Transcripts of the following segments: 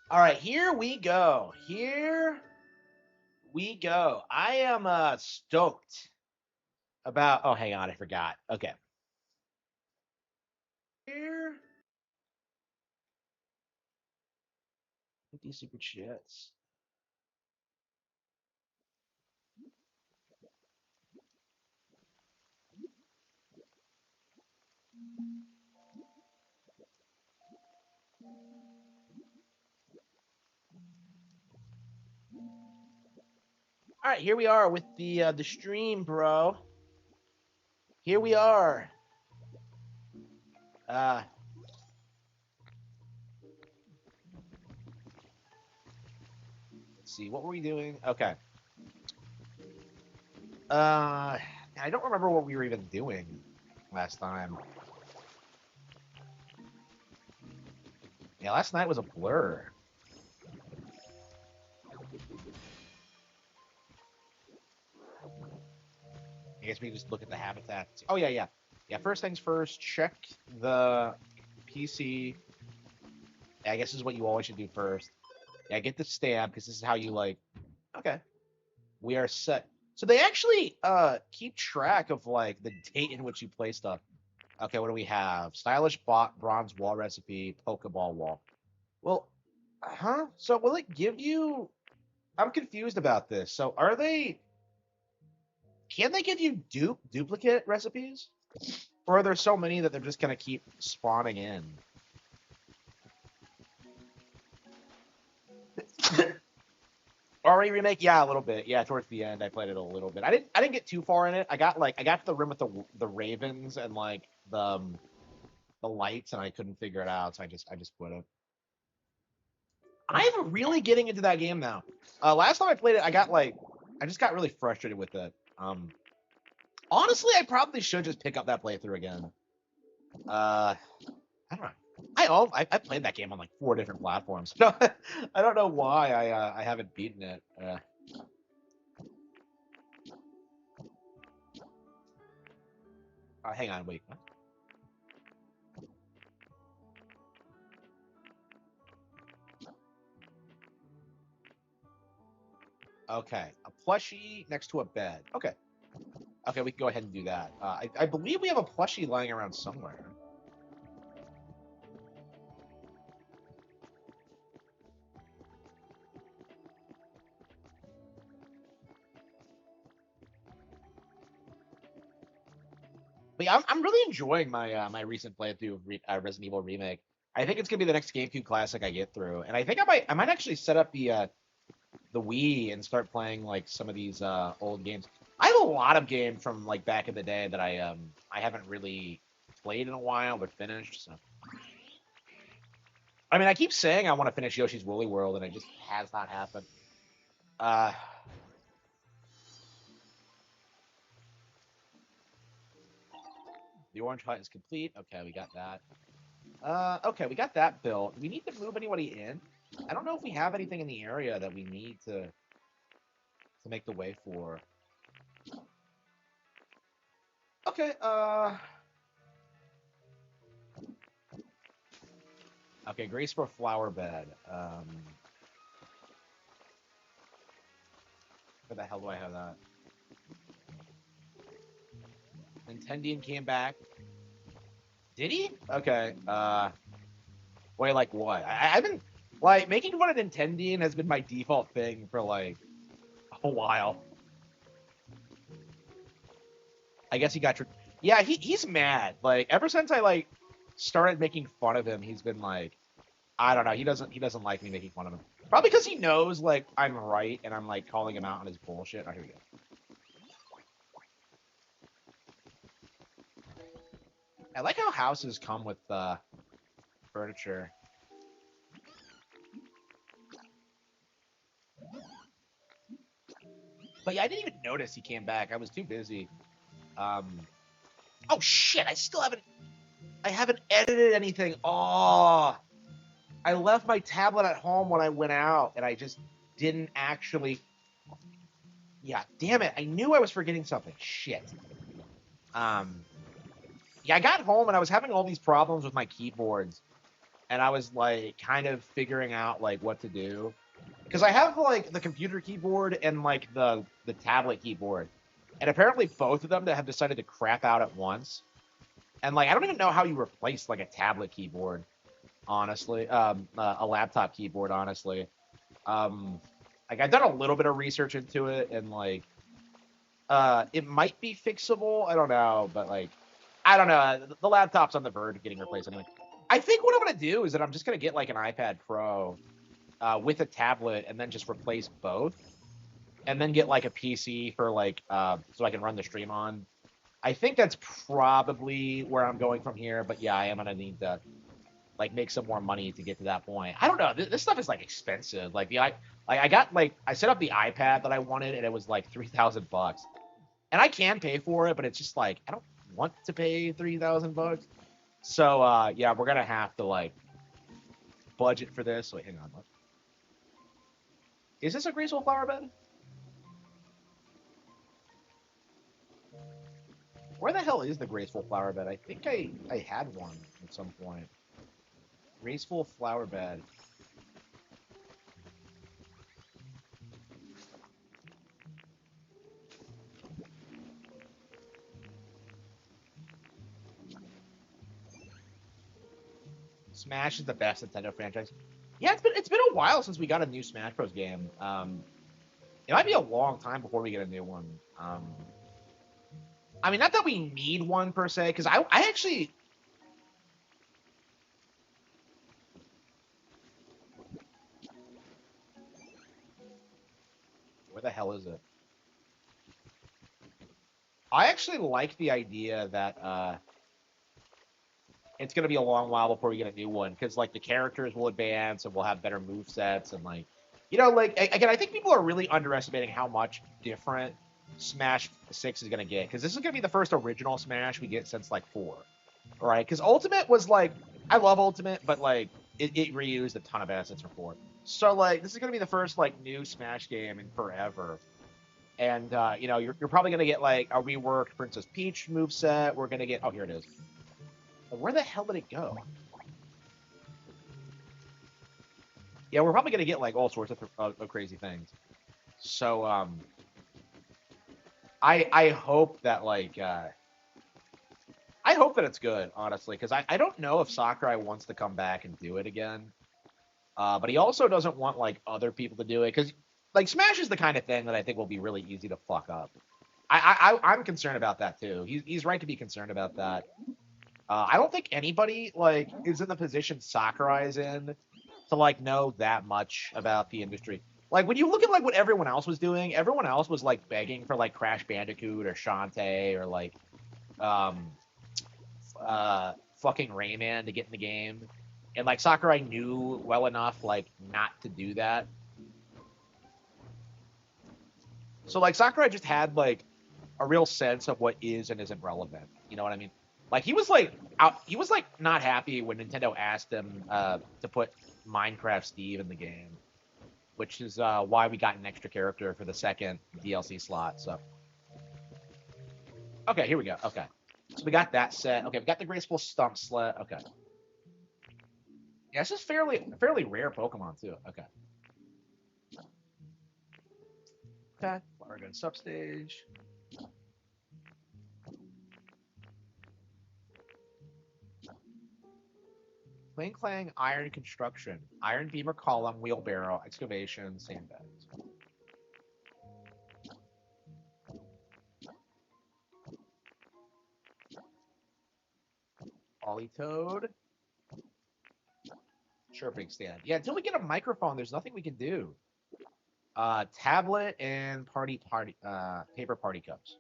All right, here we go. Here we go. I am stoked about. Oh, hang on, I forgot. Okay. Here, 50 super chats. All right, here we are with the stream, bro. Here we are. Uh, let's see. What were we doing? Okay. I don't remember what we were even doing last time. Yeah, last night was a blur. I guess we can just look at the habitat. Oh yeah, yeah, yeah. First things first. Check the PC. Yeah, I guess this is what you always should do first. Yeah, get the stamp because this is how you like. Okay, we are set. So they actually keep track of like the date in which you play stuff. Okay, what do we have? Stylish bronze wall recipe, Pokeball wall. Well, huh? So will it give you? I'm confused about this. So are they? Can they give you duplicate recipes, or are there so many that they're just gonna keep spawning in? Already remake, yeah, a little bit. Yeah, towards the end, I played it a little bit. I didn't get too far in it. I got to the room with the ravens and like the lights, and I couldn't figure it out, so I just quit it. I'm really getting into that game now. Last time I played it, I just got really frustrated with it. Honestly, I probably should just pick up that playthrough again. I don't know. I played that game on like 4 different platforms. No, I don't know why I haven't beaten it. Hang on, wait. What? Okay, a plushie next to a bed. Okay, okay, we can go ahead and do that. I believe we have a plushie lying around somewhere. But yeah, I'm really enjoying my recent playthrough of Resident Evil Remake. I think it's gonna be the next GameCube classic I get through, and I think I might actually set up the Wii and start playing like some of these old games. I have a lot of games from like back in the day that I haven't really played in a while or finished. So I mean, I keep saying I want to finish Yoshi's Woolly World, and it just has not happened. Uh, the Orange Hut is complete. Okay, we got that. Okay, we got that built. Do we need to move anybody in? I don't know if we have anything in the area that we need to make the way for. Okay. Okay. Grace for flower bed. Where the hell do I have that? Nintendian came back. Did he? Okay. Wait, like what? I've been like making fun of Nintendian has been my default thing for like a while. I guess he got. Yeah, he's mad. Like ever since I like started making fun of him, he's been like, I don't know. He doesn't like me making fun of him. Probably because he knows like I'm right and I'm like calling him out on his bullshit. Oh, here we go. I like how houses come with furniture. But yeah, I didn't even notice he came back. I was too busy. Um. Oh shit! I haven't edited anything. Oh, I left my tablet at home when I went out, and I just didn't actually. Yeah, damn it! I knew I was forgetting something. Shit. Um. Yeah, I got home and I was having all these problems with my keyboards. and I was like kind of figuring out like what to do because I have like the computer keyboard and like the tablet keyboard, and apparently both of them that have decided to crap out at once. And like I don't even know how you replace like a tablet keyboard, honestly, a laptop keyboard, honestly. Um, like I've done a little bit of research into it, and like it might be fixable. I don't know, but like I don't know. The laptop's on the verge of getting replaced anyway. I think what I'm gonna do is that I'm just gonna get like an iPad Pro with a tablet, and then just replace both, and then get like a PC for like so I can run the stream on. I think that's probably where I'm going from here. But yeah, I am gonna need to like make some more money to get to that point. I don't know. This stuff is like expensive. I got like I set up the iPad that I wanted, and it was like $3,000, and I can pay for it, but it's just like I don't want to pay $3,000. So yeah, we're gonna have to like budget for this. Wait, hang on. What? Is this a graceful flower bed? Where the hell is the graceful flower bed? I think I had one at some point. Graceful flower bed. Smash is the best Nintendo franchise. Yeah, it's been a while since we got a new Smash Bros. Game. It might be a long time before we get a new one. I mean, not that we need one per se, because I actually. Where the hell is it? I actually like the idea that it's gonna be a long while before we get a new one, because like the characters will advance and we'll have better move sets and like like again, I think people are really underestimating how much different Smash 6 is gonna get, because this is gonna be the first original Smash we get since like 4, right? Because Ultimate was like I love Ultimate, but like it reused a ton of assets from 4. So like this is gonna be the first like new Smash game in forever. And you're probably gonna get like a reworked Princess Peach moveset. We're gonna get here it is. Where the hell did it go? Yeah, we're probably gonna get like all sorts of crazy things. So I hope that like I hope that it's good, honestly, because I don't know if Sakurai wants to come back and do it again. But he also doesn't want like other people to do it, because like Smash is the kind of thing that I think will be really easy to fuck up. I'm concerned about that too. He's right to be concerned about that. I don't think anybody like is in the position Sakurai is in to like know that much about the industry. Like when you look at like what everyone else was doing, everyone else was like begging for like Crash Bandicoot or Shantae or like um fucking Rayman to get in the game. And like Sakurai knew well enough like not to do that. So like Sakurai just had like a real sense of what is and isn't relevant. You know what I mean? Like he was like not happy when Nintendo asked him to put Minecraft Steve in the game, which is why we got an extra character for the second DLC slot. So okay, here we go. Okay, so we got that set. Okay, we got the graceful stump slet. Okay, yeah, this is fairly rare Pokemon too. Okay, okay, we're going substage. Clang Clang, Iron Construction, Iron Beamer Column, Wheelbarrow, Excavation, Sandbags. Toad. Chirping stand. Yeah, until we get a microphone, there's nothing we can do. Tablet and paper party cups.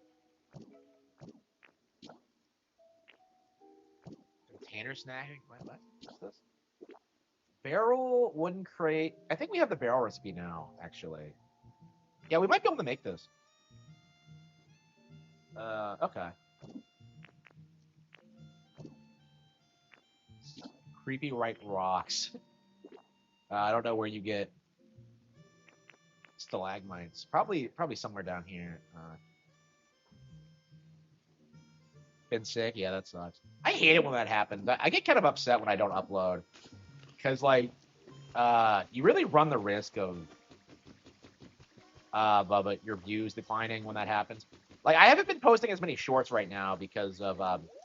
Container snacking. What's this? Barrel wooden crate. I think we have the barrel recipe now, actually. Yeah, we might be able to make this. Okay. Creepy white rocks. I don't know where you get stalagmites. Probably somewhere down here. Been sick? Yeah, that sucks. I hate it when that happens. I get kind of upset when I don't upload. because like you really run the risk of your views declining when that happens. Like I haven't been posting as many shorts right now because of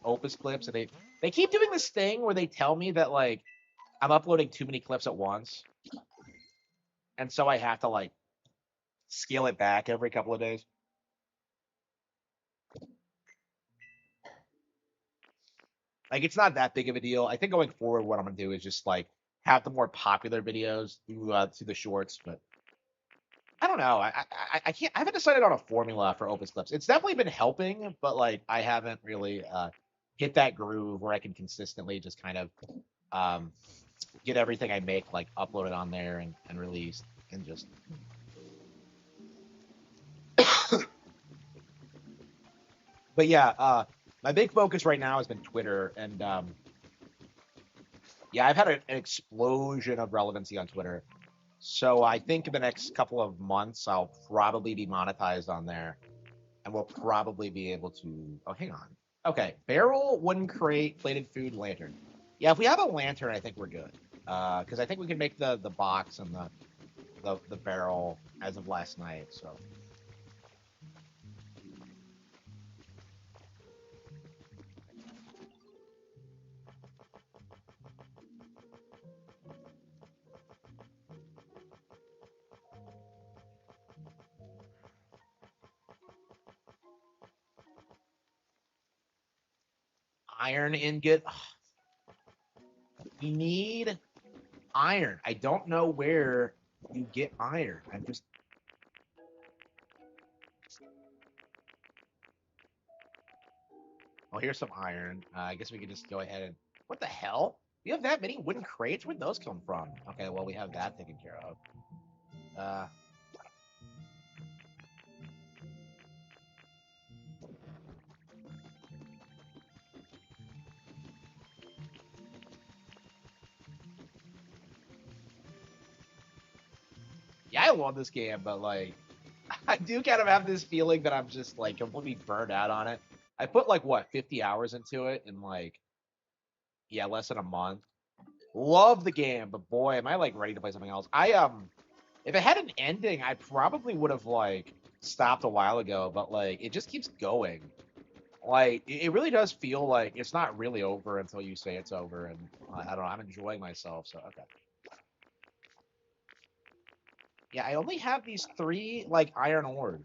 Opus clips, and they keep doing this thing where they tell me that like I'm uploading too many clips at once, and so I have to like scale it back every couple of days. Like it's not that big of a deal. I think going forward, what I'm gonna do is just like have the more popular videos through the shorts, but I don't know. I can't. I haven't decided on a formula for Opus clips. It's definitely been helping, but like I haven't really hit that groove where I can consistently just kind of um, get everything I make like uploaded on there and released and just. But yeah, my big focus right now has been Twitter, and yeah, I've had an explosion of relevancy on Twitter. So I think in the next couple of months I'll probably be monetized on there, and we'll probably be able to. Oh, hang on. Okay, barrel, wooden crate, plated food, lantern. Yeah, if we have a lantern, I think we're good. Because I think we can make the box and the barrel as of last night. So iron ingot. You need iron. I don't know where you get iron. I'm just. Oh, here's some iron. I guess we could just go ahead and. What the hell? You have that many wooden crates? Where'd those come from? Okay, well we have that taken care of. Uh, yeah, I love this game, but like, I do kind of have this feeling that I'm just like completely burned out on it. I put like what 50 hours into it in like yeah less than a month. Love the game, but boy, am I like ready to play something else. If it had an ending, I probably would have like stopped a while ago, but like it just keeps going. Like it really does feel like it's not really over until you say it's over, and I don't know. I'm enjoying myself, so okay. Yeah, I only have these three like iron ores.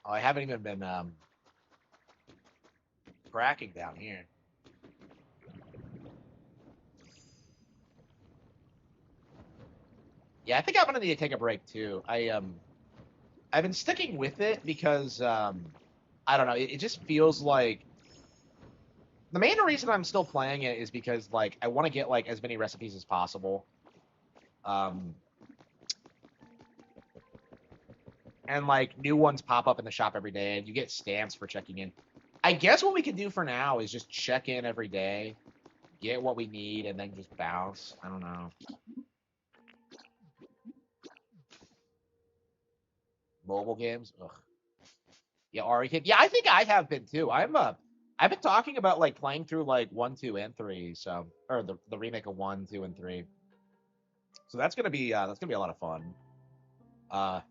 Oh, I haven't even been cracking down here. Yeah, I think I'm gonna need to take a break too. I've been sticking with it because I don't know. It just feels like the main reason I'm still playing it is because like I want to get like as many recipes as possible. Um, and like new ones pop up in the shop every day, and you get stamps for checking in. I guess what we can do for now is just check in every day, get what we need, and then just bounce. I don't know. Mobile games, ugh. Yeah, Ari Kid. Yeah, I think I have been too. I've been talking about like playing through like one, two, and three. So, or the remake of one, two, and three. So that's gonna be a lot of fun. Uh,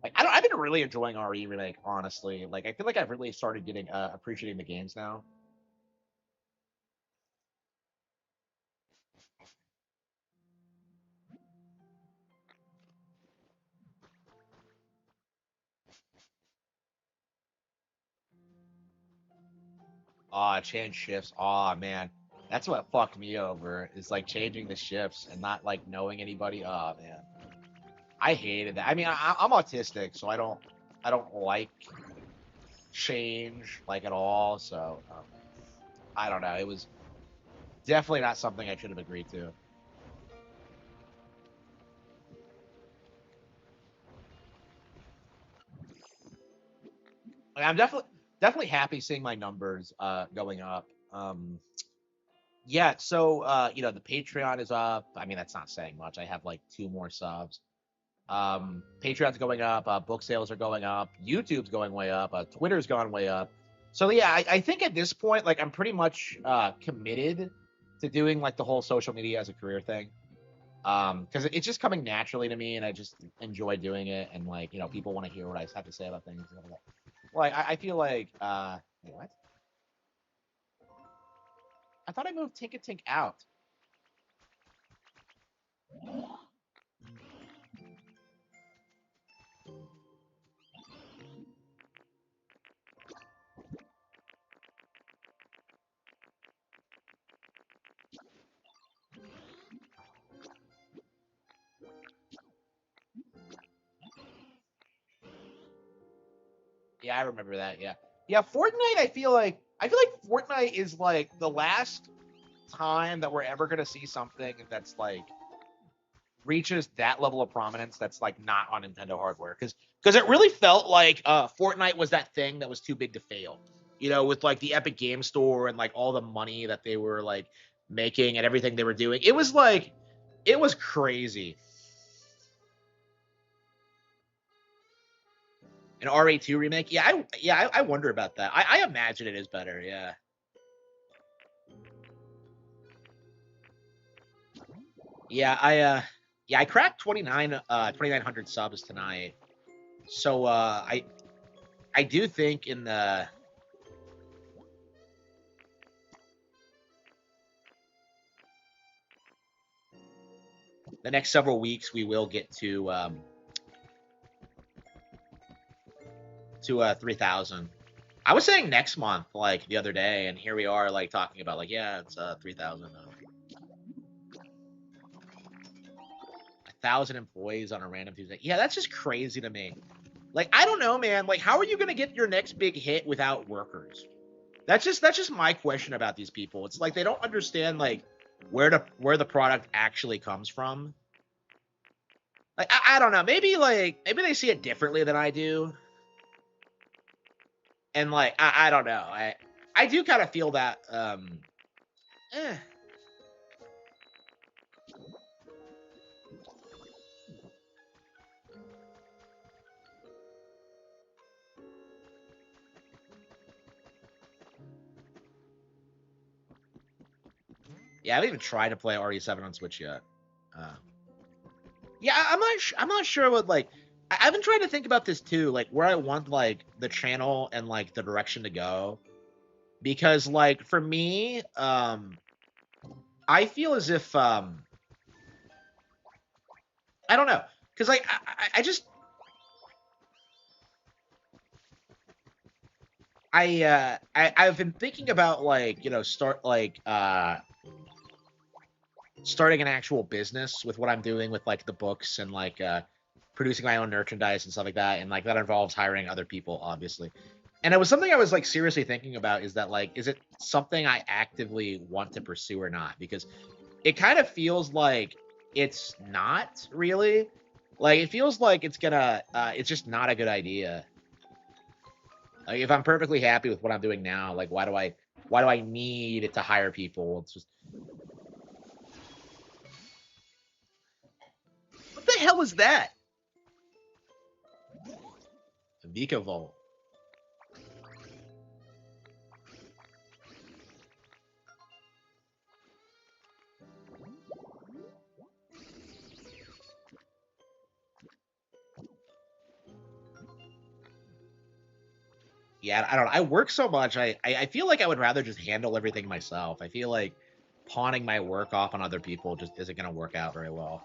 like I don't, I've been really enjoying RE remake, honestly. Like I feel like I've really started getting appreciating the games now. Change shifts. Man, that's what fucked me over. Is like changing the shifts and not like knowing anybody. Oh man, I hated that. I mean, I'm autistic, so I don't like change like at all. So I don't know. It was definitely not something I should have agreed to. Like, I'm definitely happy seeing my numbers going up. Yeah, so the Patreon is up. I mean, that's not saying much. I have like two more subs. Patreon's going up, book sales are going up, YouTube's going way up, Twitter's gone way up. So yeah, I think at this point, like I'm pretty much committed to doing like the whole social media as a career thing. Because it's just coming naturally to me, and I just enjoy doing it, and like people want to hear what I have to say about things. And stuff like that. Well, I feel like wait, what? I thought I moved Tink out. Yeah, I remember that. Yeah, yeah. Fortnite. I feel like Fortnite is like the last time that we're ever gonna see something that's like reaches that level of prominence that's like not on Nintendo hardware because it really felt like Fortnite was that thing that was too big to fail. With like the Epic Game Store and like all the money that they were like making and everything they were doing. It was crazy. An RA2 remake? I wonder about that. I imagine it is better, yeah. Yeah, I cracked 2900 subs tonight. So I do think in the next several weeks we will get to 3000. I was saying next month, like the other day, and here we are, like talking about, like, yeah, it's 3000. 1,000 employees on a random Tuesday. Yeah, that's just crazy to me. Like, I don't know, man. Like, how are you gonna get your next big hit without workers? That's just my question about these people. It's like they don't understand like where the product actually comes from. Like, I don't know. Maybe they see it differently than I do. And like I don't know. I do kind of feel that eh. Yeah, I haven't even tried to play RE7 on Switch yet. Uh, yeah, I'm not sure what like. I've been trying to think about this too, like where I want like the channel and like the direction to go. Because like for me, I feel as if I don't know, because like I just I've been thinking about like starting an actual business with what I'm doing with like the books and like producing my own merchandise and stuff like that, and like that involves hiring other people, obviously. And it was something I was like seriously thinking about, is that like is it something I actively want to pursue or not? Because it kind of feels like it's not really. Like it feels like it's just not a good idea. Like if I'm perfectly happy with what I'm doing now, like why do I need to hire people? It's just what the hell is that? Vika Volt. Yeah, I don't know. I work so much. I feel like I would rather just handle everything myself. I feel like pawning my work off on other people just isn't going to work out very well.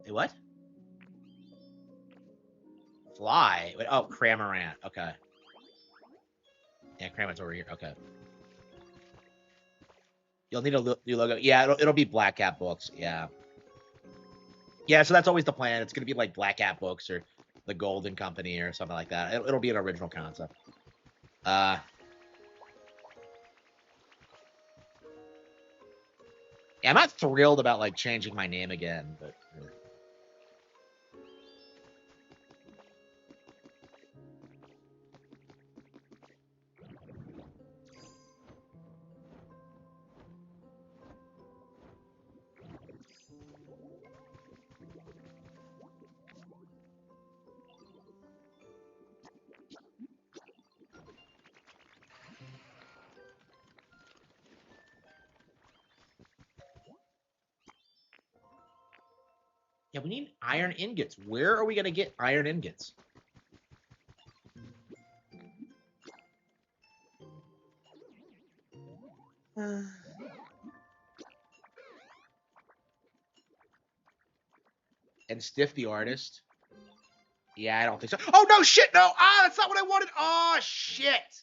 Hey, what? Fly? Oh, Cramorant. Okay. Yeah, Cramorant's over here. Okay. You'll need a new logo. Yeah, it'll be Black Cat Books. Yeah. Yeah, so that's always the plan. It's going to be like Black Cat Books or the Golden Company or something like that. It'll be an original concept. Uh, yeah, I'm not thrilled about like changing my name again, but yeah, we need iron ingots. Where are we going to get iron ingots? And Stiff the artist. Yeah, I don't think so. Oh, no, shit, no. Ah, that's not what I wanted. Oh, shit.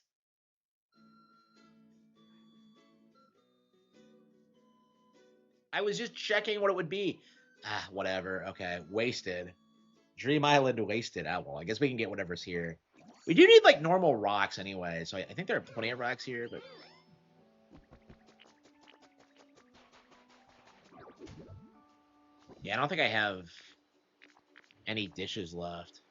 I was just checking what it would be. Ah, whatever. Okay, wasted. Dream Island wasted. Oh, well, I guess we can get whatever's here. We do need, like, normal rocks anyway, so I think there are plenty of rocks here, but... Yeah, I don't think I have any dishes left.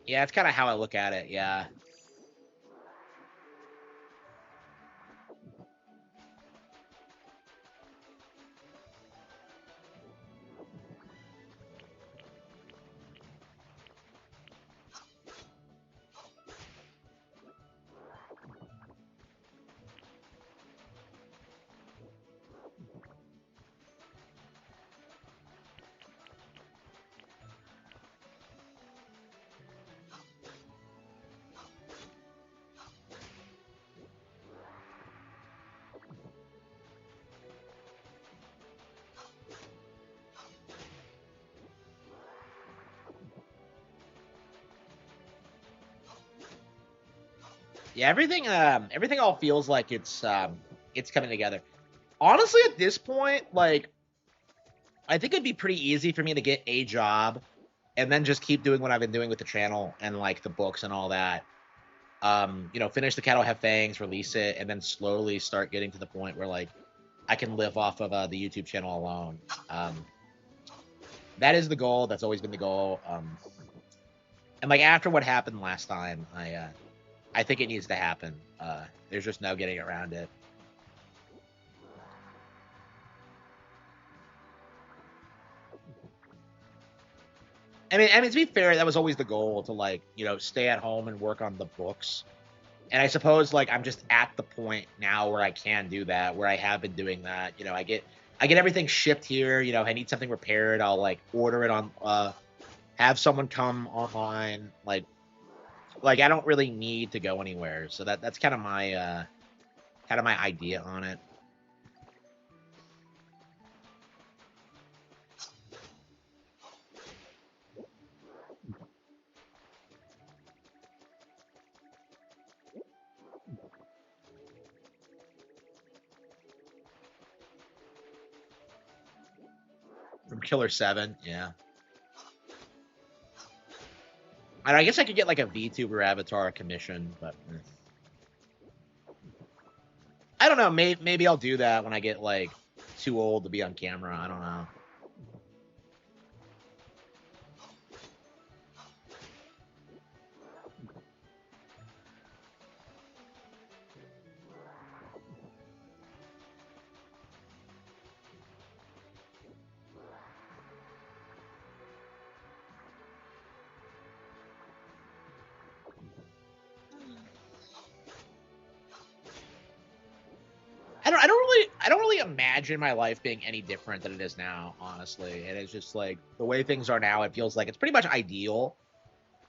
Yeah, it's kind of how I look at it, yeah. Yeah, everything all feels like it's coming together. Honestly, at this point, like, I think it'd be pretty easy for me to get a job and then just keep doing what I've been doing with the channel and like the books and all that. Finish the Cattle Have Fangs, release it, and then slowly start getting to the point where like I can live off of the YouTube channel alone. That is the goal. That's always been the goal. And like after what happened last time, I think it needs to happen. There's just no getting around it. I mean, to be fair, that was always the goal to like, stay at home and work on the books. And I suppose like I'm just at the point now where I can do that, where I have been doing that. I get everything shipped here. I need something repaired, I'll like order it on have someone come online. Like I don't really need to go anywhere. So that's kind of my idea on it. From Killer 7, yeah. And I guess I could get like a VTuber avatar commission, but I don't know. Maybe I'll do that when I get like too old to be on camera. I don't know. I don't really imagine my life being any different than it is now, honestly. And it's just like the way things are now, it feels like it's pretty much ideal.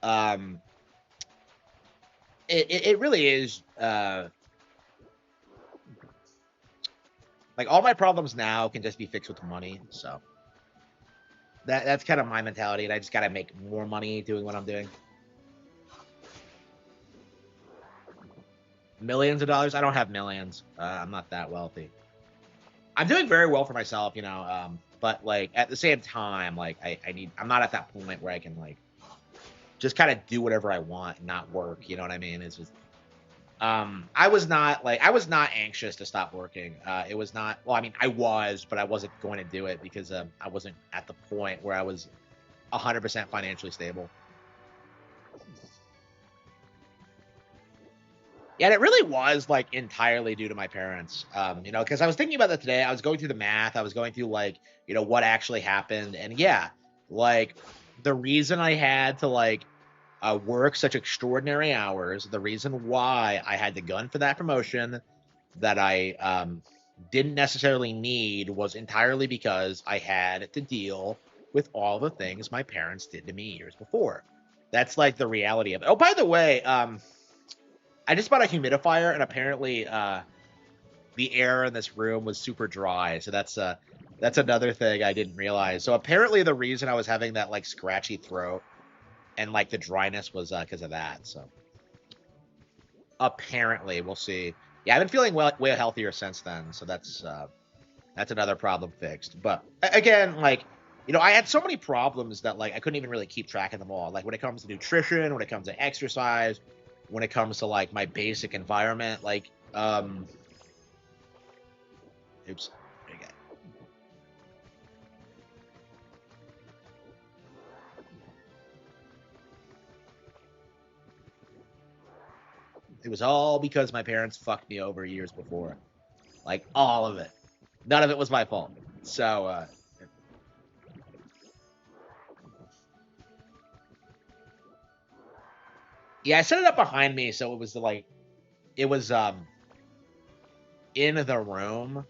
Um, it really is. Like all my problems now can just be fixed with money. So that's kind of my mentality, and I just gotta make more money doing what I'm doing. Millions of dollars? I don't have millions. I'm not that wealthy. I'm doing very well for myself, you know. But like at the same time, like I'm not at that point where I can like just kind of do whatever I want and not work. You know what I mean? It's just I was not anxious to stop working. It was not, well, I mean, I was, but I wasn't going to do it because I wasn't at the point where I was 100% financially stable. Yeah, and it really was like entirely due to my parents. You know, because I was thinking about that today. I was going through the math. I was going through like, you know, what actually happened, and yeah, like the reason I had to like work such extraordinary hours, the reason why I had to gun for that promotion that I didn't necessarily need was entirely because I had to deal with all the things my parents did to me years before. That's like the reality of it. Oh, by the way, I just bought a humidifier, and apparently the air in this room was super dry. So that's another thing I didn't realize. So apparently the reason I was having that like scratchy throat and like the dryness was because of that. So apparently, we'll see. Yeah, I've been feeling way healthier since then. So that's another problem fixed. But again, like, you know, I had so many problems that like I couldn't even really keep track of them all. Like when it comes to nutrition, when it comes to exercise, when it comes to like my basic environment, like oops, there you go. It was all because my parents fucked me over years before. Like all of it. None of it was my fault. So yeah, I set it up behind me so it was like it was in the room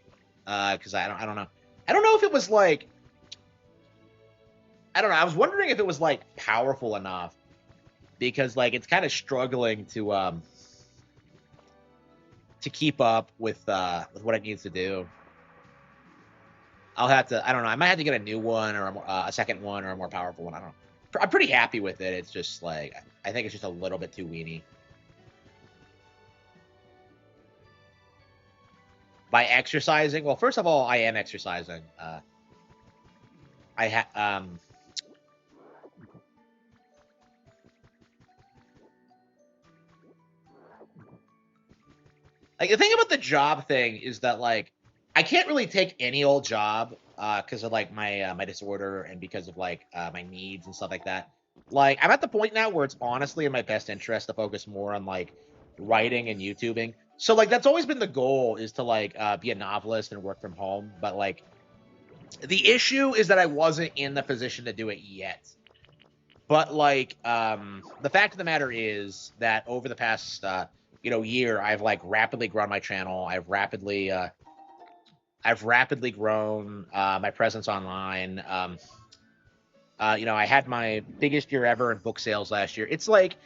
because I don't know. I don't know if it was like I don't know. I was wondering if it was like powerful enough because like it's kind of struggling to keep up with what it needs to do. I'll have to. I don't know. I might have to get a new one or a second one or a more powerful one. I don't know. I'm pretty happy with it. It's just like I think it's just a little bit too weenie. By exercising, well, first of all, I am exercising. I ha like the thing about the job thing is that like I can't really take any old job because of like my disorder and because of like my needs and stuff like that. Like I'm at the point now where it's honestly in my best interest to focus more on like writing and YouTubing. So like that's always been the goal is to like be a novelist and work from home. But like the issue is that I wasn't in the position to do it yet. But like the fact of the matter is that over the past you know year I've like rapidly grown my channel. I've rapidly grown my presence online. You know, I had my biggest year ever in book sales last year. It's like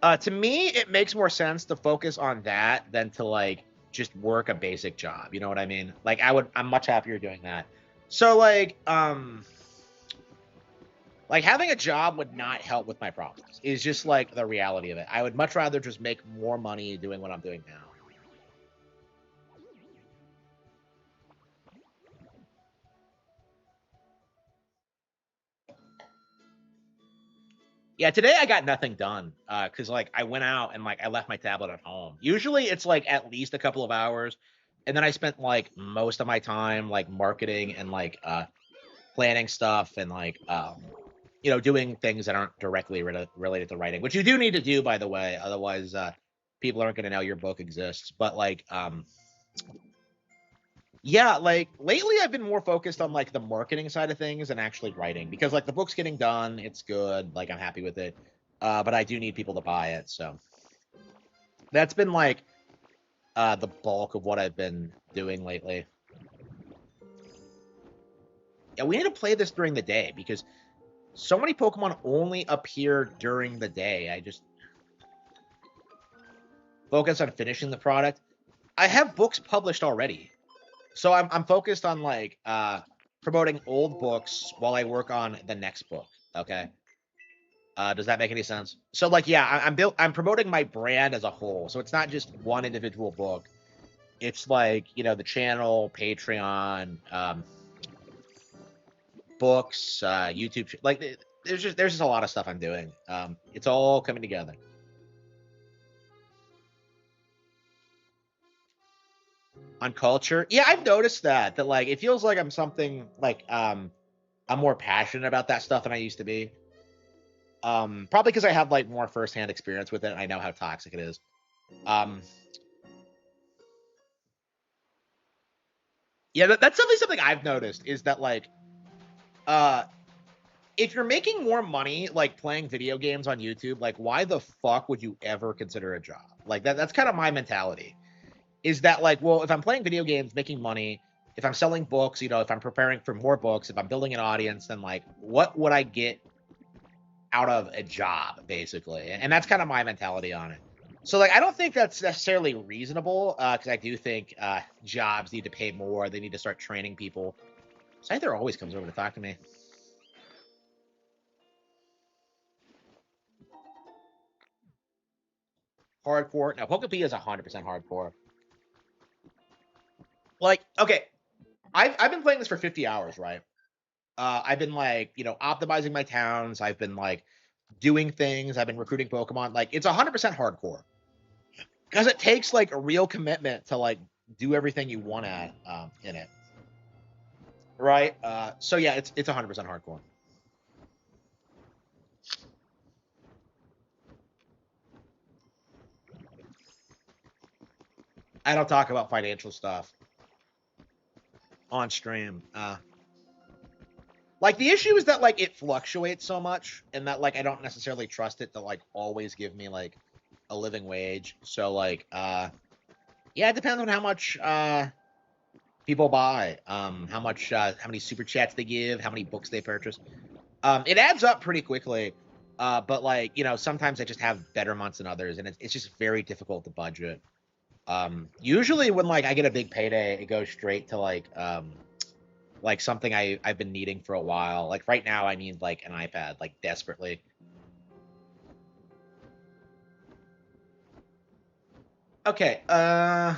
to me it makes more sense to focus on that than to like just work a basic job. You know what I mean? Like I'm much happier doing that. So like having a job would not help with my problems. Is just like the reality of it. I would much rather just make more money doing what I'm doing now. Yeah, today I got nothing done because like I went out and like I left my tablet at home. Usually it's like at least a couple of hours, and then I spent like most of my time like marketing and like planning stuff and like you know doing things that aren't directly related to writing, which you do need to do by the way. Otherwise, people aren't going to know your book exists. But like yeah, like lately I've been more focused on like the marketing side of things and actually writing because like the book's getting done, it's good, like I'm happy with it. But I do need people to buy it, so that's been like the bulk of what I've been doing lately. Yeah, we need to play this during the day because so many Pokemon only appear during the day. I just focus on finishing the product. I have books published already. So I'm focused on like promoting old books while I work on the next book. Okay. Does that make any sense? So like, yeah, I'm promoting my brand as a whole. So it's not just one individual book. It's like, the channel, Patreon, books, YouTube. Like, there's just a lot of stuff I'm doing. It's all coming together. On culture, yeah, I've noticed that like it feels like I'm something like I'm more passionate about that stuff than I used to be. Probably because I have like more firsthand experience with it. And I know how toxic it is. Um, yeah, that's definitely something I've noticed is that like uh if you're making more money like playing video games on YouTube, like why the fuck would you ever consider a job? Like that's kind of my mentality. Is that like, well, if I'm playing video games, making money, if I'm selling books, if I'm preparing for more books, if I'm building an audience, then like what would I get out of a job, basically? And that's kind of my mentality on it. So like I don't think that's necessarily reasonable, because I do think jobs need to pay more. They need to start training people. Scyther always comes over to talk to me. Hardcore. No, Pokemon is 100% hardcore. Like, okay, I've been playing this for 50 hours, right? I've been like, optimizing my towns. I've been like doing things. I've been recruiting Pokemon. Like, it's 100% hardcore because it takes like a real commitment to like do everything you want at in it, right? So yeah, it's 100% hardcore. I don't talk about financial stuff on stream. Like the issue is that like it fluctuates so much, and that like I don't necessarily trust it to like always give me like a living wage. So like, yeah, it depends on how much people buy, how many super chats they give, how many books they purchase. It adds up pretty quickly. But like, sometimes I just have better months than others, and it's just very difficult to budget. Usually when like I get a big payday, it goes straight to like something I've been needing for a while. Like right now, I need like an iPad, like desperately. Okay. Yeah,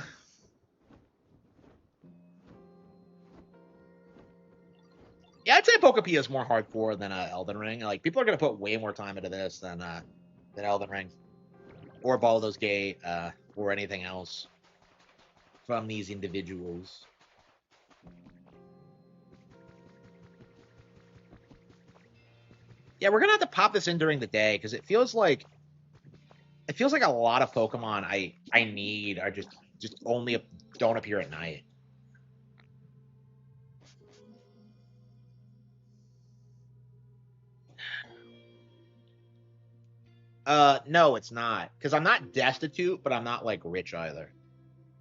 I'd say Pokepia is more hardcore than Elden Ring. Like people are gonna put way more time into this than Elden Ring or Baldur's Gate or anything else from these individuals. Yeah, we're gonna have to pop this in during the day because it feels like a lot of Pokemon I need are just only don't appear at night. No, it's not because I'm not destitute, but I'm not like rich either.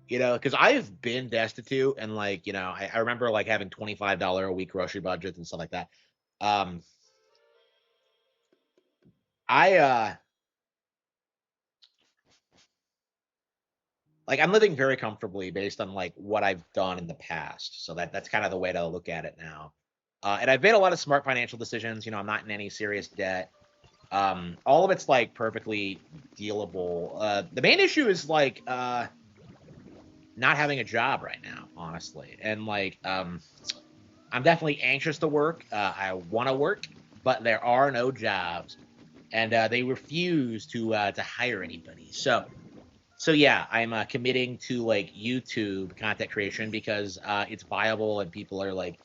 Because I've been destitute and like I remember like having $25 a week grocery budgets and stuff like that. Um, I like I'm living very comfortably based on like what I've done in the past. So that's kind of the way to look at it now. And I've made a lot of smart financial decisions. I'm not in any serious debt. All of it's like perfectly dealable. The main issue is like not having a job right now, honestly. And like I'm definitely anxious to work. I want to work, but there are no jobs, and they refuse to hire anybody. So yeah, I'm committing to like YouTube content creation because it's viable and people are like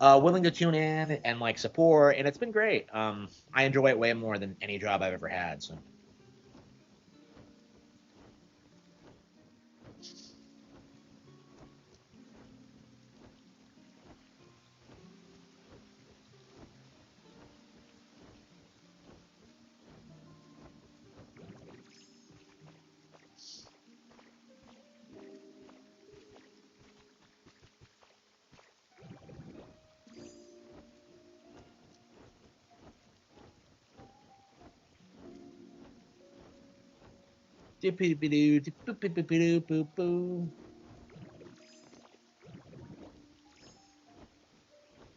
willing to tune in and like support, and it's been great. I enjoy it way more than any job I've ever had. So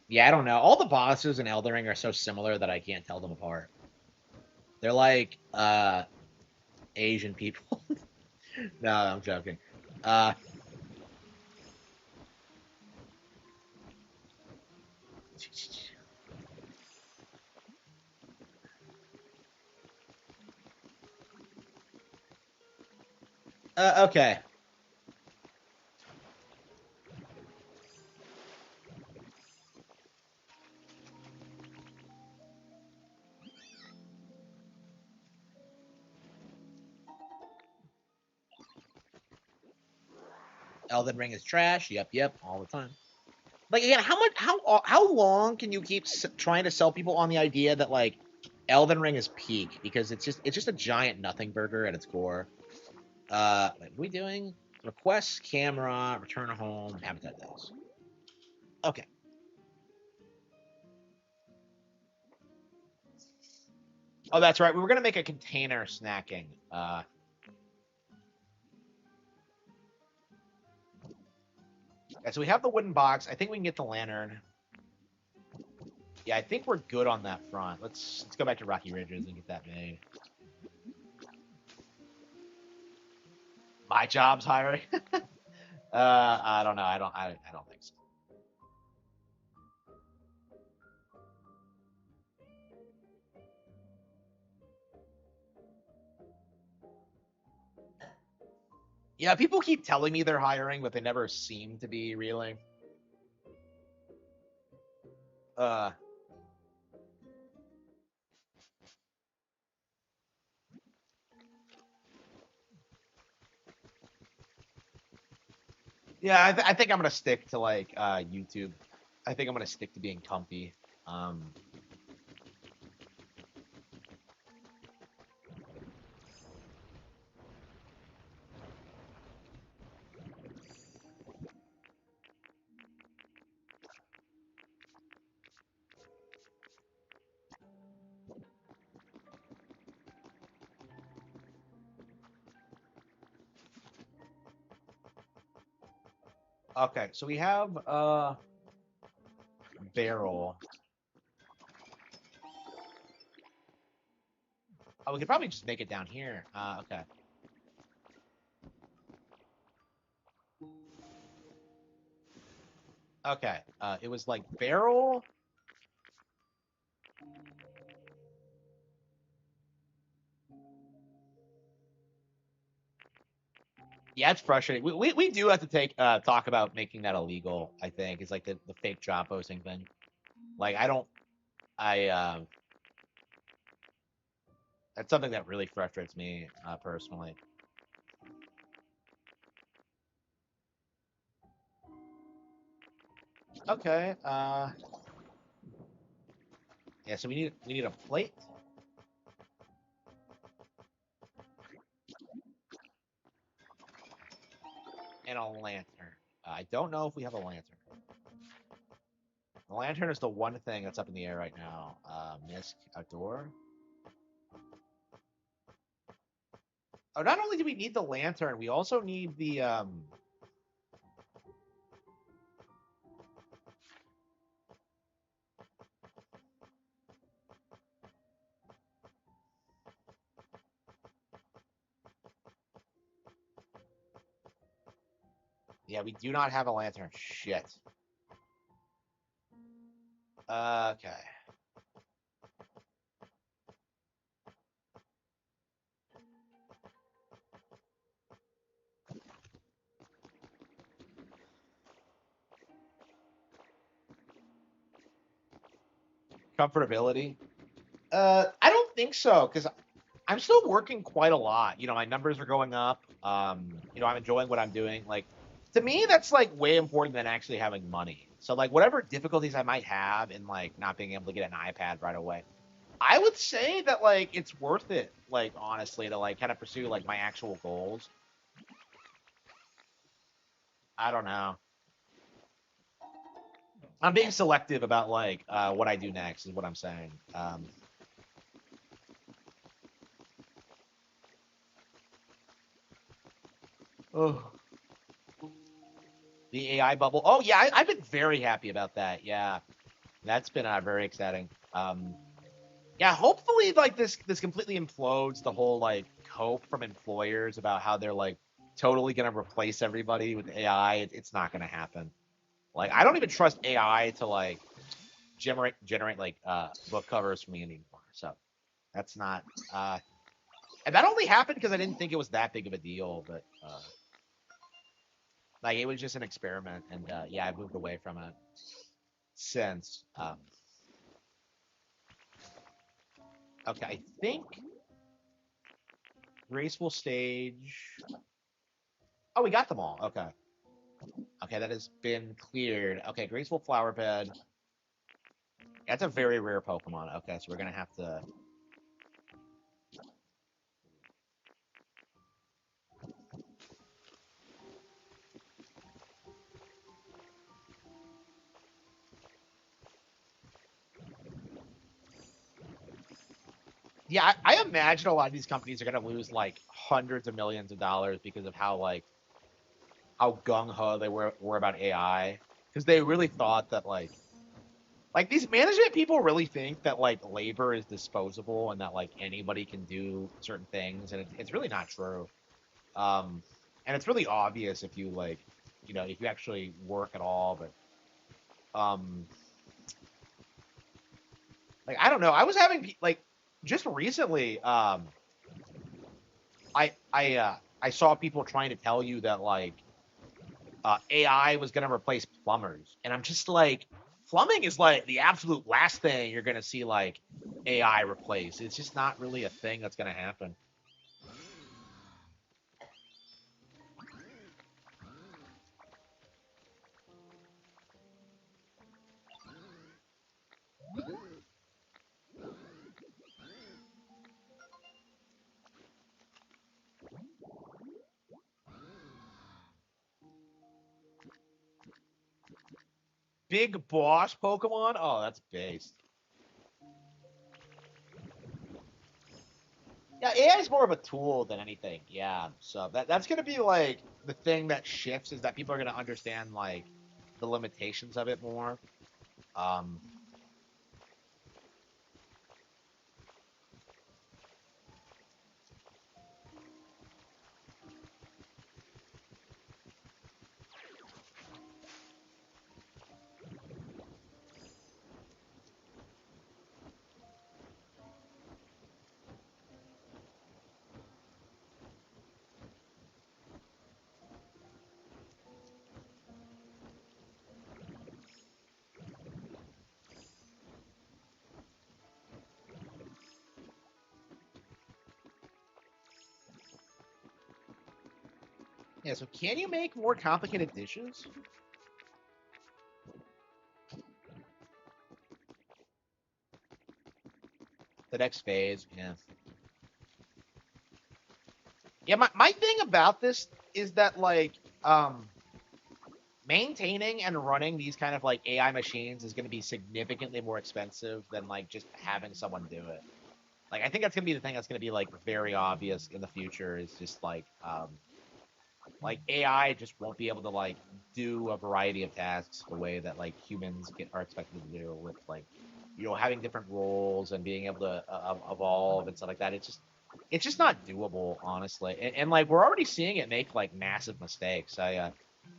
yeah, I don't know. All the bosses in Elden Ring are so similar that I can't tell them apart. They're like Asian people. No, I'm joking. Uh, okay. Elden Ring is trash. Yep, all the time. Like again, how long can you keep trying to sell people on the idea that like Elden Ring is peak because it's just a giant nothing burger at its core. What are we doing? Request camera, return home, habitat days. Okay. Oh, that's right. We were gonna make a container snacking. Yeah, so we have the wooden box. I think we can get the lantern. Yeah, I think we're good on that front. Let's go back to Rocky Ridges and get that made. My job's hiring. I don't know. I don't think so. Yeah, people keep telling me they're hiring, but they never seem to be really. Uh, yeah, I think I'm gonna stick to like YouTube. I think I'm gonna stick to being comfy. Um, okay, so we have barrel. Oh, we could probably just make it down here. Okay. Okay. It was like barrel. Yeah, it's frustrating. We do have to take talk about making that illegal. I think it's like the fake job posting thing. Like I don't. I That's something that really frustrates me personally. Okay. Yeah. So we need a plate and a lantern. I don't know if we have a lantern. The lantern is the one thing that's up in the air right now. Misc outdoor. Oh, not only do we need the lantern, we also need the Yeah, we do not have a lantern. Shit. Okay. Comfortability. I don't think so because I'm still working quite a lot. My numbers are going up. I'm enjoying what I'm doing. Like, to me, that's like way important than actually having money. So like, whatever difficulties I might have in like not being able to get an iPad right away, I would say that like it's worth it. Like honestly, to like kind of pursue like my actual goals. I don't know. I'm being selective about like what I do next is what I'm saying. Oh, the AI bubble. Oh yeah, I've been very happy about that. Yeah, that's been very exciting. Yeah, hopefully like this completely implodes the whole like hope from employers about how they're like totally gonna replace everybody with AI. It's not gonna happen. Like I don't even trust AI to like generate like book covers for me anymore. So that's not and that only happened because I didn't think it was that big of a deal, but like it was just an experiment, and yeah, I moved away from it since. Okay, I think graceful stage. Oh, we got them all. Okay. Okay, that has been cleared. Okay, graceful flower bed. That's a very rare Pokemon. Okay, so we're gonna have to. Yeah, I imagine a lot of these companies are gonna lose like hundreds of millions of dollars because of how like how gung ho they were about AI, because they really thought that like these management people really think that like labor is disposable and that like anybody can do certain things, and it's really not true. Um, and it's really obvious if you like, if you actually work at all. But um, like I don't know. I was having like just recently. I saw people trying to tell you that like AI was going to replace plumbers, and I'm just like, plumbing is like the absolute last thing you're going to see like AI replace. It's just not really a thing that's going to happen. Big boss Pokemon? Oh, that's based. Yeah, AI is more of a tool than anything. Yeah, so that's gonna be like the thing that shifts is that people are gonna understand like the limitations of it more. Um, yeah. So can you make more complicated dishes? The next phase, yeah. Yeah, my thing about this is that like maintaining and running these kind of like AI machines is going to be significantly more expensive than like just having someone do it. Like I think that's going to be the thing that's going to be like very obvious in the future is just like AI just won't be able to like do a variety of tasks the way that like humans are expected to do with like having different roles and being able to evolve and stuff like that. It's just not doable, honestly. And like we're already seeing it make like massive mistakes.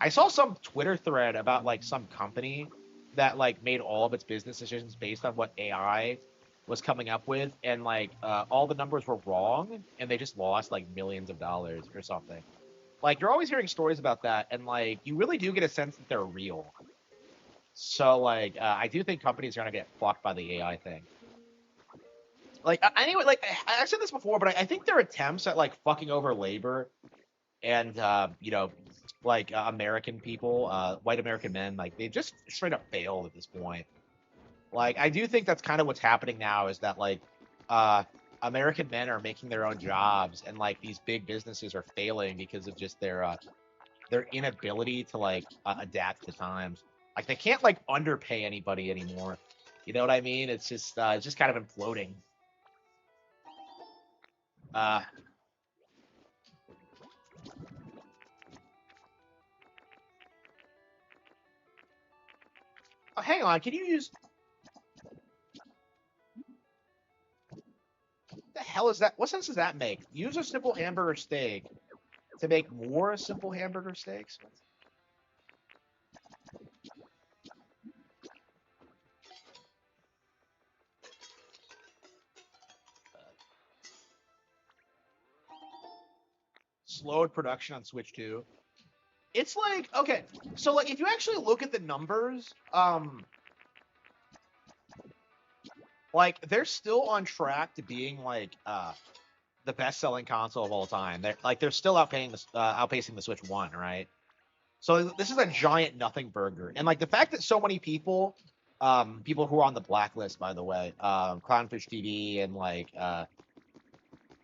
I saw some Twitter thread about like some company that like made all of its business decisions based on what AI was coming up with, and like all the numbers were wrong, and they just lost like millions of dollars or something. Like you're always hearing stories about that, and like you really do get a sense that they're real. So like I do think companies are gonna get fucked by the AI thing. Like anyway, like I've said this before, but I think their attempts at like fucking over labor and like American people, white American men, like they just straight up failed at this point. Like I do think that's kind of what's happening now is that like uh American men are making their own jobs, and like these big businesses are failing because of just their inability to like adapt to times. Like they can't like underpay anybody anymore. You know what I mean? It's just kind of imploding. Uh, oh, hang on, can you use? hell is that? What sense does that make? Use a simple hamburger steak to make more simple hamburger steaks? Slowed production on Switch 2. It's like, okay, so like if you actually look at the numbers, like they're still on track to being like the best-selling console of all time. They're still outpacing the Switch 1, right? So this is a giant nothing burger, and like the fact that so many people, people who are on the blacklist, by the way, Clownfish TV and like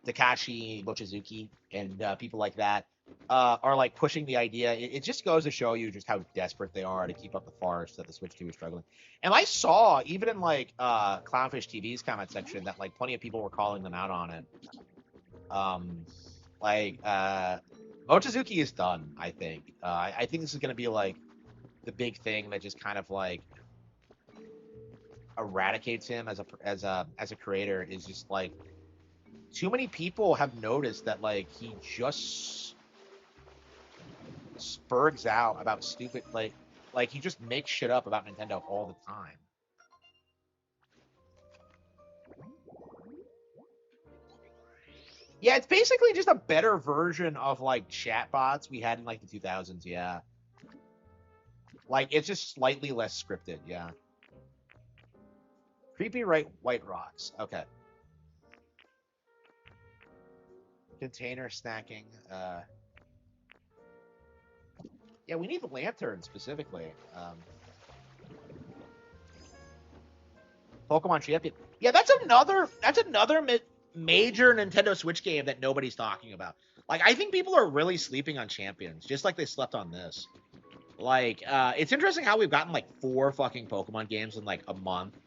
Takashi Mochizuki and people like that, are like pushing the idea. It just goes to show you just how desperate they are to keep up the farce that the Switch 2 is struggling. And I saw even in like Clownfish TV's comment section that like plenty of people were calling them out on it. Like Mochizuki is done, I think. I think this is gonna be like the big thing that just kind of like eradicates him as a creator, is just like too many people have noticed that like he just spurgs out about stupid like he just makes shit up about Nintendo all the time. Yeah, it's basically just a better version of like chatbots we had in like the 2000s. Yeah, like it's just slightly less scripted. Yeah. Creepy white rocks. Okay. Container snacking. Yeah, we need the lantern specifically. Pokemon Champion. Yeah, that's another major Nintendo Switch game that nobody's talking about. Like, I think people are really sleeping on Champions, just like they slept on this. Like, it's interesting how we've gotten like 4 fucking Pokemon games in like a month,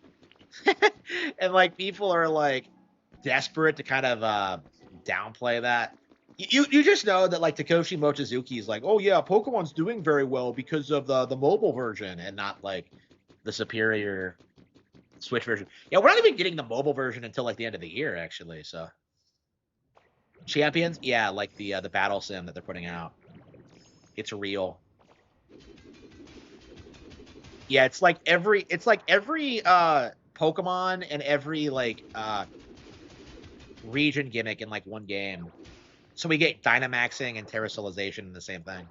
and like people are like desperate to kind of downplay that. You just know that like Takeshi Mochizuki is like, oh yeah, Pokemon's doing very well because of the mobile version and not like the superior Switch version. Yeah, we're not even getting the mobile version until like the end of the year, actually. So Champions, yeah, like the battle sim that they're putting out, it's real. Yeah, it's like every Pokemon and every like region gimmick in like one game. So we get Dynamaxing and Terrasolization in the same thing.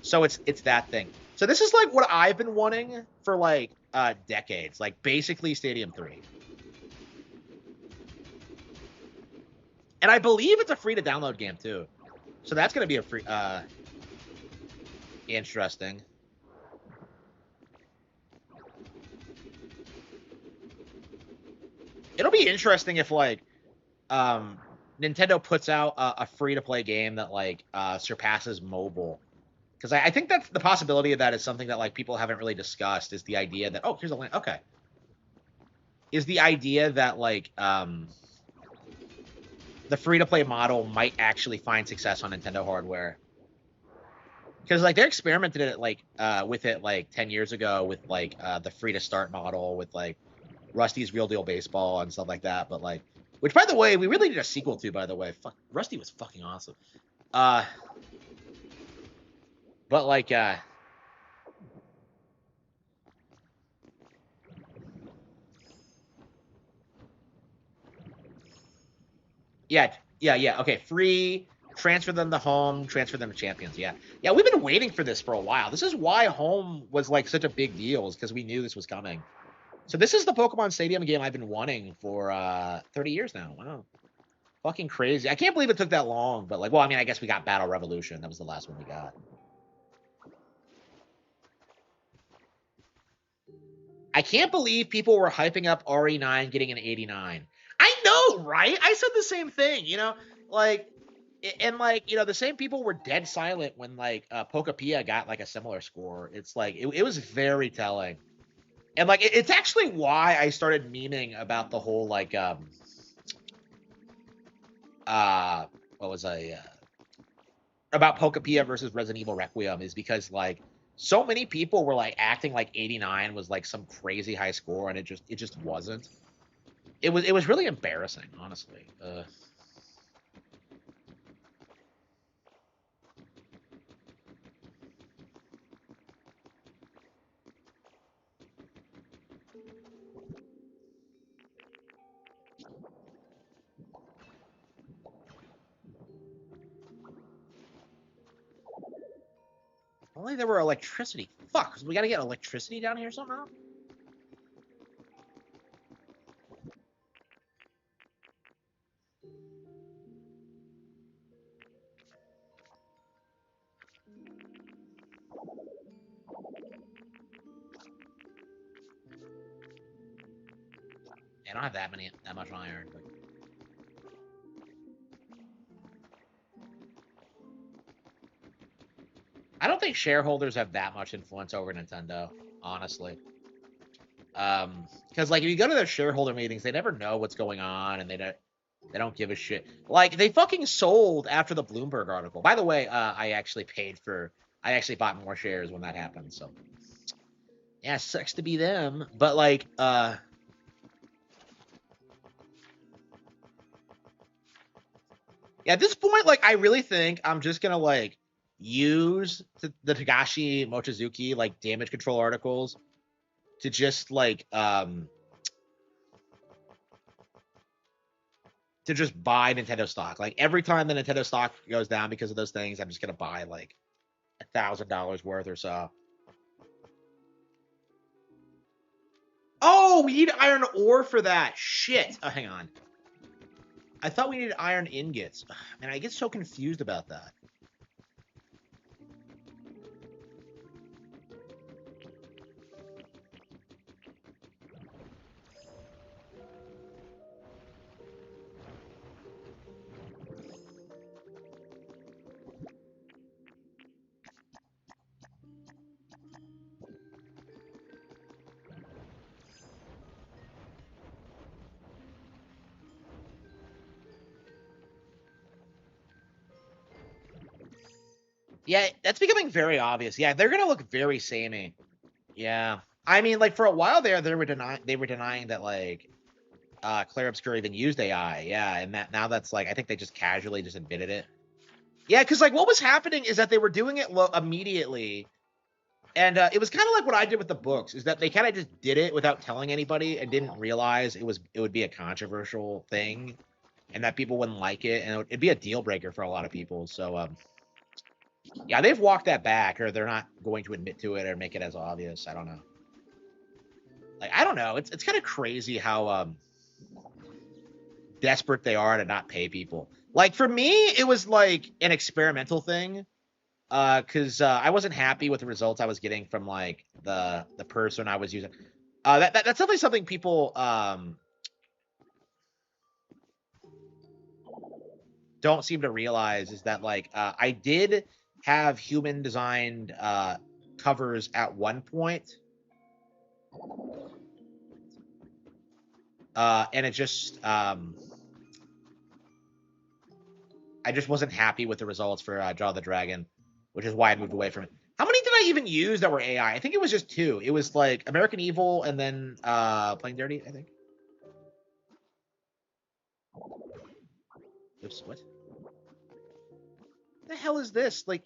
So it's that thing. So this is like what I've been wanting for like decades, like basically Stadium 3. And I believe it's a free to download game too. So that's going to be a free interesting. It'll be interesting if like Nintendo puts out a free to play game that like surpasses mobile, because I think that's the possibility of that is something that like people haven't really discussed, is the idea that, oh, here's a link. Okay, is the idea that like the free to play model might actually find success on Nintendo hardware, because like they experimented it like with it like 10 years ago with like the free to start model with like Rusty's Real Deal Baseball and stuff like that, but like, which by the way we really need a sequel to, by the way. Fuck, Rusty was fucking awesome. But like yeah, okay, free, transfer them to home, transfer them to Champions. Yeah, we've been waiting for this for a while. This is why home was like such a big deal, is because we knew this was coming. So this is the Pokemon Stadium game I've been wanting for 30 years now. Wow. Fucking crazy. I can't believe it took that long, but like, well, I mean, I guess we got Battle Revolution. That was the last one we got. I can't believe people were hyping up RE9 getting an 89. I know, right? I said the same thing, like, and like, the same people were dead silent when like Pokapia got like a similar score. It's like, it was very telling. And like, it's actually why I started memeing about the whole like, what was about Pokapia versus Resident Evil Requiem, is because like so many people were like acting like 89 was like some crazy high score, and it just wasn't. It was really embarrassing, honestly. Only there were electricity. Fuck, we gotta get electricity down here somehow. I don't have that much iron. But... I don't think shareholders have that much influence over Nintendo, honestly. Because like if you go to their shareholder meetings, they never know what's going on, and they don't give a shit. Like they fucking sold after the Bloomberg article. By the way, I actually bought more shares when that happened. So yeah, sucks to be them. But like, at this point, like I really think I'm just gonna like use the Tagashi Mochizuki like damage control articles to just like to just buy Nintendo stock. Like every time the Nintendo stock goes down because of those things, I'm just gonna buy like $1,000 worth or so. Oh, we need iron ore for that. Shit. Oh, hang on. I thought we needed iron ingots. Man, I get so confused about that. Yeah, that's becoming very obvious. Yeah, they're gonna look very samey. Yeah, I mean, like for a while there, they were denying that like Claire Obscure even used AI. Yeah, and that now that's like I think they just casually just admitted it. Yeah, because like what was happening is that they were doing it immediately, and it was kind of like what I did with the books. Is that they kind of just did it without telling anybody and didn't realize it would be a controversial thing, and that people wouldn't like it, and it'd be a deal breaker for a lot of people. So yeah, they've walked that back, or they're not going to admit to it or make it as obvious. I don't know. Like I don't know. It's kind of crazy how desperate they are to not pay people. Like for me, it was like an experimental thing. Because I wasn't happy with the results I was getting from like the person I was using. That's definitely something people don't seem to realize is that like I did have human designed covers at one point, and it just I just wasn't happy with the results for Draw the Dragon, which is why I moved away from it. How many did I even use that were AI? I think it was just two. It was like American Evil and then Playing Dirty, I think. Oops, what? The hell is this? Like,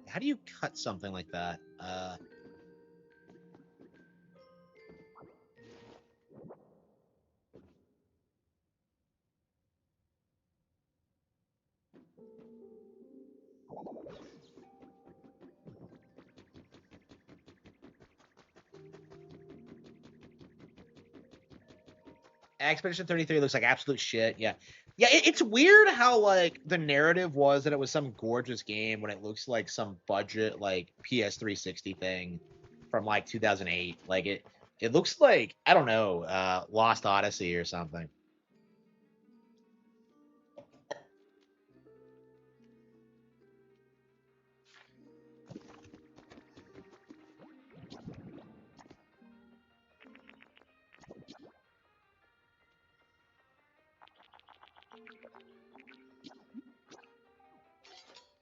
how do you cut something like that? Expedition 33 looks like absolute shit. Yeah. Yeah, it's weird how like the narrative was that it was some gorgeous game when it looks like some budget like PS360 thing from like 2008. Like it looks like I don't know, Lost Odyssey or something.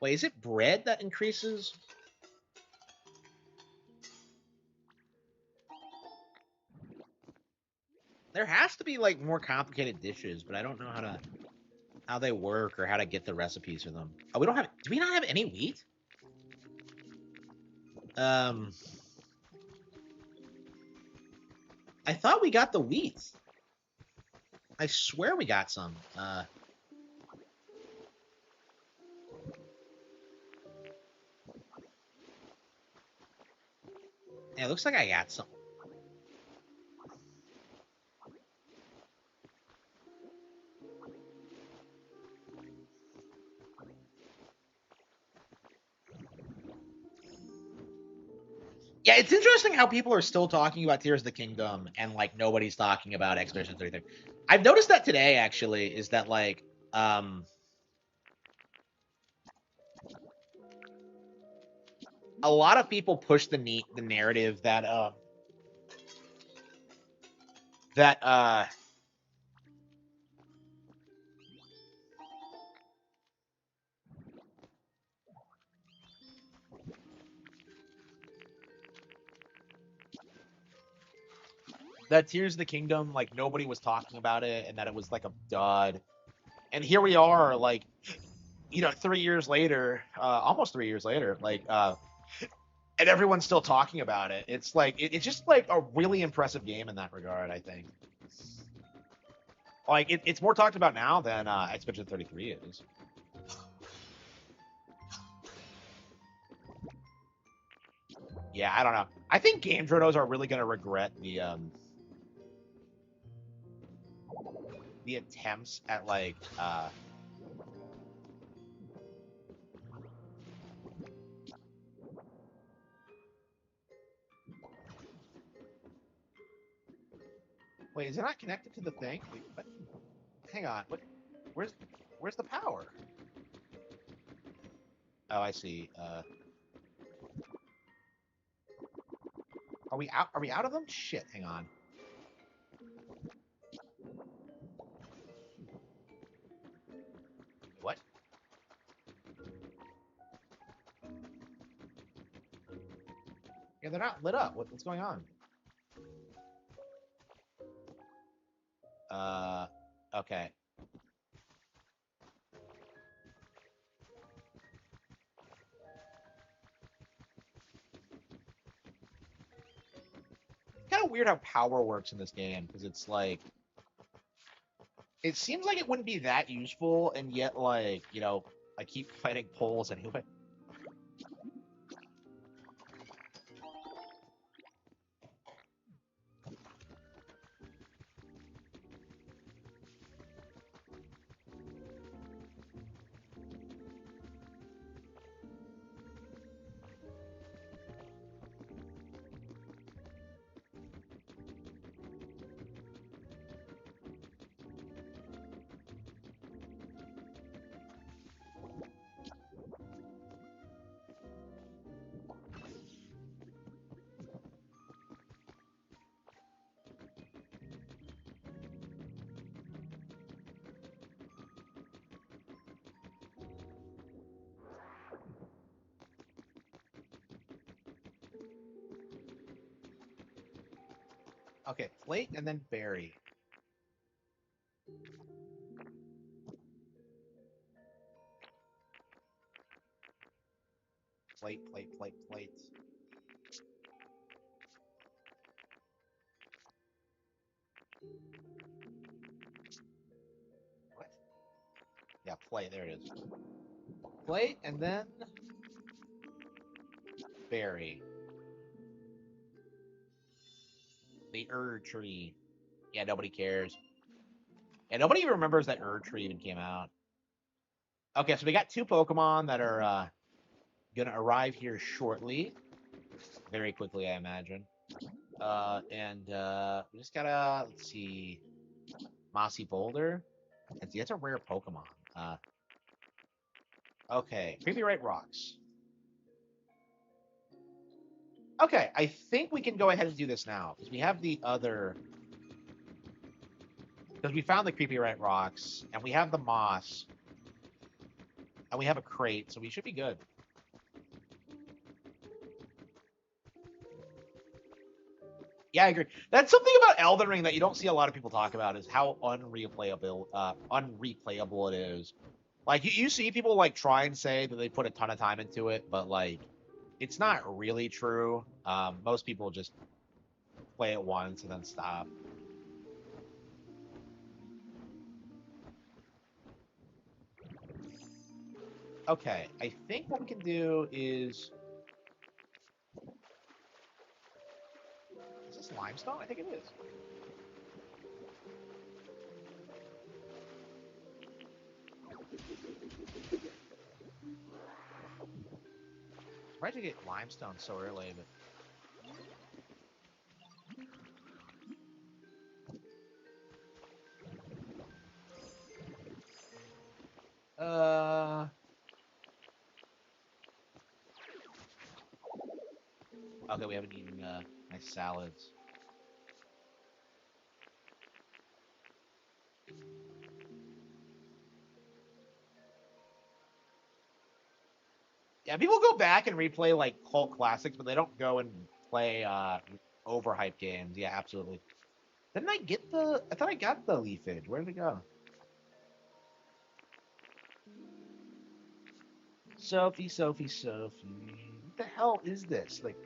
Wait, is it bread that increases? There has to be like more complicated dishes, but I don't know how they work or how to get the recipes for them. Oh, we don't have. Do we not have any wheat? Um, I thought we got the wheat. I swear we got some. Yeah, it looks like I got some. Yeah, it's interesting how people are still talking about Tears of the Kingdom and like nobody's talking about Expedition 33. I've noticed that today actually is that like um a lot of people push the narrative that that that Tears of the Kingdom like nobody was talking about it and that it was like a dud. And here we are like 3 years later, almost 3 years later, like and everyone's still talking about it. It's like it's just like a really impressive game in that regard. I think like it's more talked about now than Expedition 33 is. Yeah, I don't know. I think game journos are really gonna regret the attempts at like wait, is it not connected to the thing? Wait, what? Hang on. What? Where's where's the power? Oh, I see. Are we out? Are we out of them? Shit. Hang on. What? Yeah, they're not lit up. What's going on? Uh, okay. It's kind of weird how power works in this game because it's like it seems like it wouldn't be that useful, and yet like I keep fighting poles anyway. Okay, plate and then berry. Plate, plate, plate, plate. What? Yeah, plate. There it is. Plate and then berry. The tree. Yeah, nobody cares. And nobody even remembers that Erdtree even came out. Okay, so we got two Pokemon that are gonna arrive here shortly, very quickly, I imagine. And we just gotta let's see, Mossy Boulder. It's a rare Pokemon. Okay, Creepy Right Rocks. Okay, I think we can go ahead and do this now because we have the other. Because we found the Creepy Right Rocks and we have the moss and we have a crate, so we should be good. Yeah, I agree. That's something about Elden Ring that you don't see a lot of people talk about is how unreplayable it is. Like you see people like try and say that they put a ton of time into it, but like it's not really true. Most people just play it once and then stop. Okay, I think what we can do is this limestone? I think it is. Surprised you get limestone so early, but uh okay, we haven't eaten nice salads. Yeah, people go back and replay like cult classics, but they don't go and play overhyped games. Yeah, absolutely. Didn't I get the? I thought I got the leafage. Where did it go? Sophie, Sophie, Sophie. What the hell is this? Like,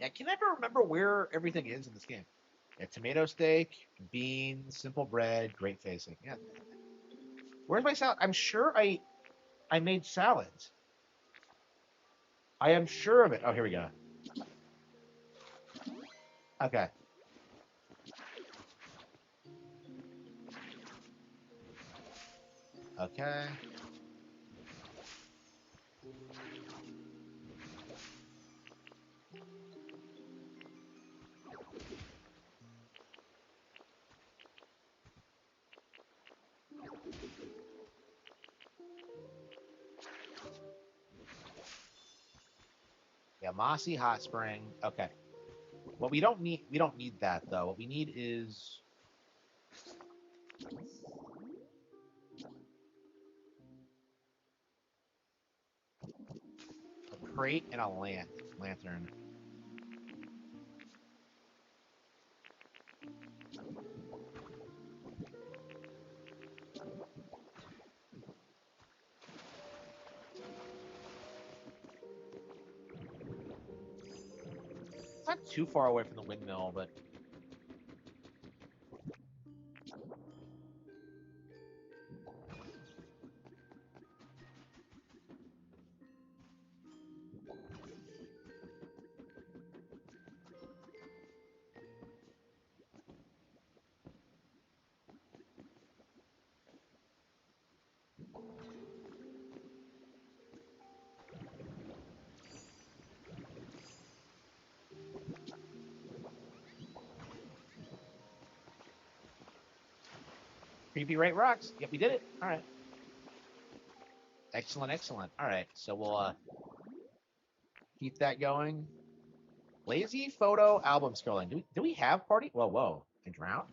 I can never remember where everything is in this game. Yeah, tomato steak, beans, simple bread, great facing. Yeah. Where's my salad? I'm sure I made salads. I am sure of it. Oh, here we go. Okay. Okay. Yeah, mossy hot spring. Okay. What we don't need that though. What we need is a crate and a lantern. It's not too far away from the windmill, but creepy right rocks. Yep, we did it. All right. Excellent, excellent. All right. So we'll keep that going. Lazy photo album scrolling. Do we have party? Whoa, whoa. I drowned?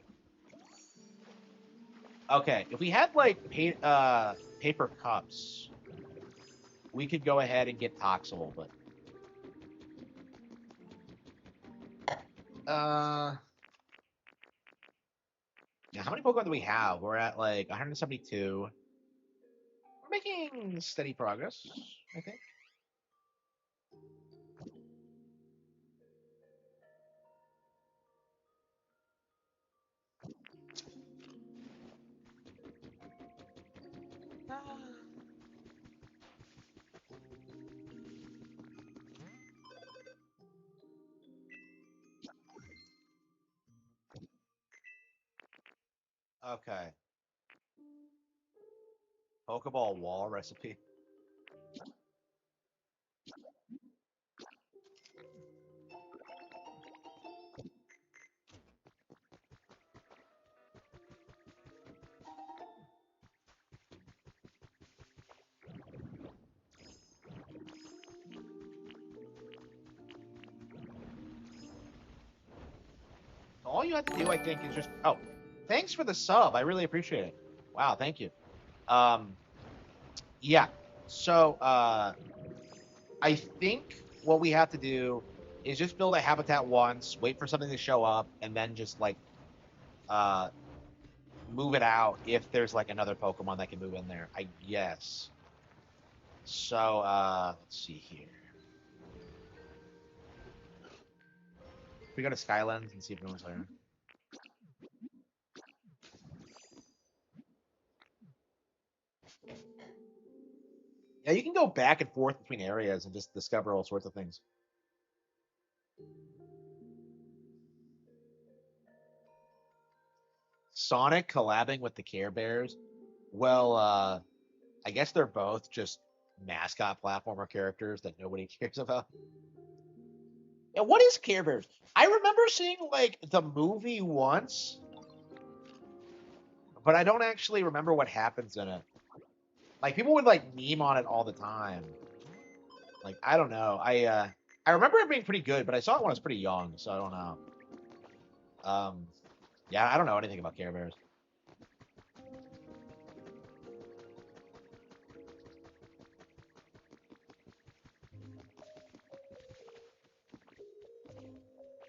Okay. If we had like paper cups, we could go ahead and get Toxel, but uh yeah, how many Pokemon do we have? We're at like 172. We're making steady progress, I think. Okay. Pokeball wall recipe. All you have to do, I think, is just. Oh, thanks for the sub. I really appreciate it. Wow, thank you. Um, yeah. So, I think what we have to do is just build a habitat once, wait for something to show up, and then just like uh move it out if there's like another Pokemon that can move in there. I guess. So, let's see here. We go to Skylands and see if anyone's there. Yeah, you can go back and forth between areas and just discover all sorts of things. Sonic collabing with the Care Bears. Well, I guess they're both just mascot platformer characters that nobody cares about. Yeah, what is Care Bears? I remember seeing like the movie once, but I don't actually remember what happens in it. Like people would like meme on it all the time. Like I don't know. I remember it being pretty good, but I saw it when I was pretty young, so I don't know. Um, yeah, I don't know anything about Care Bears.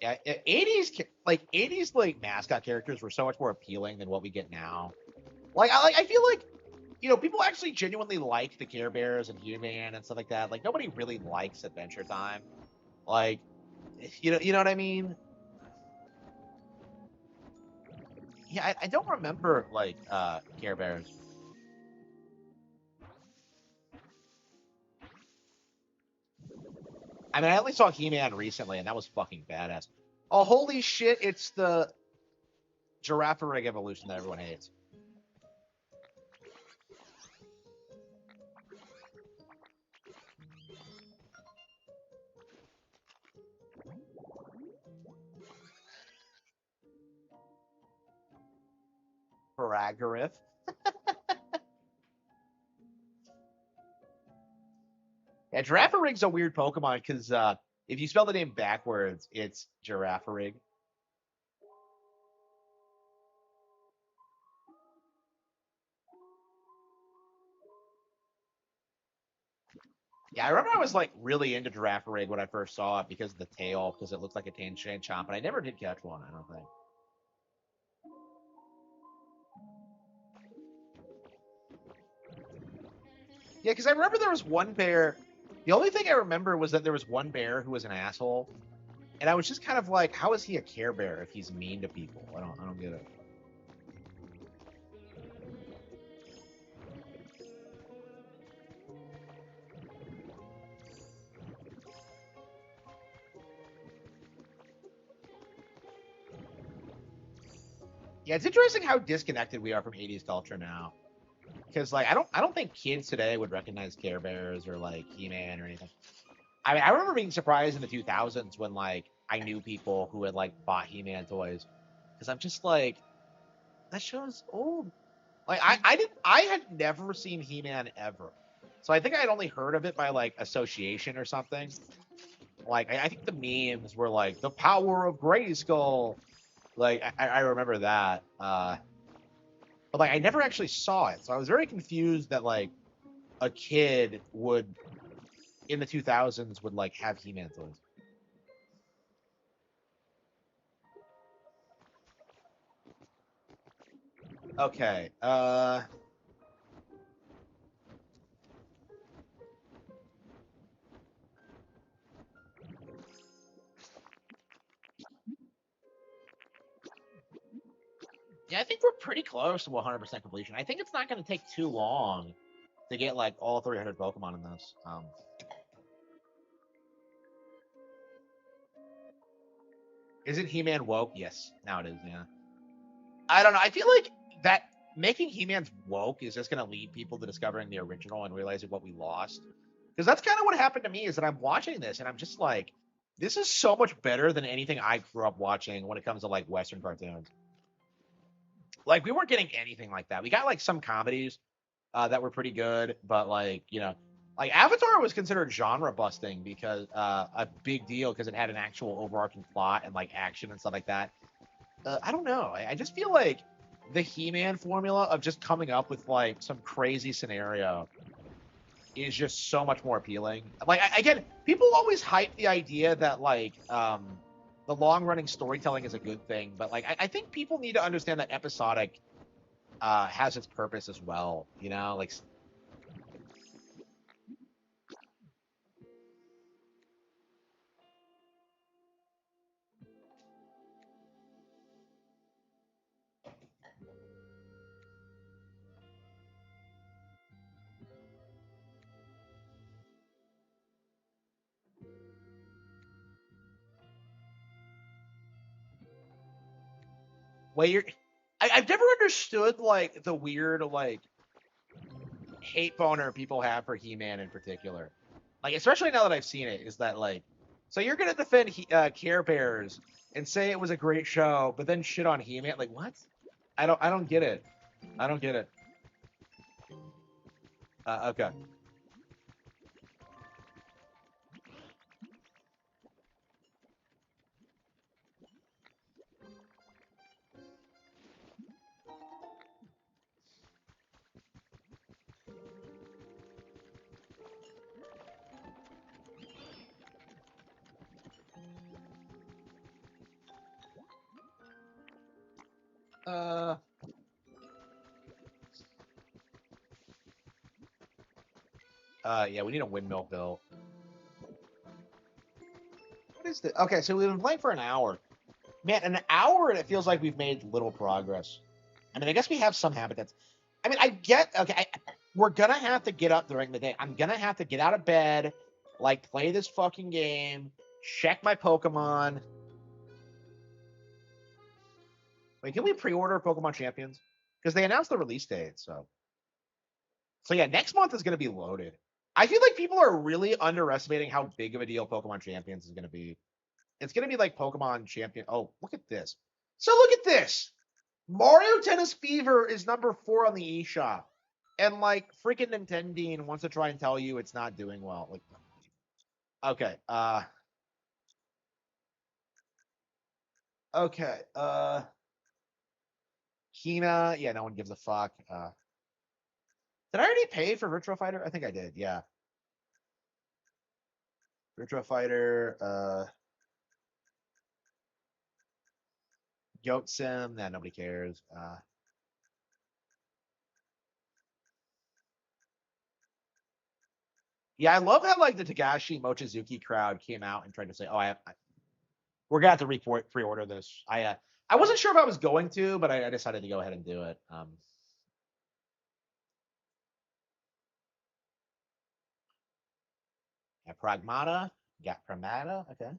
Yeah, 80s like mascot characters were so much more appealing than what we get now. I feel like people actually genuinely like the Care Bears and He-Man and stuff like that. Like nobody really likes Adventure Time. Like you know what I mean? Yeah, I don't remember like Care Bears. I mean, I only saw He-Man recently, and that was fucking badass. Oh, holy shit! It's the Girafarig evolution that everyone hates. Paragarith. Yeah, Girafarig's a weird Pokemon because if you spell the name backwards, it's Girafarig. Yeah, I remember I was like really into Girafarig when I first saw it because of the tail, because it looked like a Chomp, but I never did catch one. I don't think. Yeah, because I remember there was one bear. The only thing I remember was that there was one bear who was an asshole, and I was just kind of like, how is he a Care Bear if he's mean to people? I don't get it. Yeah, it's interesting how disconnected we are from '80s culture now. Because like I don't think kids today would recognize Care Bears or like He-Man or anything. I mean, I remember being surprised in the 2000s when like I knew people who had like bought He-Man toys because I'm just like that show's old. Like I had never seen He-Man ever, so I think I had only heard of it by like association or something. Like I think the memes were like the power of Grayskull. Like I remember that. But like I never actually saw it, so I was very confused that like a kid would in the 2000s would like have He-Man toys. Okay. Yeah, I think we're pretty close to 100% completion. I think it's not going to take too long to get like all 300 Pokemon in this. Isn't He-Man woke? Yes, now it is. Yeah. I don't know. I feel like that making He-Man's woke is just gonna lead people to discovering the original and realizing what we lost. Because that's kind of what happened to me is that I'm watching this and I'm just like, this is so much better than anything I grew up watching when it comes to like Western cartoons. Like we weren't getting anything like that. We got like some comedies that were pretty good, but like Avatar was considered genre busting because a big deal because it had an actual overarching plot and like action and stuff like that. I don't know. I just feel like the He-Man formula of just coming up with like some crazy scenario is just so much more appealing. Like again, people always hype the idea that like the long running storytelling is a good thing, but like I think people need to understand that episodic has its purpose as well. You know, like well, I've never understood like the weird like hate boner people have for He-Man in particular. Like especially now that I've seen it, is that like, so you're gonna defend Care Bears and say it was a great show, but then shit on He-Man? Like what? I don't get it. I don't get it. Okay. Uh, yeah, we need a windmill bill. What is this? Okay, so we've been playing for an hour. Man, an hour and it feels like we've made little progress. I mean, I guess we have some habitats. I mean, I get okay. We're gonna have to get up during the day. I'm gonna have to get out of bed, like play this fucking game, check my Pokemon. Wait, can we pre-order Pokemon Champions? Because they announced the release date. So yeah, next month is gonna be loaded. I feel like people are really underestimating how big of a deal Pokemon Champions is gonna be. It's gonna be like Pokemon Champion. Oh, look at this. So look at this. Mario Tennis Fever is number 4 on the eShop, and like freaking Nintendo wants to try and tell you it's not doing well. Like, okay, okay, Hina, yeah, no one gives a fuck. Did I already pay for Virtua Fighter? I think I did. Yeah, Virtua Fighter, Goat Sim. Nah, nobody cares. Yeah, I love how like the Tagashi Mochizuki crowd came out and tried to say, "Oh, we're gonna have to pre-order this." I wasn't sure if I was going to, but I decided to go ahead and do it. Yeah, Pragmata, got Pragmata. Okay,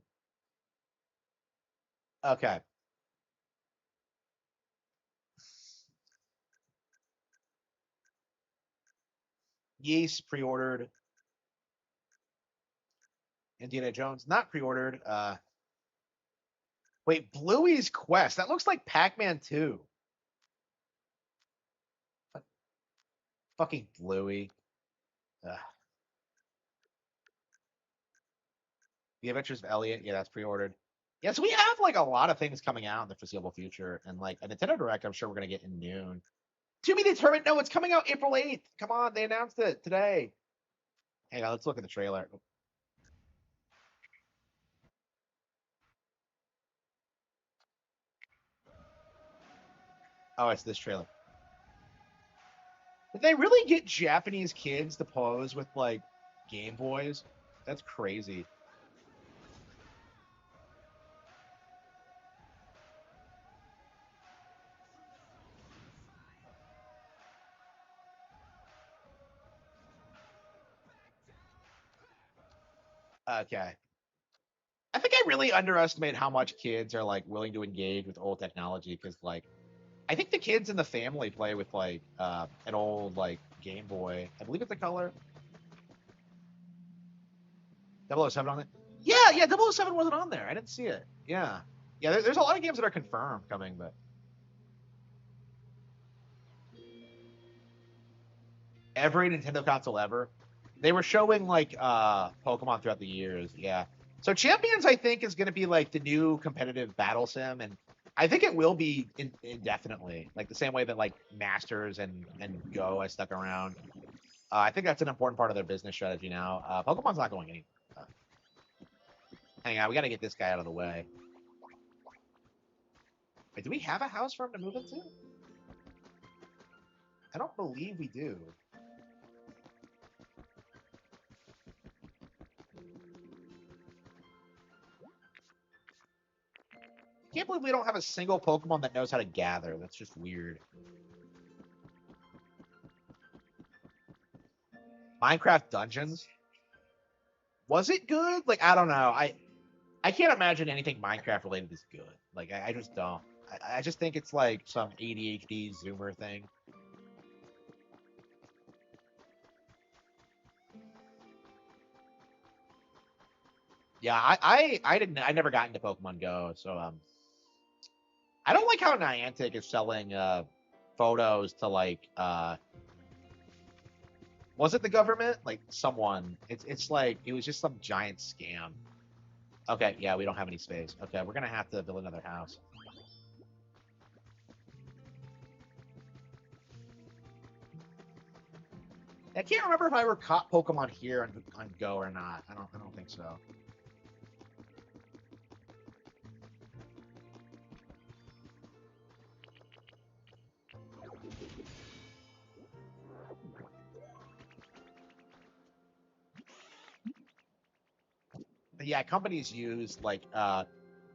okay. Yeast pre-ordered. Indiana Jones not pre-ordered. Wait, Bluey's Quest. That looks like Pac-Man 2. Fucking Bluey. Ugh. The Adventures of Elliot. Yeah, that's pre-ordered. Yeah, so we have like a lot of things coming out in the foreseeable future, and like a Nintendo Direct, I'm sure we're gonna get in noon. To be determined. No, it's coming out April 8th. Come on, they announced it today. Hang on, let's look at the trailer. Oh, it's this trailer. Did they really get Japanese kids to pose with like Game Boys? That's crazy. Okay. I think I really underestimate how much kids are like willing to engage with old technology because like I think the kids in the family play with like an old like Game Boy. I believe it's the color 007 on it. Yeah, yeah, 007 wasn't on there. I didn't see it. Yeah, yeah. There's a lot of games that are confirmed coming, but every Nintendo console ever. They were showing like Pokemon throughout the years. Yeah. So Champions, I think, is going to be like the new competitive battle sim, and I think it will be indefinitely, like the same way that like Masters and Go has stuck around. I think that's an important part of their business strategy now. Pokemon's not going anywhere. Uh, Hang on, we got to get this guy out of the way. Wait, do we have a house for him to move into? I don't believe we do. Can't believe we don't have a single Pokemon that knows how to gather. That's just weird. Minecraft Dungeons. Was it good? Like, I don't know. I can't imagine anything Minecraft related is good. Like I just don't. I just think it's like some ADHD Zoomer thing. Yeah, I didn't I never got into Pokemon Go, so I don't like how Niantic is selling photos to like was it the government? Like someone. It's like it was just some giant scam. Okay, yeah, we don't have any space. Okay, we're gonna have to build another house. I can't remember if I ever caught Pokemon here on Go or not. I don't think so. But yeah, companies use like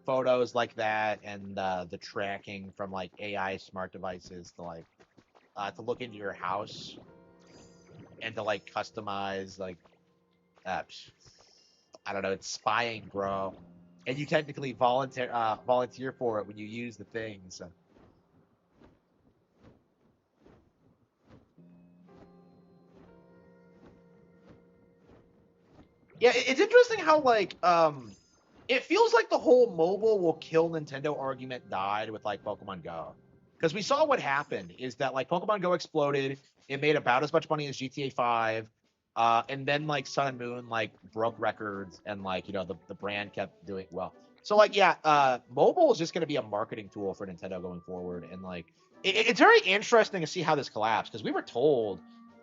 photos like that and the tracking from like AI smart devices to like to look into your house and to like customize like psh, I don't know, it's spying, bro. And you technically volunteer for it when you use the things. So. Yeah, it's interesting how like it feels like the whole mobile will kill Nintendo argument died with like Pokemon Go. Because we saw what happened is that like Pokemon Go exploded, it made about as much money as GTA 5, and then like Sun and Moon like broke records and like the brand kept doing well. So like yeah, mobile is just going to be a marketing tool for Nintendo going forward, and like it's very interesting to see how this collapsed because we were told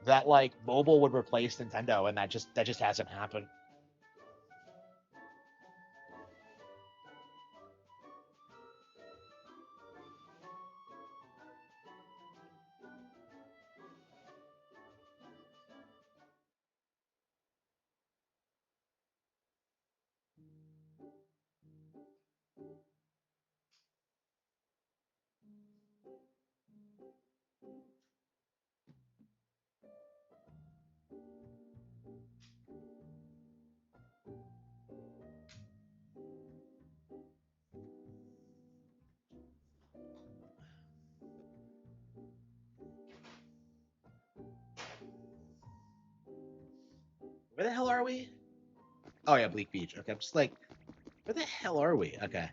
that like mobile would replace Nintendo, and that just hasn't happened. Where the hell are we? Oh yeah, Bleak Beach. Okay, I'm just like, where the hell are we? Okay.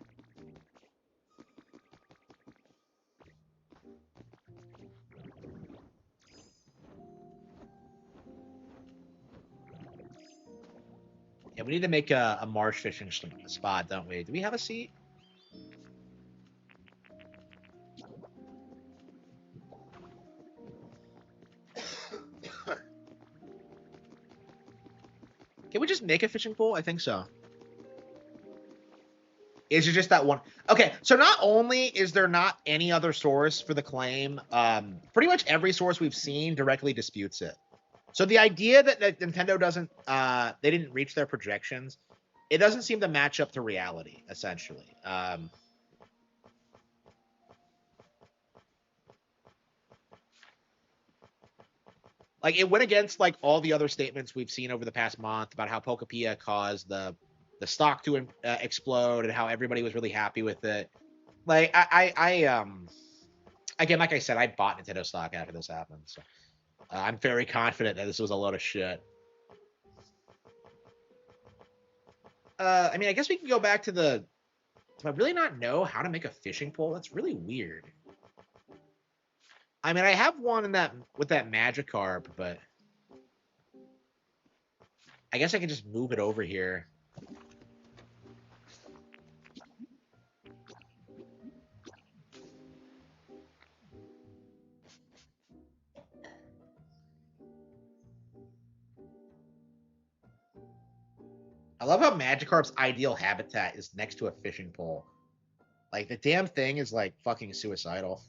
Yeah, we need to make a marsh fishing spot, don't we? Do we have a seat? Can we just make a fishing pole? I think so. Is it just that one? Okay, so not only is there not any other source for the claim, pretty much every source we've seen directly disputes it. So the idea that Nintendo doesn't, they didn't reach their projections, it doesn't seem to match up to reality, essentially. Like it went against like all the other statements we've seen over the past month about how Pokepia caused the stock to explode and how everybody was really happy with it. Like I again, like I said, I bought Nintendo stock after this happened, so I'm very confident that this was a load of shit. I mean, I guess we can go back to the. Do I really not know how to make a fishing pole? That's really weird. I mean, I have one in that with that Magikarp, but I guess I can just move it over here. I love how Magikarp's ideal habitat is next to a fishing pole. Like the damn thing is like fucking suicidal.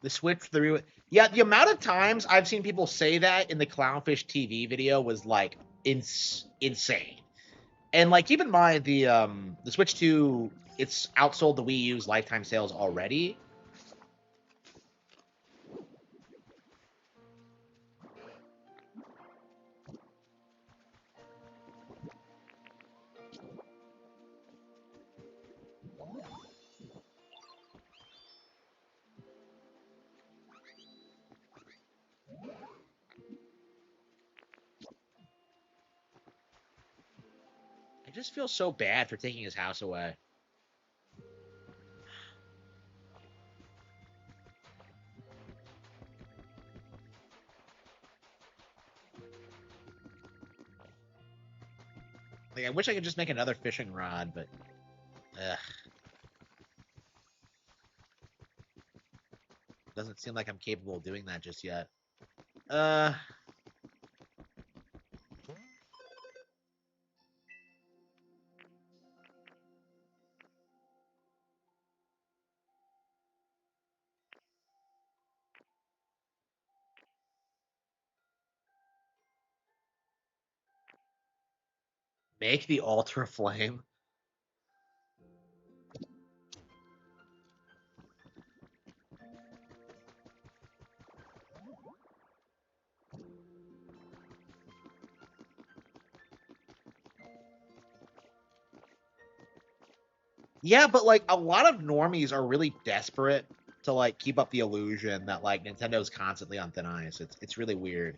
The Switch through. Yeah, the amount of times I've seen people say that in the Clownfish TV video was like insane. And like, keep in mind the Switch 2, it's outsold the Wii U's lifetime sales already. I just feel so bad for taking his house away. Like, I wish I could just make another fishing rod, but ugh, doesn't seem like I'm capable of doing that just yet. Uh, make the Ultra Flame. Yeah, but like a lot of normies are really desperate to like keep up the illusion that like Nintendo's constantly on thin ice. It's really weird.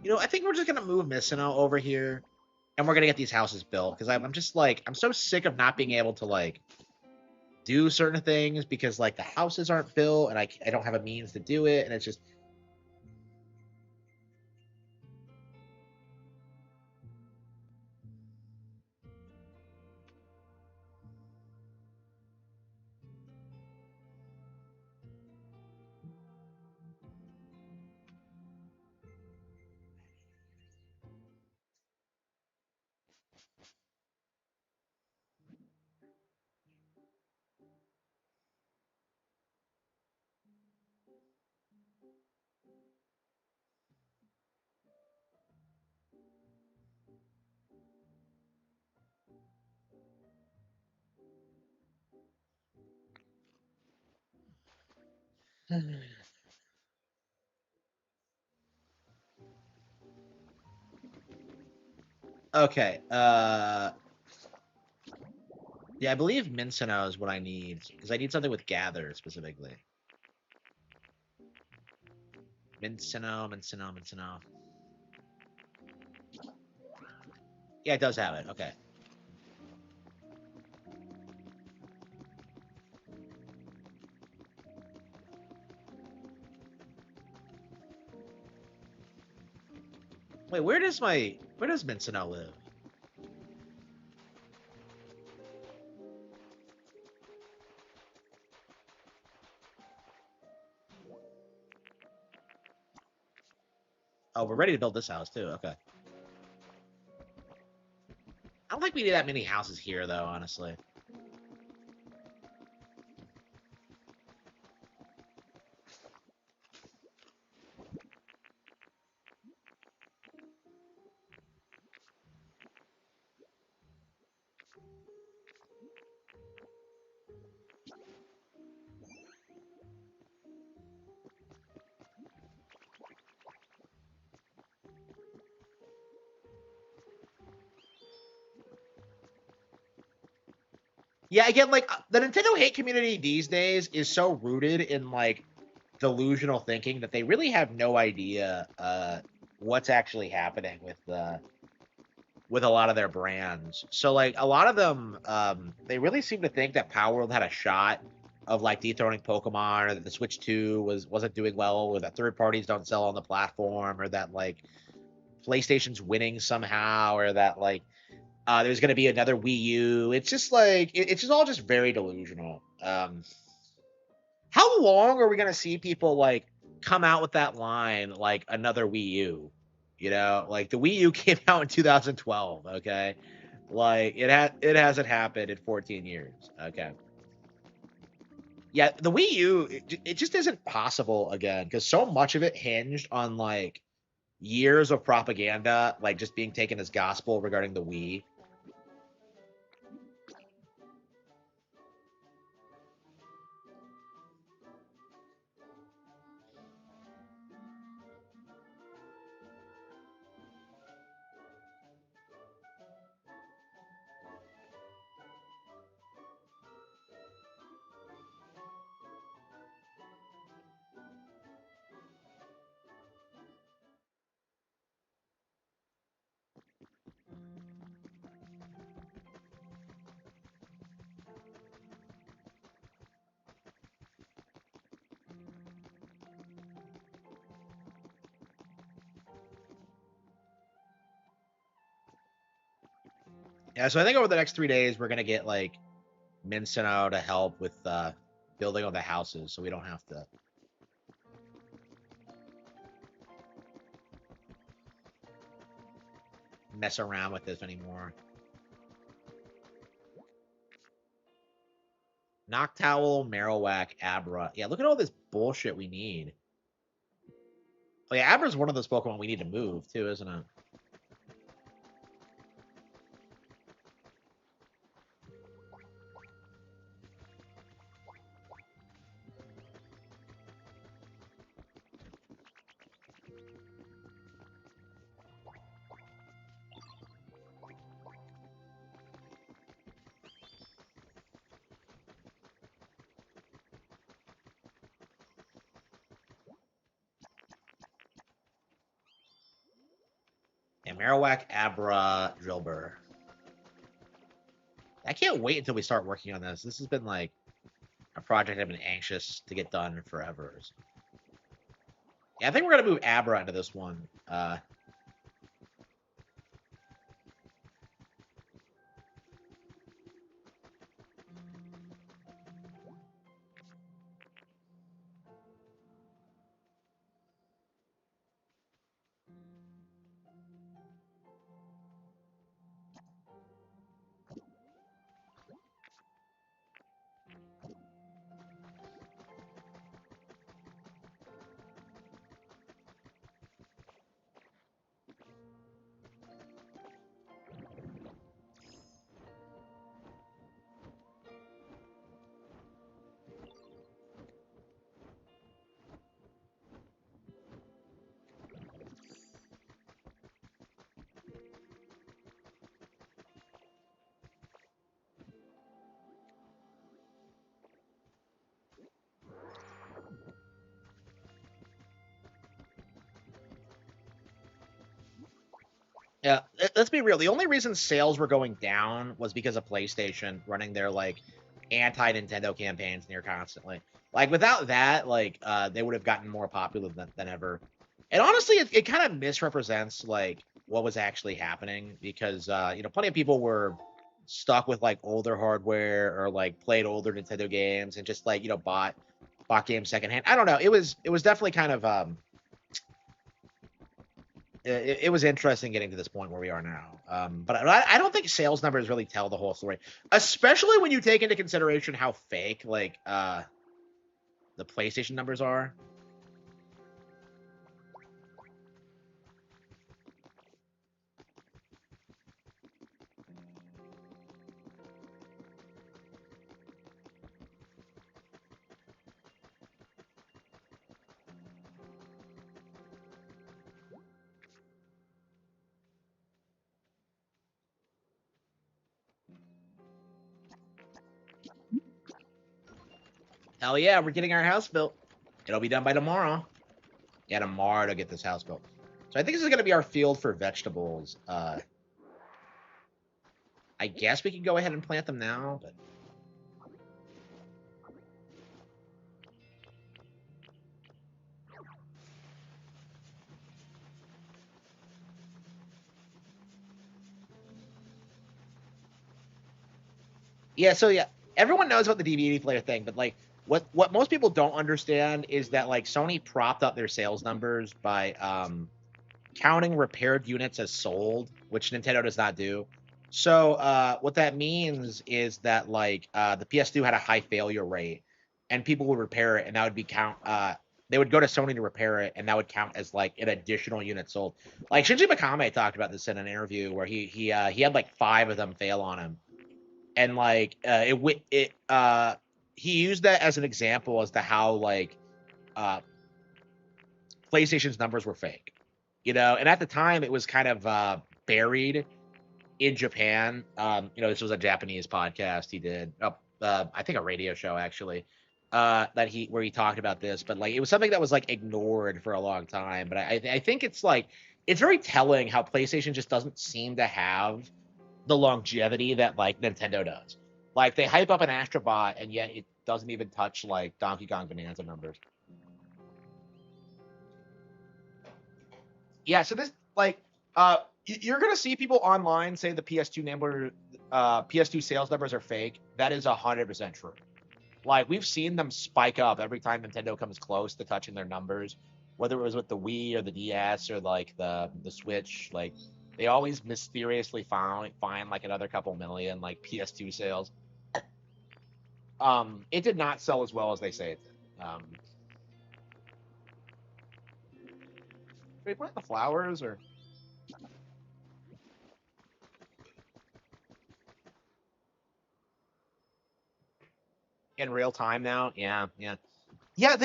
You know, I think we're just gonna move Misano over here, and we're gonna get these houses built because I'm just like I'm so sick of not being able to like do certain things because like the houses aren't built and I don't have a means to do it, and it's just Okay. Yeah, I believe Mincino is what I need because I need something with gather specifically. Mincino. Yeah, it does have it. Okay. Wait, where does Mincino live? Oh, we're ready to build this house too. Okay. I don't think we need that many houses here though, honestly. Yeah, again, like the Nintendo hate community these days is so rooted in like delusional thinking that they really have no idea what's actually happening with a lot of their brands. So like a lot of them, they really seem to think that Power World had a shot of like dethroning Pokemon, or that the Switch 2 wasn't doing well, or that third parties don't sell on the platform, or that like PlayStation's winning somehow, or that like there's gonna be another Wii U. It's just like it's just all just very delusional. How long are we gonna see people like come out with that line like another Wii U? You know, like the Wii U came out in 2012. Okay, like it hasn't happened in 14 years. Okay, yeah, the Wii U it just isn't possible again because so much of it hinged on like years of propaganda, like just being taken as gospel regarding the Wii. Yeah, so I think over the next 3 days we're gonna get like Mincino to help with building all the houses, so we don't have to mess around with this anymore. Noctowl, Marowak, Abra. Yeah, look at all this bullshit we need. Oh yeah, Abra's one of those Pokemon we need to move too, isn't it? Yeah, Marowak, Abra, Drillbur. I can't wait until we start working on this. This has been like a project I've been anxious to get done forever. Yeah, I think we're gonna move Abra into this one. Yeah, let's be real. The only reason sales were going down was because of PlayStation running their like anti-Nintendo campaigns near constantly. Like without that, like they would have gotten more popular than ever. And honestly, it kind of misrepresents like what was actually happening because plenty of people were stuck with like older hardware or like played older Nintendo games and just like bought games secondhand. I don't know. It was definitely kind of it was interesting getting to this point where we are now. But I don't think sales numbers really tell the whole story, especially when you take into consideration how fake like the PlayStation numbers are. Hell yeah, we're getting our house built. It'll be done by tomorrow. Yeah, tomorrow to get this house built. So I think this is gonna be our field for vegetables. I guess we can go ahead and plant them now, but yeah, so yeah, everyone knows about the DVD player thing, but like what most people don't understand is that like Sony propped up their sales numbers by counting repaired units as sold, which Nintendo does not do. So what that means is that like the PS2 had a high failure rate, and people would repair it, and that would be count. They would go to Sony to repair it, and that would count as like an additional unit sold. Like Shinji Mikami talked about this in an interview where he had like 5 of them fail on him, and like he used that as an example as to how like uh PlayStation's numbers were fake, and at the time it was kind of buried in Japan. This was a Japanese podcast he did, I think a radio show actually, that he where he talked about this, but like it was something that was like ignored for a long time. But I think it's like it's very telling how PlayStation just doesn't seem to have the longevity that like Nintendo does. Like they hype up an Astrobot and yet it doesn't even touch like Donkey Kong Bonanza numbers. Yeah, so this like you're gonna see people online say the PS2 sales numbers are fake. That is 100% true. Like we've seen them spike up every time Nintendo comes close to touching their numbers, whether it was with the Wii or the DS or like the Switch. Like they always mysteriously find like another couple million like PS2 sales. It did not sell as well as they say it did. They plant the flowers or in real time now. Yeah, yeah, yeah.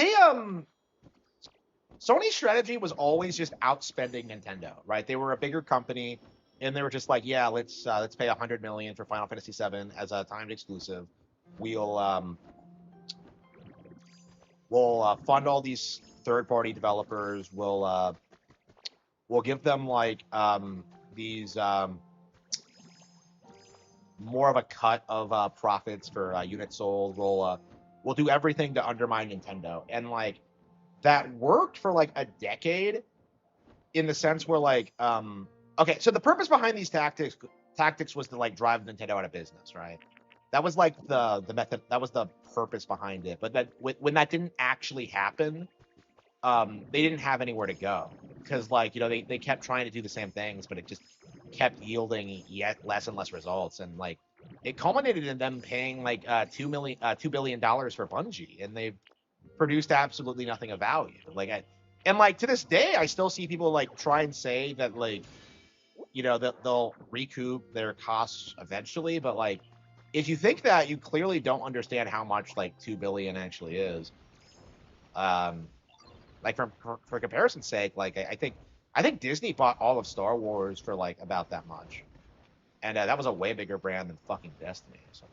Sony's strategy was always just outspending Nintendo, right? They were a bigger company, and they were just like, yeah, let's pay 100 million for Final Fantasy VII as a timed exclusive. We'll fund all these third-party developers. We'll give them like these more of a cut of profits for units sold. We'll do everything to undermine Nintendo, and like that worked for like a decade in the sense where like okay, so the purpose behind these tactics was to like drive Nintendo out of business, right? That was like the method, that was the purpose behind it. But that when that didn't actually happen, they didn't have anywhere to go because like they kept trying to do the same things, but it just kept yielding yet less and less results, and like it culminated in them paying like $2 billion for Bungie, and they've produced absolutely nothing of value. And like to this day, I still see people like try and say that like that they'll recoup their costs eventually, but like if you think that, you clearly don't understand how much like 2 billion actually is. Um, like for comparison's sake, like I think Disney bought all of Star Wars for like about that much, and that was a way bigger brand than fucking Destiny. So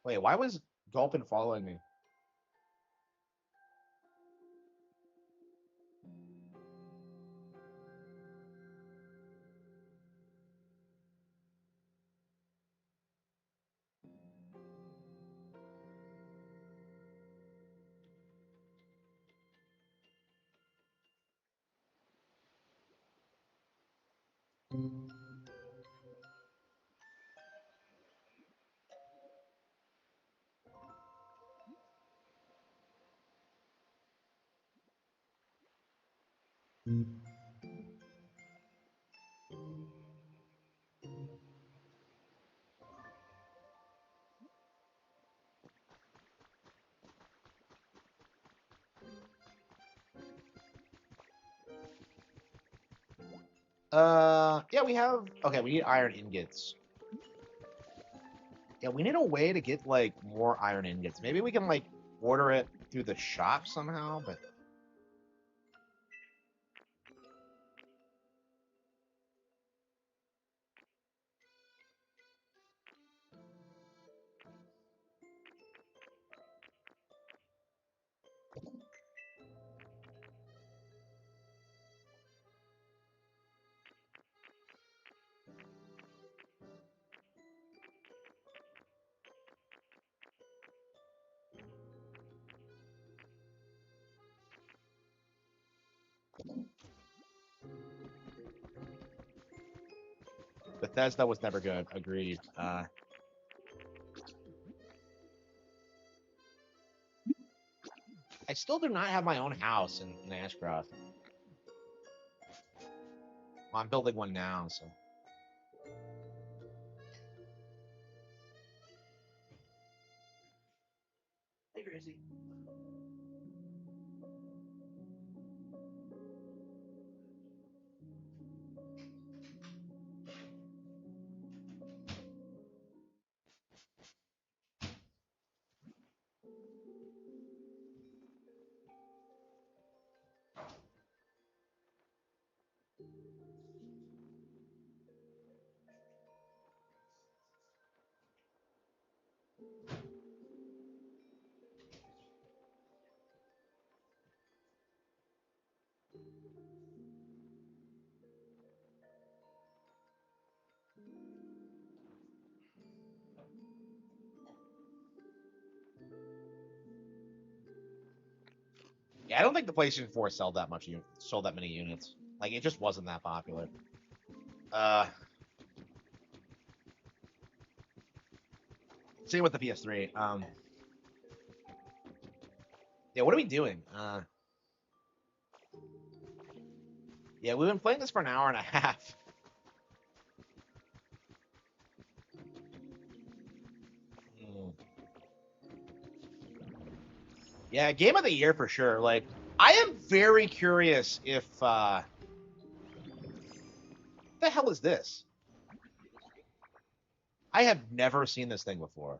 Wait, why was Gulpin following me? Yeah, we have. Okay, we need iron ingots. Yeah, we need a way to get like more iron ingots. Maybe we can like order it through the shop somehow, but Bethesda was never good. Agreed. I still do not have my own house in Ashcroft. Well, I'm building one now, so. Hey, Gracie. Yeah, I don't think the PlayStation 4 sold that many units. Like it just wasn't that popular. Uh, Same with the PS3. Yeah, what are we doing? Yeah, we've been playing this for an hour and a half. Hmm. Yeah, game of the year for sure. Like, I am very curious if the hell is this? I have never seen this thing before.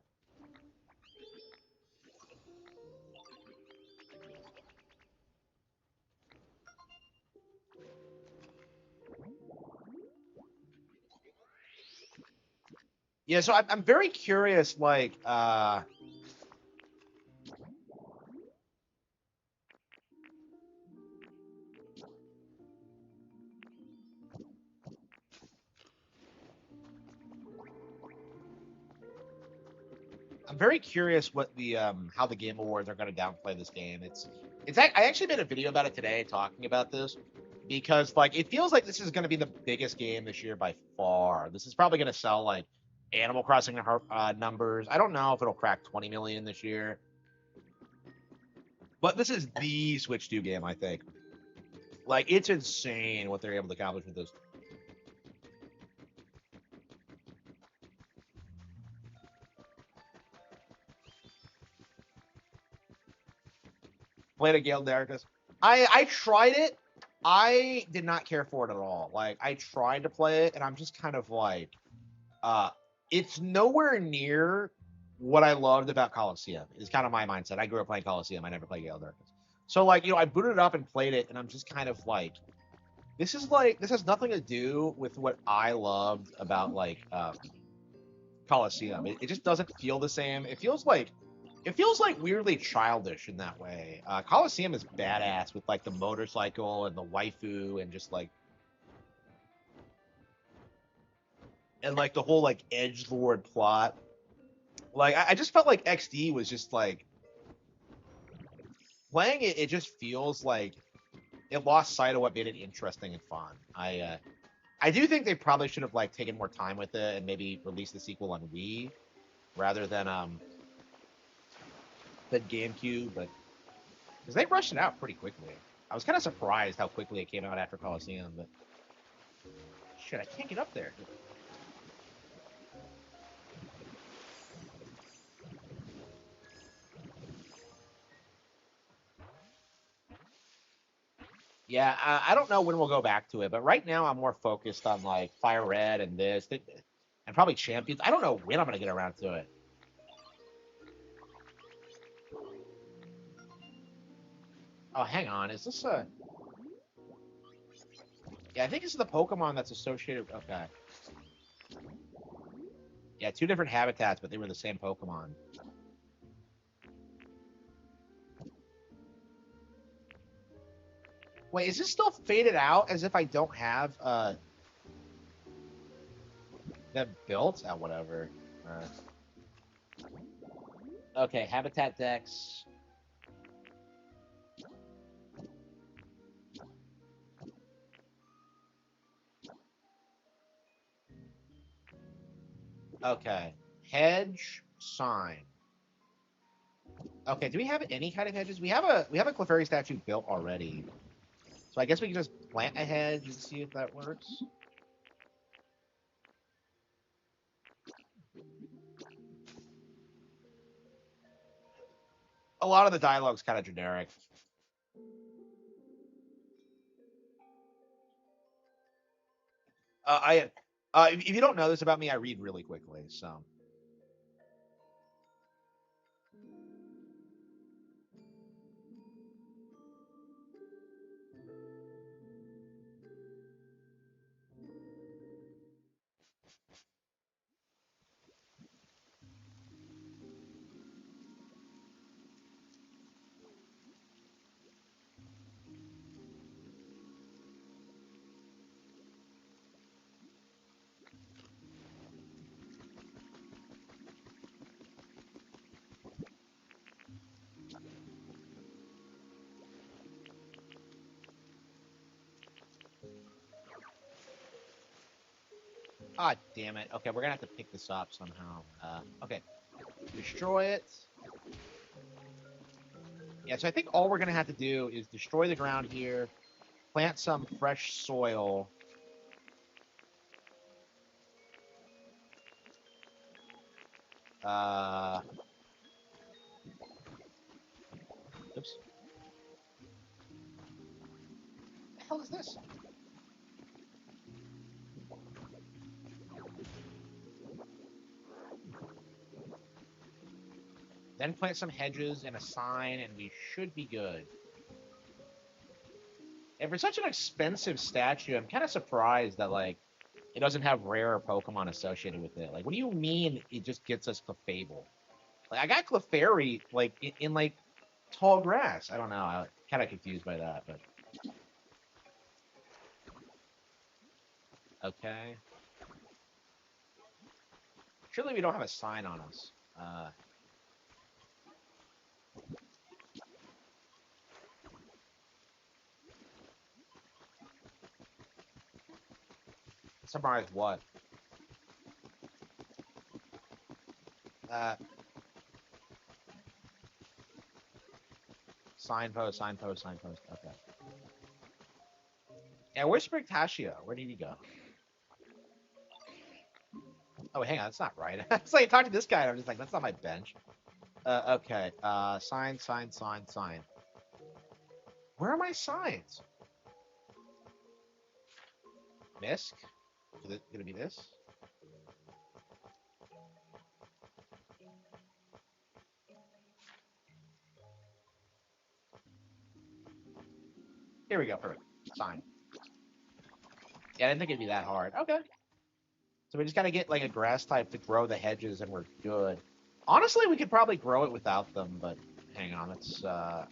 Yeah, so I'm very curious. Like, I'm very curious what the how the Game Awards are going to downplay this game. I actually made a video about it today talking about this because like it feels like this is going to be the biggest game this year by far. This is probably going to sell like Animal Crossing numbers. I don't know if it'll crack 20 million this year, but this is the Switch 2 game. I think like it's insane what they're able to accomplish with this. Played a Gale Derricus. I tried it. I did not care for it at all. Like I tried to play it, and I'm just kind of like, uh, it's nowhere near what I loved about Coliseum. Is kind of my mindset. I grew up playing Coliseum. I never played Gale Derricus. So like, I booted it up and played it, and I'm just kind of like, this has nothing to do with what I loved about like Coliseum. It just doesn't feel the same. It feels like weirdly childish in that way. Coliseum is badass with like the motorcycle and the waifu and just like and like the whole like edge lord plot. Like I just felt like XD was just like playing it. It just feels like it lost sight of what made it interesting and fun. I do think they probably should have like taken more time with it and maybe released the sequel on Wii rather than GameCube, but because they rushed it out pretty quickly. I was kind of surprised how quickly it came out after Coliseum, but shit, I can't get up there. Yeah, I don't know when we'll go back to it, but right now I'm more focused on like Fire Red and and probably Champions. I don't know when I'm gonna get around to it. Oh, hang on, is this a? Yeah, I think this is the Pokemon that's associated. Okay, yeah, two different habitats, but they were the same Pokemon. Wait, is this still faded out as if I don't have them built? Oh, whatever. Okay, Habitat Dex. Okay, hedge sign. Okay, do we have any kind of hedges? We have a Clefairy statue built already, so I guess we can just plant a hedge and see if that works. A lot of the dialogue's kind of generic. If you don't know this about me, I read really quickly. So, ah, damn it. Okay, we're gonna have to pick this up somehow. Okay, destroy it. Yeah, so I think all we're gonna have to do is destroy the ground here, plant some fresh soil. Uh, oops. What the hell is this? Then plant some hedges and a sign, and we should be good. And for such an expensive statue, I'm kind of surprised that like it doesn't have rare Pokemon associated with it. Like, what do you mean it just gets us Clefable? Like, I got Clefairy like in like tall grass. I don't know. I'm kind of confused by that, but okay. Surely we don't have a sign on us. Summarize what? Uh, signpost, signpost, signpost. Okay. Yeah, where's Spectatio? Where did he go? Oh, hang on, that's not right. It's like talking to this guy, and I'm just like, that's not my bench. Okay. Sign, sign, sign, sign. Where are my signs? Misk? Is it gonna be this? Here we go. Perfect. Sign. Yeah, I didn't think it'd be that hard. Okay. So we just gotta get like a grass type to grow the hedges, and we're good. Honestly, we could probably grow it without them, but hang on, let's okay.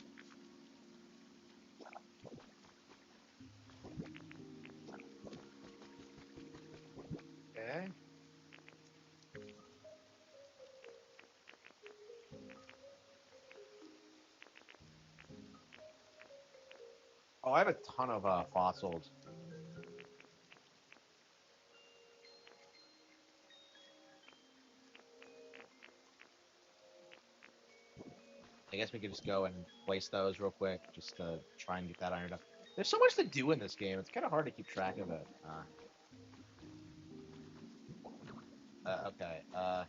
Oh, I have a ton of fossils. I guess we could just go and place those real quick, just to try and get that ironed up. There's so much to do in this game. It's kind of hard to keep track of it. Okay. Now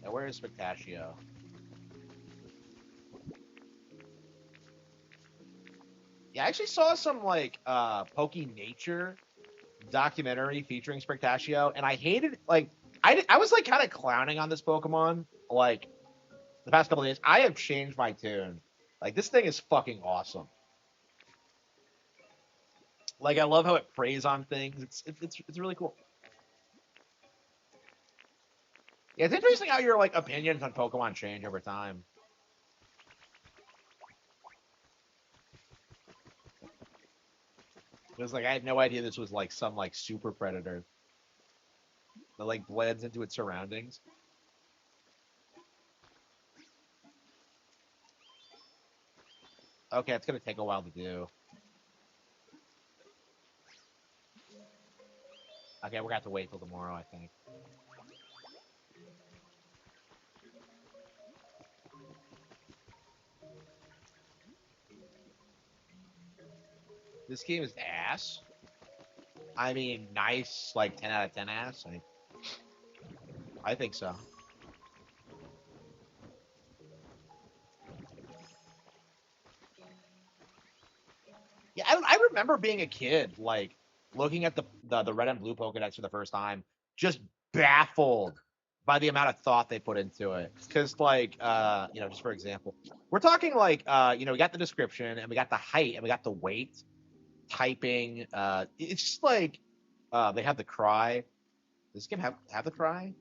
where is Spectatio? Yeah, I actually saw some like Poke Nature documentary featuring Spectatio, and I hated like I was like kind of clowning on this Pokemon like the past couple of days. I have changed my tune. Like this thing is fucking awesome. Like I love how it preys on things. It's really cool. Yeah, it's interesting how your like opinions on Pokemon change over time. Because like I had no idea this was like some like super predator that like blends into its surroundings. Okay, it's gonna take a while to do. Okay, we're gonna have to wait till tomorrow, I think. This game is ass. I mean, nice, like 10 out of 10 ass. I think so. Yeah, I remember being a kid, like looking at the red and blue Pokedex for the first time, just baffled by the amount of thought they put into it. Because, like, just for example, we're talking like, we got the description and we got the height and we got the weight, typing. It's just like, they have the cry. Does this game have the cry?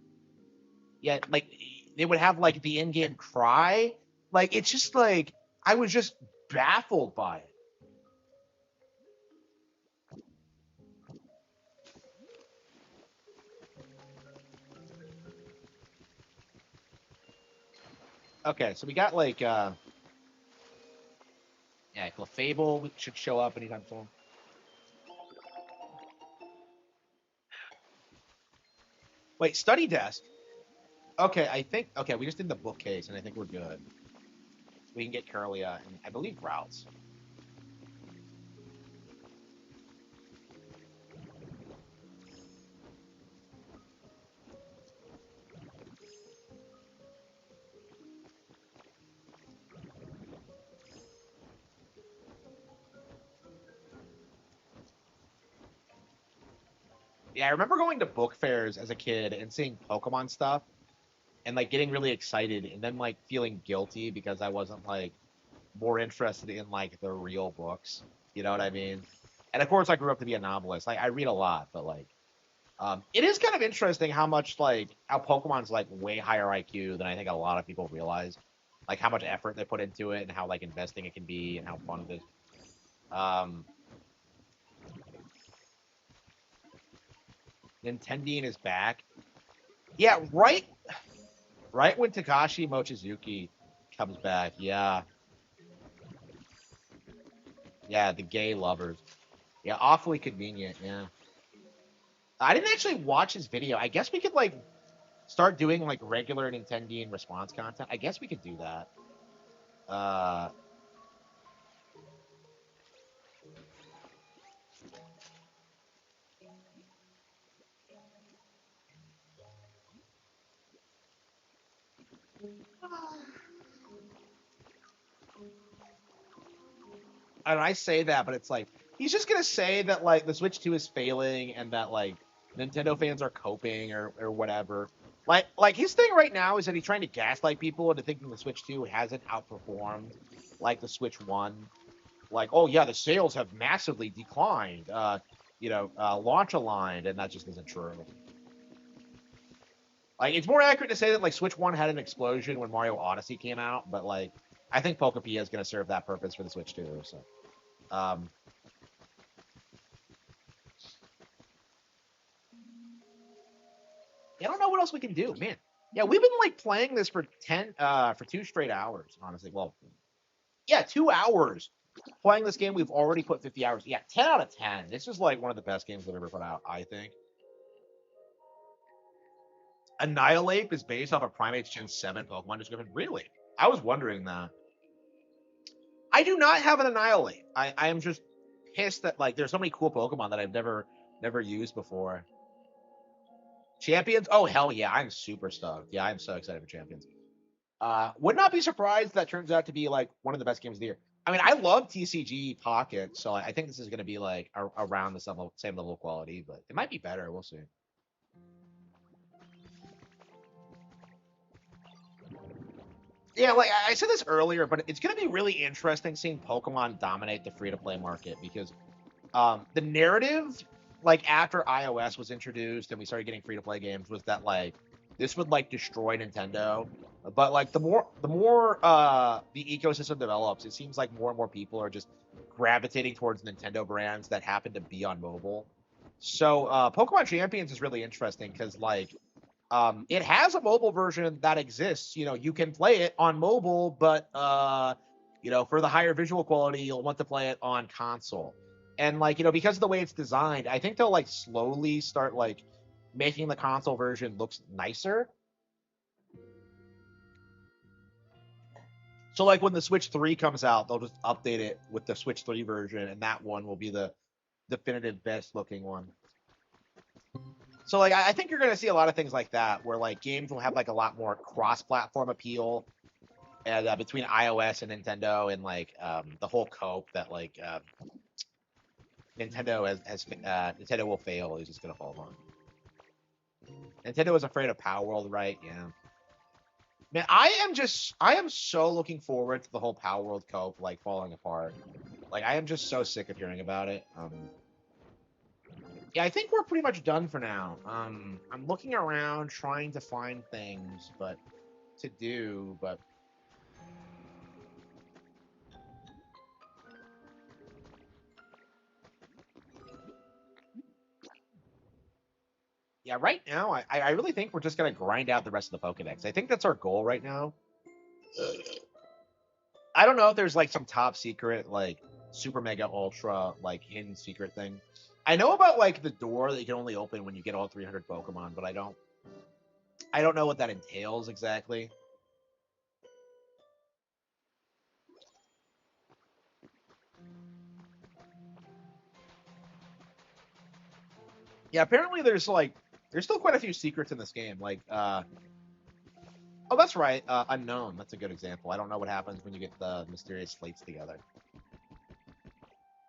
Yeah, like they would have like the in-game cry. Like it's just like I was just baffled by it. Okay, so we got like yeah, Clefable should show up anytime soon. Wait, study desk. Okay, I think okay, we just did the bookcase and I think we're good. We can get Curlia and I believe routes. Yeah, I remember going to book fairs as a kid and seeing Pokemon stuff and like getting really excited and then like feeling guilty because I wasn't like more interested in like the real books. You know what I mean? And of course, I grew up to be a novelist. Like I read a lot, but like, it is kind of interesting how much like how Pokemon's like way higher IQ than I think a lot of people realize. Like how much effort they put into it and how like investing it can be and how fun it is. Um, Nintendine is back. Yeah, right when Takashi Mochizuki comes back. Yeah, yeah, the gay lovers. Yeah, awfully convenient. Yeah. I didn't actually watch his video. I guess we could like start doing like regular Nintendo response content. I guess we could do that. Uh, and I say that, but it's like he's just gonna say that like the Switch 2 is failing and that like Nintendo fans are coping or whatever. Like his thing right now is that he's trying to gaslight people into thinking the Switch 2 hasn't outperformed like the Switch 1. Like, oh yeah, the sales have massively declined. Launch aligned, and that just isn't true. Like, it's more accurate to say that like Switch One had an explosion when Mario Odyssey came out, but like I think Pokepia is going to serve that purpose for the Switch too. So, um, I don't know what else we can do, man. Yeah, we've been like playing this for 2 straight hours, honestly. Well, yeah, 2 hours playing this game. We've already put 50 hours. Yeah, 10 out of 10. This is like one of the best games I've ever put out, I think. Annihilate is based off of Primate's Gen 7 Pokemon description. Really? I was wondering that. I do not have an Annihilate. I am just pissed that like there's so many cool Pokemon that I've never used before. Champions? Oh hell yeah, I'm super stoked. Yeah, I'm so excited for Champions. Would not be surprised if that turns out to be like one of the best games of the year. I mean, I love TCG Pocket, so I think this is going to be like around the same level of quality, but it might be better. We'll see. Yeah, like I said this earlier, but it's going to be really interesting seeing Pokemon dominate the free to play market because the narrative, like after iOS was introduced and we started getting free to play games, was that like this would like destroy Nintendo. But like the more the ecosystem develops, it seems like more and more people are just gravitating towards Nintendo brands that happen to be on mobile. So Pokemon Champions is really interesting because like it has a mobile version that exists. You know, you can play it on mobile, but you know, for the higher visual quality, you'll want to play it on console. And like, you know, because of the way it's designed, I think they'll like slowly start like making the console version looks nicer. So like when the Switch 3 comes out, they'll just update it with the Switch 3 version, and that one will be the definitive best looking one. So like I think you're gonna see a lot of things like that, where like games will have like a lot more cross-platform appeal, and between iOS and Nintendo, and like the whole cope that like Nintendo will fail is just gonna fall apart. Nintendo is afraid of Power World, right? Yeah. Man, I am so looking forward to the whole Power World cope like falling apart. Like I am just so sick of hearing about it. Yeah, I think we're pretty much done for now. I'm looking around trying to find things, but to do, but yeah, right now I really think we're just gonna grind out the rest of the Pokedex. I think that's our goal right now. I don't know if there's like some top secret like super mega ultra like hidden secret thing. I know about like the door that you can only open when you get all 300 Pokemon, but I don't know what that entails exactly. Yeah, apparently there's still quite a few secrets in this game. Like oh that's right, unknown. That's a good example. I don't know what happens when you get the mysterious slates together.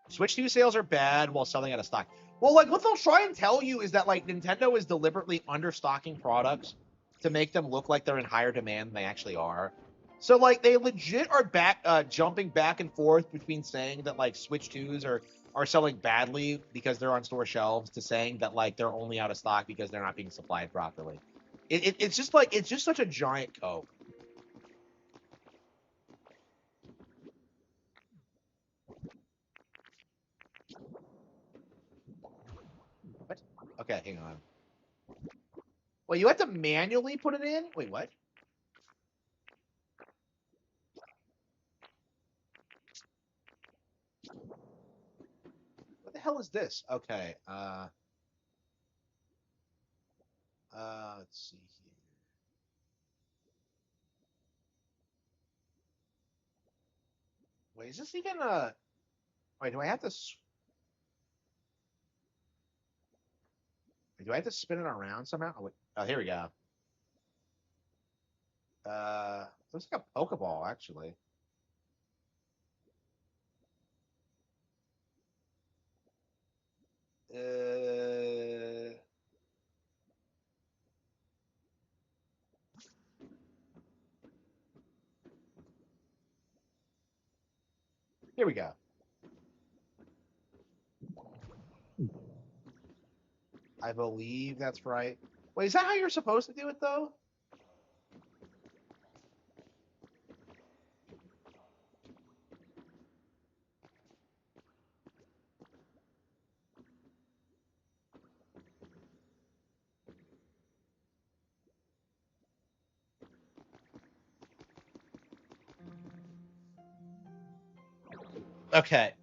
Switch 2 sales are bad while selling out of stock. Well, like what they'll try and tell you is that like Nintendo is deliberately understocking products to make them look like they're in higher demand than they actually are. So like they legit are back jumping back and forth between saying that like Switch 2s are selling badly because they're on store shelves to saying that like they're only out of stock because they're not being supplied properly. It's just like it's just such a giant cope. What? Okay, hang on. Well, you have to manually put it in? Wait, what? What the hell is this? Okay. Let's see here. Wait, is this even a? Wait, do I have to? Do I have to spin it around somehow? Oh, wait. Oh, here we go. Looks like a Pokeball actually. Uh, Here we go. I believe that's right. Wait, is that how you're supposed to do it though? Okay.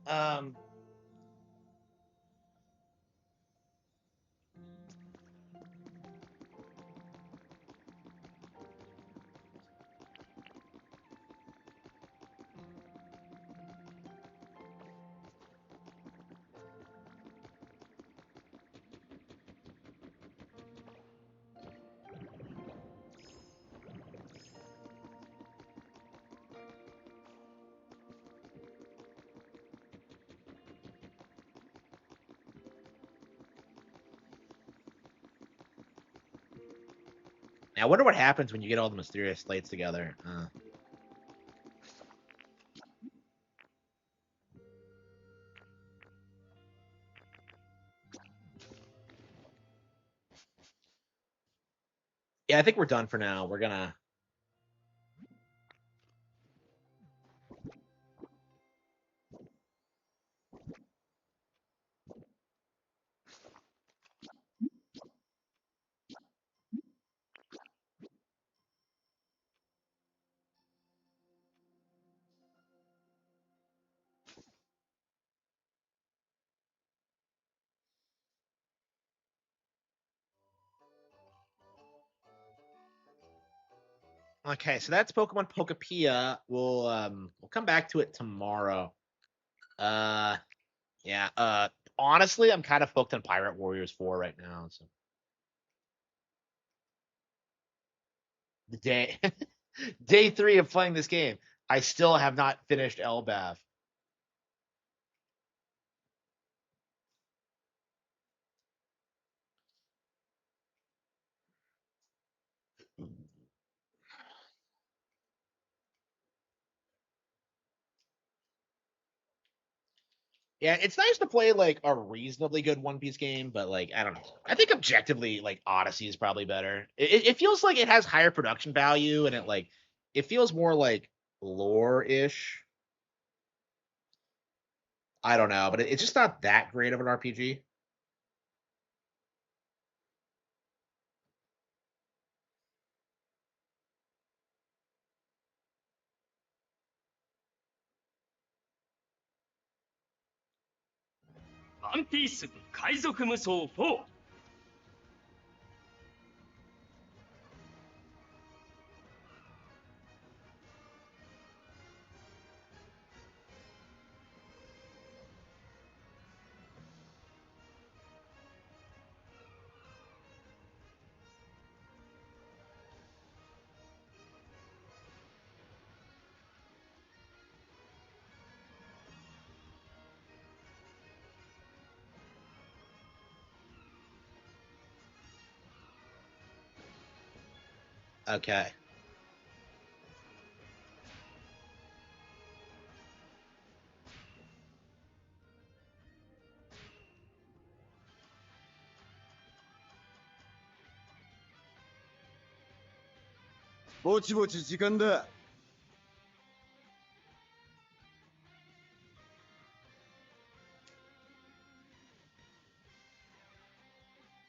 I wonder what happens when you get all the mysterious slates together. Yeah, I think we're done for now. We're gonna. Okay, so that's Pokemon Pokepia. We'll come back to it tomorrow. Uh, yeah. Honestly, I'm kind of hooked on Pirate Warriors 4 right now. So the day day 3 of playing this game, I still have not finished Elbaf. Yeah, it's nice to play like a reasonably good One Piece game, but like I don't know. I think objectively, like Odyssey is probably better. It feels like it has higher production value, and it feels more like lore ish. I don't know, but it's just not that great of an RPG. ワンピース海賊無双4。Okay. ぼちぼち時間だ。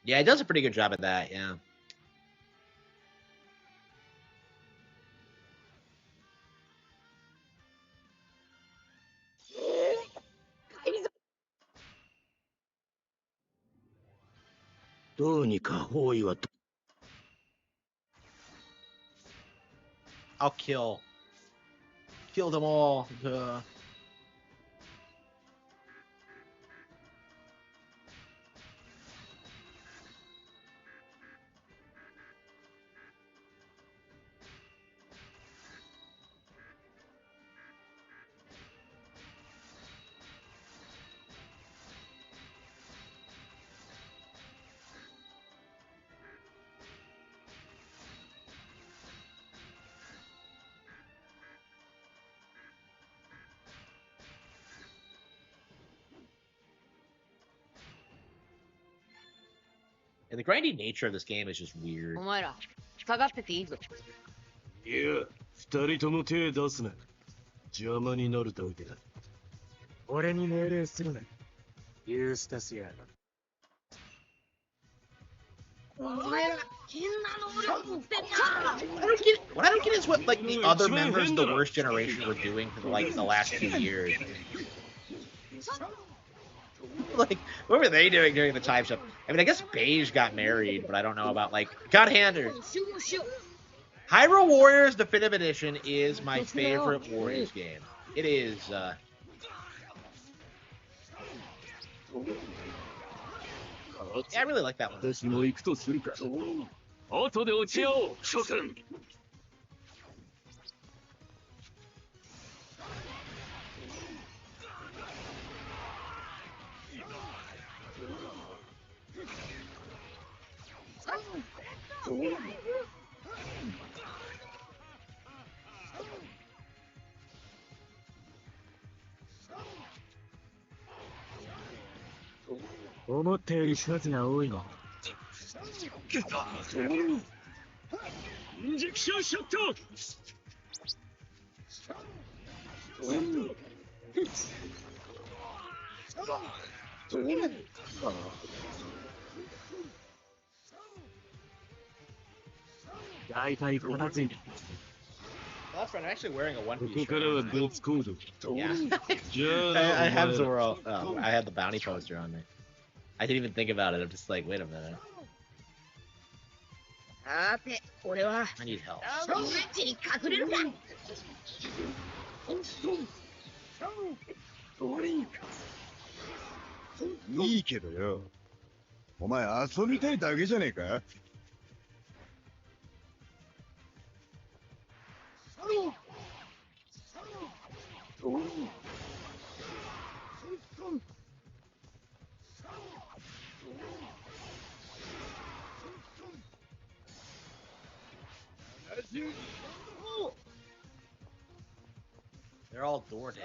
Yeah, it does a pretty good job at that. Yeah. どうにか包囲は I'll kill them all. And the grindy nature of this game is just weird. お前らかかってていいぞ。いや、二人とも手出すな。邪魔になるだけだ。俺に命令するな。ユースタスや。お前ら変な能力持ってんな。 What I don't get is what like the other members of the worst generation were doing for like the last 2 years. Like, what were they doing during the time shift? I mean, I guess Beige got married, but I don't know about like God Hander. Hyrule Warriors Definitive Edition is my favorite Warriors game. It is. Yeah, I really like that one. 私も行くとするか。後で落ち合おう諸君。思ったより数が多いな。インジェクションショット。大体片付いて。 Well, that's right. I'm actually wearing a one こ piece こからは別行動。 Yeah. じゃあ、 I have Zoro. I had the bounty poster on me. I didn't even think about it. I'm just like, wait a minute. さて、俺は I need help. そのうちに隠れるか。いいけどよ。お前遊びたいだけじゃねえか。They're all door dead.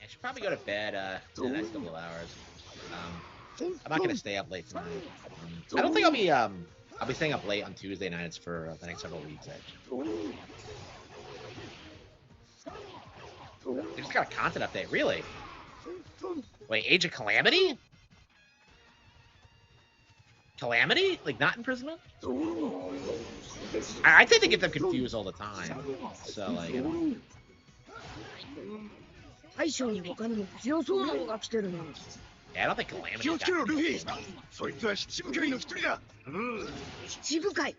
I should probably go to bed in the next couple of hours. I'm not gonna stay up late tonight. I don't think I'll be staying up late on Tuesday nights for the next several weeks. Actually, they just got a content update. Really? Wait, Age of Calamity? Calamity? Like not imprisonment? I tend to get them confused all the time. So like. 大将に他にも強そうなのが来てるな。 Yeah, I don't think Calamity. 気をつけろ、ルフィ。そいつは七部会の一人だ。七部会。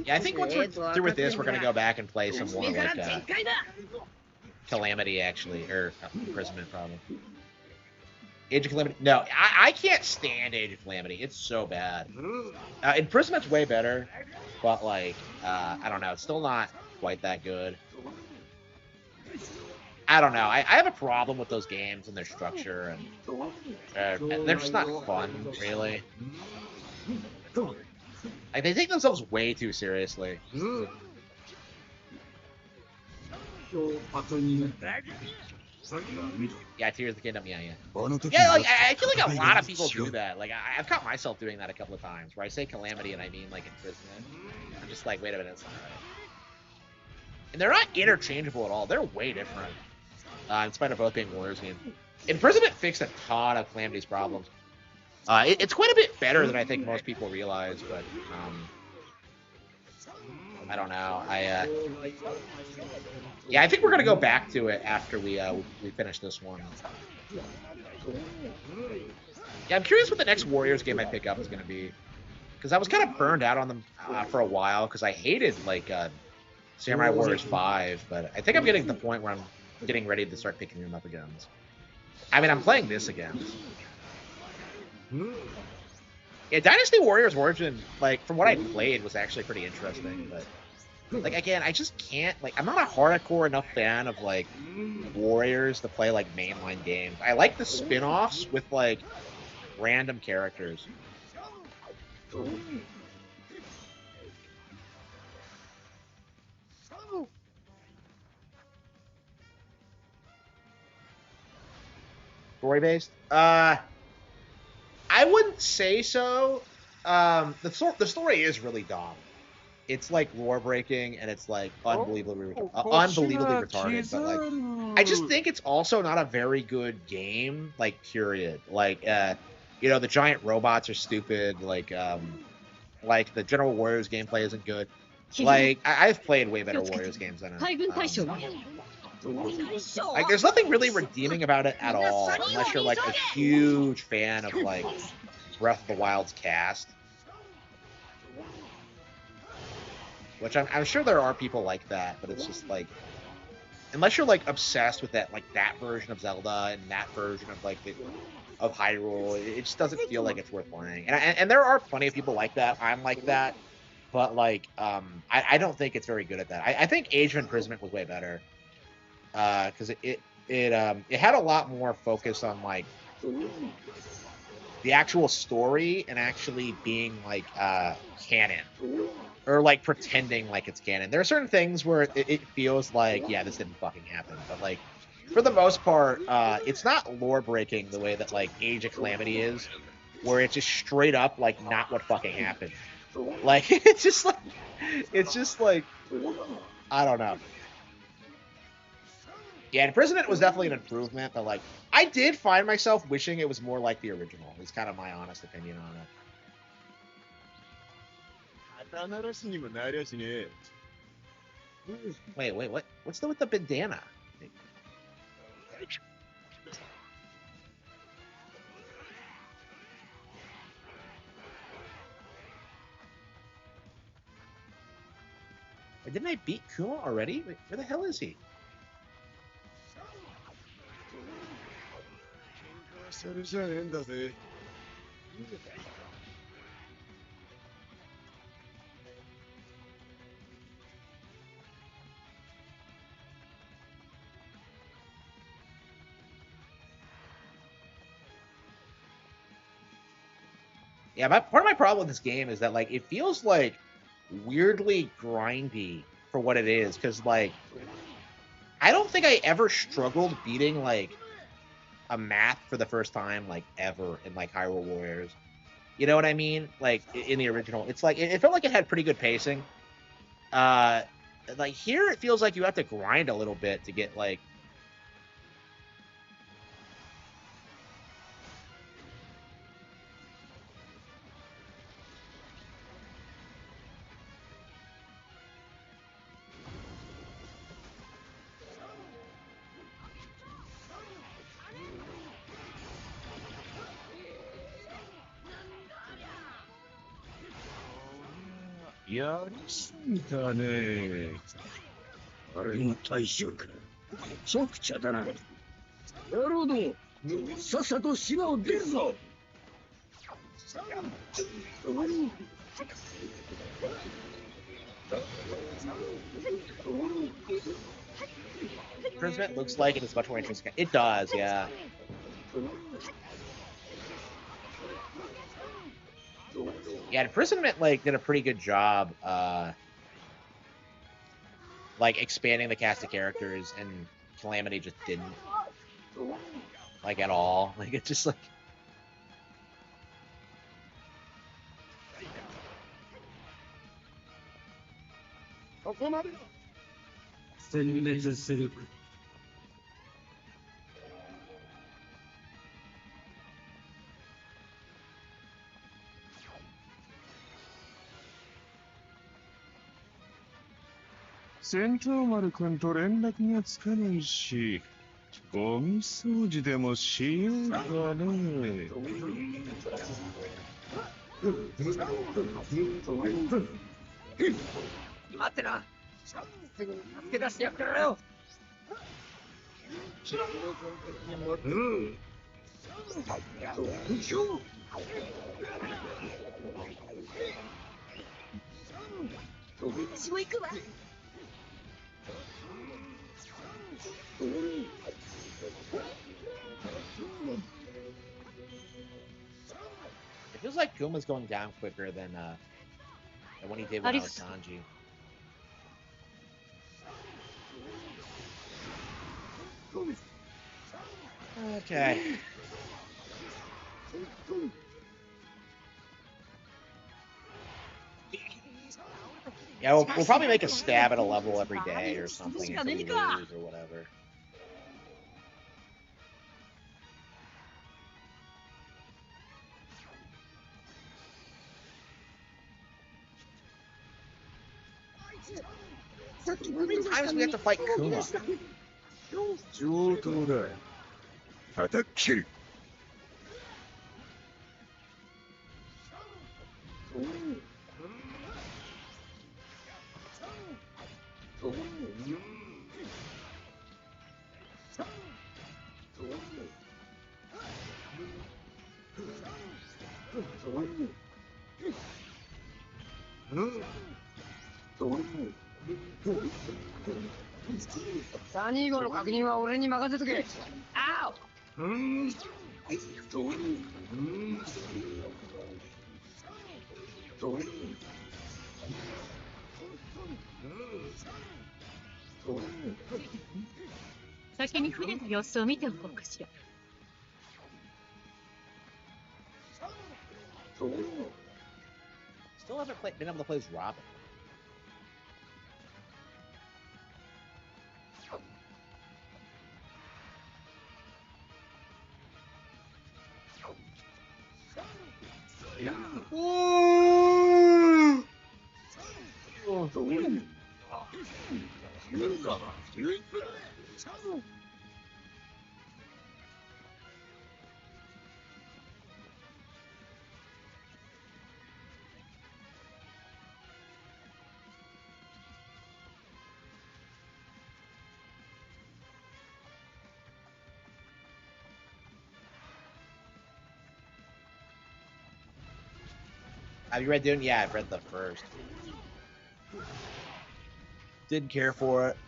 Yeah, I think once we're through with this, we're gonna go back and play some more 上から like 全開だ。 Calamity, actually, or imprisonment, probably. Age of Calamity. No, I can't stand Age of Calamity. It's so bad. Imprisoment's way better, but like, I don't know. It's still not quite that good. I don't know. I have a problem with those games and their structure, and they're just not fun, really. Like they take themselves way too seriously. Yeah, Tears of the Kingdom. Yeah. Yeah, like I feel like a lot of people do that. Like I've caught myself doing that a couple of times, where I say Calamity and I mean like imprisonment. I'm just like, wait a minute, it's not right. And they're not interchangeable at all. They're way different. In spite of both being Warriors games. Imprisonment fixed a ton of Calamity's problems. It's quite a bit better than I think most people realize, but I don't know. Yeah, I think we're gonna go back to it after we finish this one. Yeah, I'm curious what the next Warriors game I pick up is gonna be, because I was kind of burned out on them for a while because I hated like Samurai Warriors 5, but I think I'm getting to the point where I'm getting ready to start picking them up again. I mean, I'm playing this again. Yeah, Dynasty Warriors Origin, like, from what I played, was actually pretty interesting, but, like, again, I just can't, like, I'm not a hardcore enough fan of, like, Warriors to play, like, mainline games. I like the spin-offs with, like, random characters. Story based? I wouldn't say so. The story is really dumb. It's like lore breaking and it's like unbelievably retarded. But like, I just think it's also not a very good game. Like, period. Like, the giant robots are stupid. Like the General Warriors gameplay isn't good. Like, I've played way better Warriors games than it. 海軍大将は Like, there's nothing really redeeming about it at all, unless you're like a huge fan of like Breath of the Wild's cast. Which I'm sure there are people like that, but it's just like, unless you're like obsessed with that version of Zelda and that version of of Hyrule, it just doesn't feel like it's worth playing. And there are plenty of people like that. I'm like that, but like I don't think it's very good at that. I think Age of Imprisonment was way better because it had a lot more focus on like the actual story and actually being like canon. Or like pretending like it's canon. There are certain things where it feels like, yeah, this didn't fucking happen. But like, for the most part, it's not lore breaking the way that like Age of Calamity is, where it's just straight up like not what fucking happened. Like it's just like I don't know. Yeah, Imprisonment was definitely an improvement, but like I did find myself wishing it was more like the original. Is kind of my honest opinion on it. 刀らしにもなりゃしねえ。 Wait, what? What's with the bandana? Didn't I beat Kuma already? Wait, where the hell is he? それじゃねえんだぜ。 Yeah, part of my problem with this game is that like it feels like weirdly grindy for what it is, because like I don't think I ever struggled beating like a map for the first time like ever in like Hyrule Warriors. You know what I mean? Like in the original, it's like it felt like it had pretty good pacing. Like here it feels like you have to grind a little bit to get like. Yeah. やりすぎたね。あれが大将か。めちゃくちゃだな。野郎ども、さっさと島を出るぞ。 Imprisonment looks like it is much more interesting. It does, yeah. Yeah, Imprisonment like did a pretty good job, like expanding the cast of characters, and Calamity just didn't, like at all. Like it's just like. ここまでだ。殲滅する。 戦闘丸君と連絡がつかないし、ゴミ掃除でもしようかね。待ってな。すぐに助け出してやっからよ。うん。 私も行くわ。 It feels like Kuma's going down quicker than when he did when I was Sanji. Okay. Yeah, we'll probably make a stab at a level every day or something until we lose or whatever. How many times do we have to fight Kuma? 上等だ。叩っ切る。サニー号の確認は俺に任せとけ。あお。先に船の様子を見ておこうかしら。Still haven't been able to play as Robin. Have you read Dune? Yeah, I've read the first. Didn't care for it. "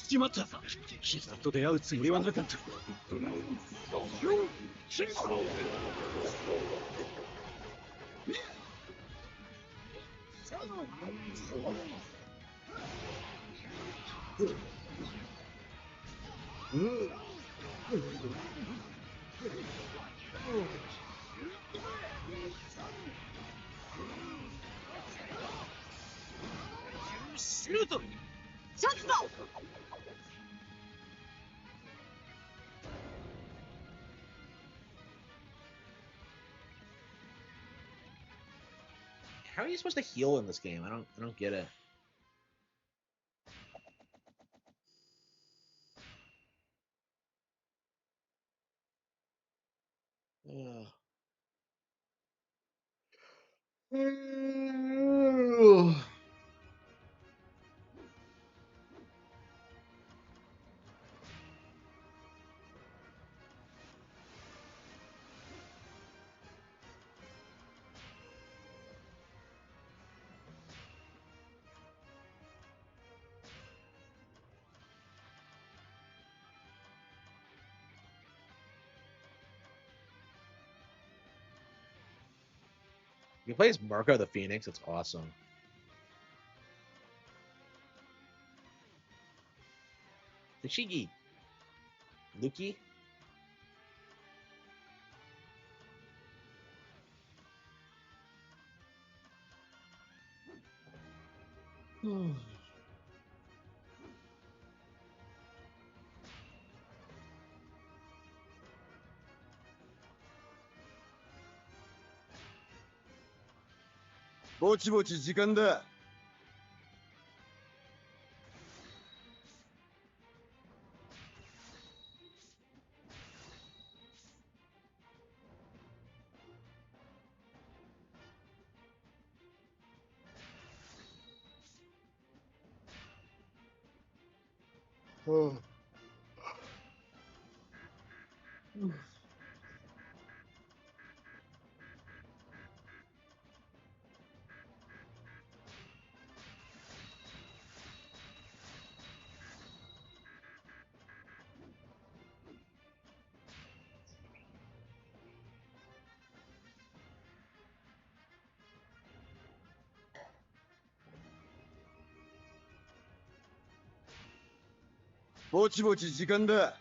しまった。ヒザと出会うつもりはなかった。シュート。シャツだ。How are you supposed to heal in this game? I don't get it. Ugh. You play as Marco the Phoenix. It's awesome. Tashigi. Luki. "ぼちぼち時間だ。ぼちぼち時間だ。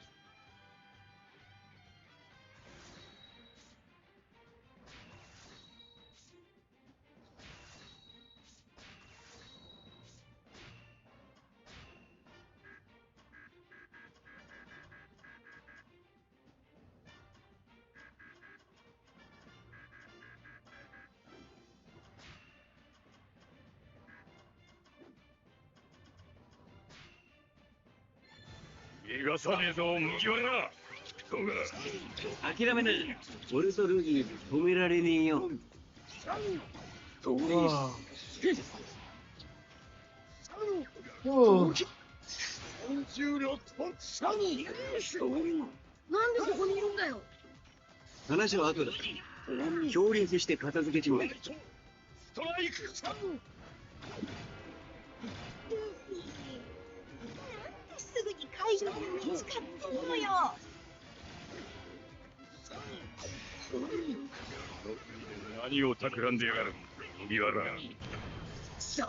逃がさねえぞ麦わら。諦めない。俺とルギー止められねえよ。なんでここにいるんだよ。話は後だ。協力して片付けちまう。ストライク。すぐに海軍に見つかってるのよ。何を企んでやがる麦わら。そう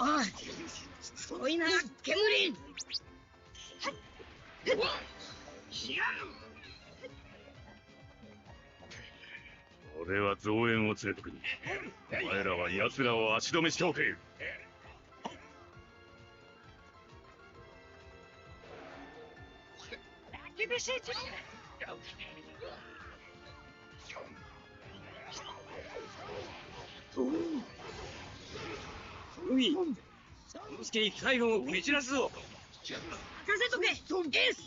遅いな煙。俺は増援を連れてくる。お前らは奴らを足止めしておけ。厳しい時海、之助に海軍を蹴散らすぞ。任せとけエース。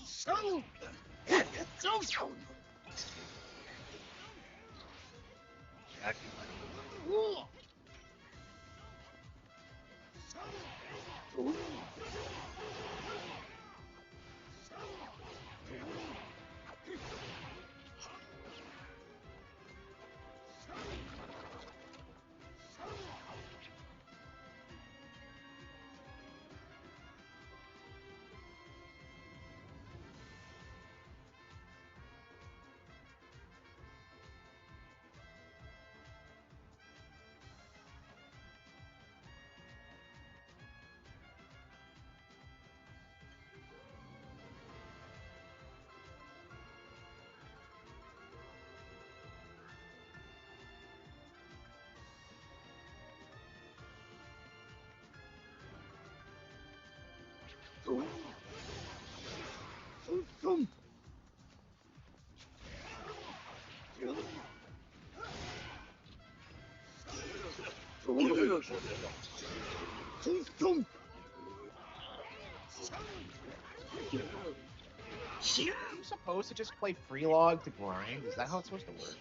You supposed to just play free log to grind? Is that how it's supposed to work?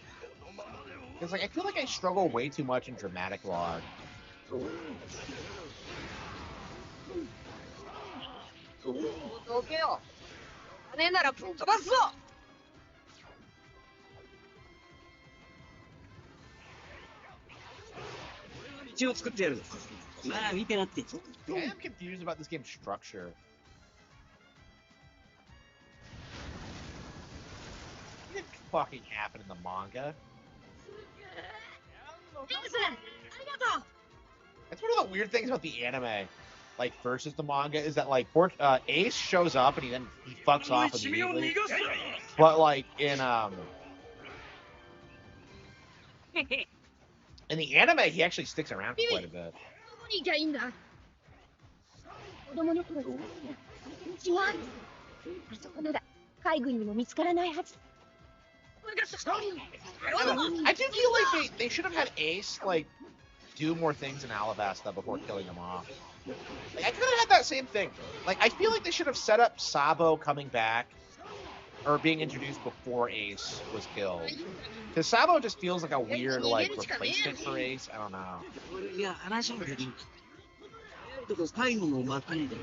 Because like I feel like I struggle way too much in dramatic log. どけよ。金ならぶっ飛ばすぞ。道を作ってやるぞ。まあ見てなって。I am confused about this game's structure. What did fucking happen in the manga? エースありがとう。 That's one of the weird things about the anime, like versus the manga, is that like Ace shows up and he fucks off immediately. But like in the anime, he actually sticks around for quite a bit. どこに行きゃいいんだ。子供の頃違う。あそこなら海軍にも見つからないはず。 I do feel like they should have had Ace like do more things in Alabasta before killing him off. Like, I could have had that same thing. Like I feel like they should have set up Sabo coming back or being introduced before Ace was killed. Because Sabo just feels like a weird like replacement for Ace. I don't know. いや話もできん。とこ海軍を待ってんだよ。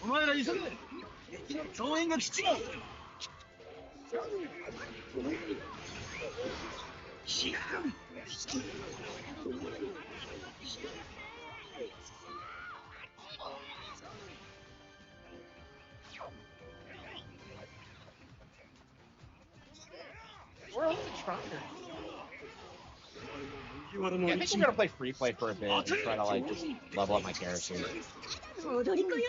お前ら急げ。敵の増援が来ちまう。We're a little bit stronger. Yeah, I think I'm gonna play free play for a bit and try to like just level up my character. 踊り子よ。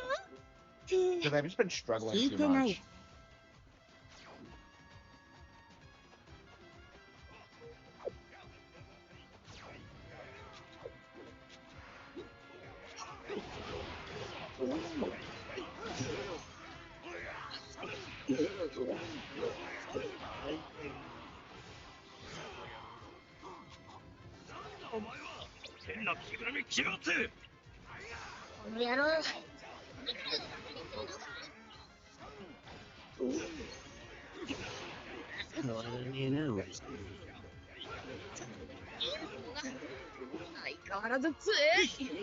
Because I've just been struggling 聞い too てない much. 変な着ぐるみ着やがってこの野郎。変わらねえな、俺。相変わらず強い。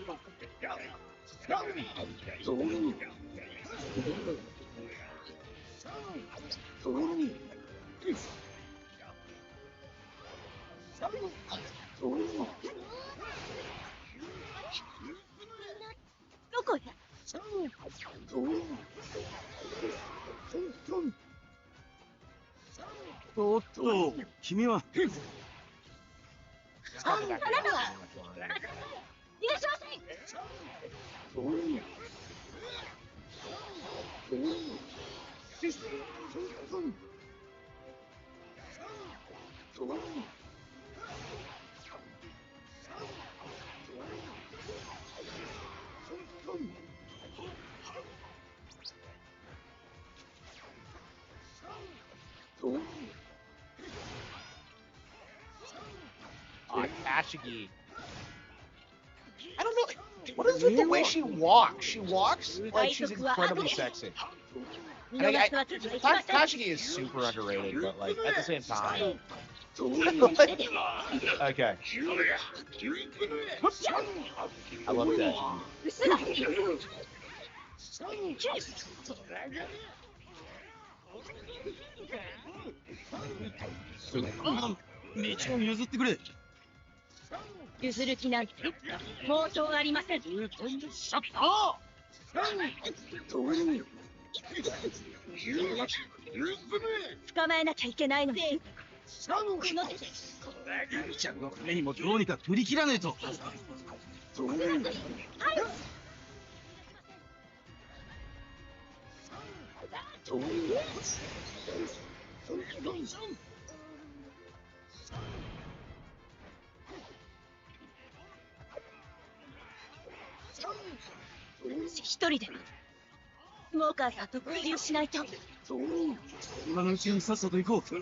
どこへ。おっと、君は。 Just call me back. あなたは。いらっしゃいませ。 Kashigi. I don't know. What is with the way she walks? She walks like she's incredibly sexy. And Kashigi is super underrated, but like at the same time. Okay. I love Kashigi. 道を譲ってくれ。譲る気なんて毛頭ありません。シャッター。捕まえなきゃいけないのに。この手で。ユミちゃんの目にもどうにか振り切らねえと。一人でスモーカーさんと合流しないと。今のうちにさっさと行こう。助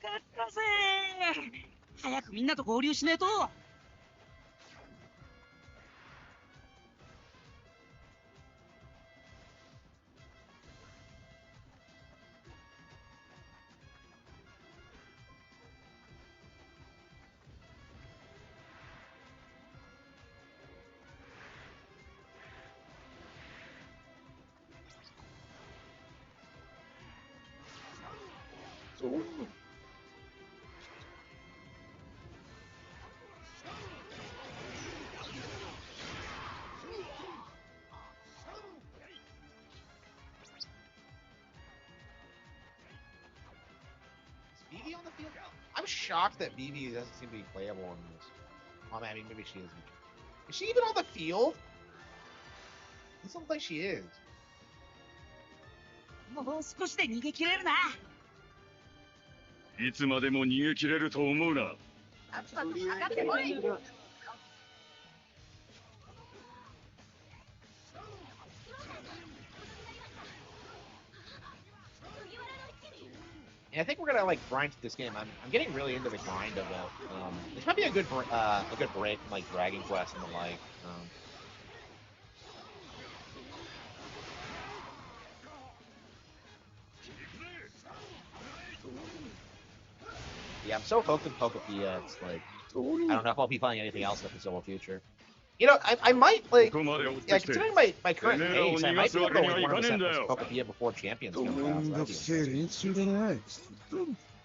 かったぜ。早くみんなと合流しねえと。shocked that BB doesn't seem to be playable in this. Oh, man, I mean, maybe she isn't. Is she even on the field? It doesn't look like she is. もう少しで逃げ切れるな。いつまでも逃げ切れると思うな。さっさとかかってこい。 And I think we're gonna like grind this game. I'm getting really into the grind of it. This might be a good break from like Dragon Quest and the like. Yeah, I'm so hooked with Pokepia. It's like I don't know if I'll be playing anything else in the foreseeable future. You know, I might like, yeah, considering my current pace, I might be able to win 100% versus Pokepia before Champions comes out.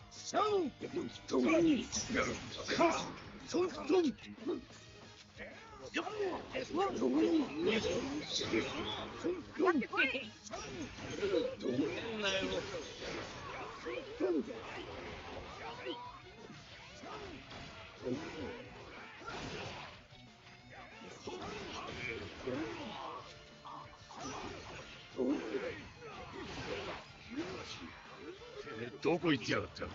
So that'd be interesting.どこ行ってやがった。道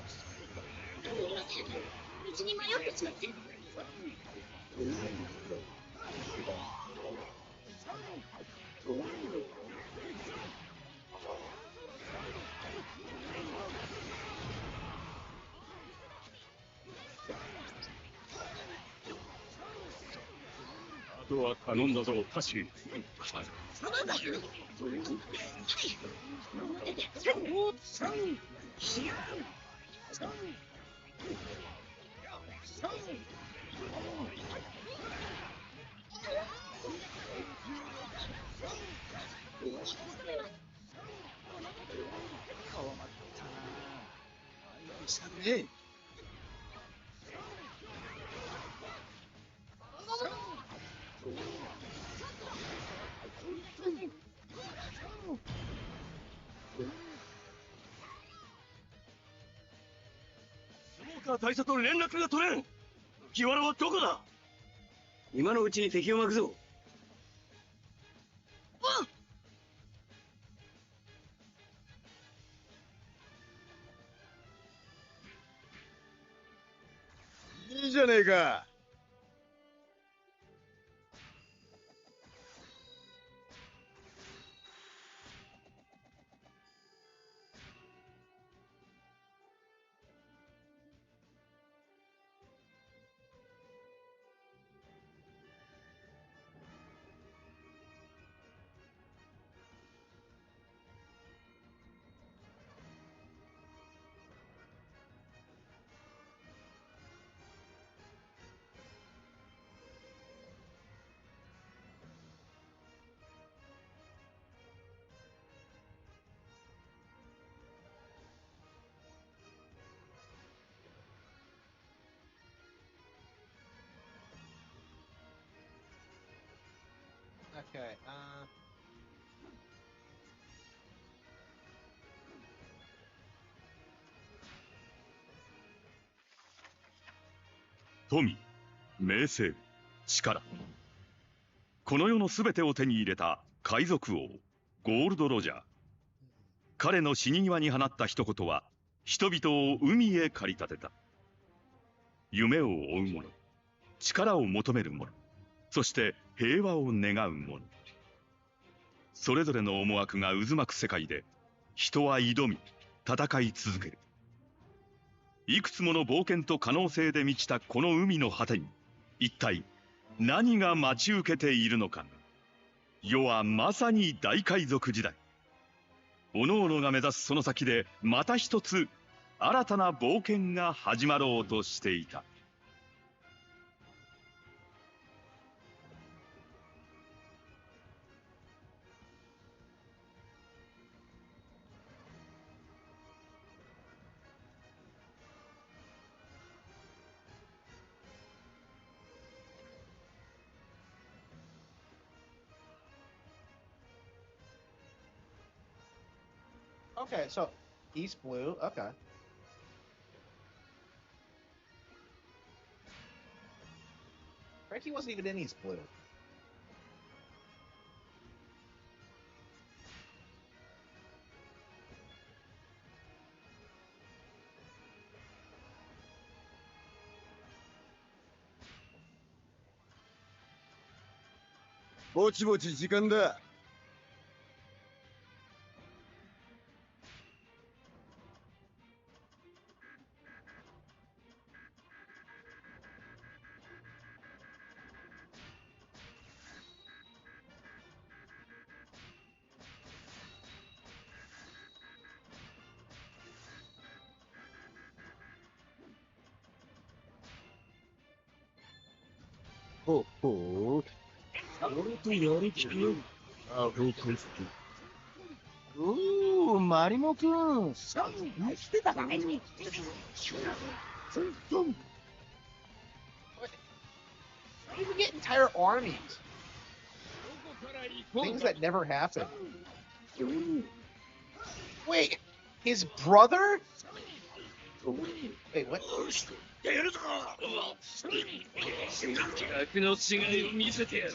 に迷ってしまって。 あとは頼んだぞ、タシ。大佐と連絡が取れん。木原はどこだ。今のうちに敵を巻くぞ。いいじゃねえか。Okay. 富、名声、力。この世のすべてを手に入れた海賊王、ゴールド・ロジャー。彼の死に際に放った一言は、人々を海へ駆り立てた。夢を追う者、力を求める者、そして平和を願う者。それぞれの思惑が渦巻く世界で、人は挑み、戦い続ける。いくつもの冒険と可能性で満ちたこの海の果てに、一体何が待ち受けているのか。世はまさに大海賊時代。各々が目指すその先で、また一つ新たな冒険が始まろうとしていた。Okay, so East Blue. Okay. Frankie wasn't even in East Blue.ぼちぼち時間だ。ほほう。俺とやりきる。あ、ほうこいつ。おお、マリモくん。生きてたかね。How do you get entire armies? Things that never happen. Wait, his brother? Wait, what? 格の違いを見せてやる。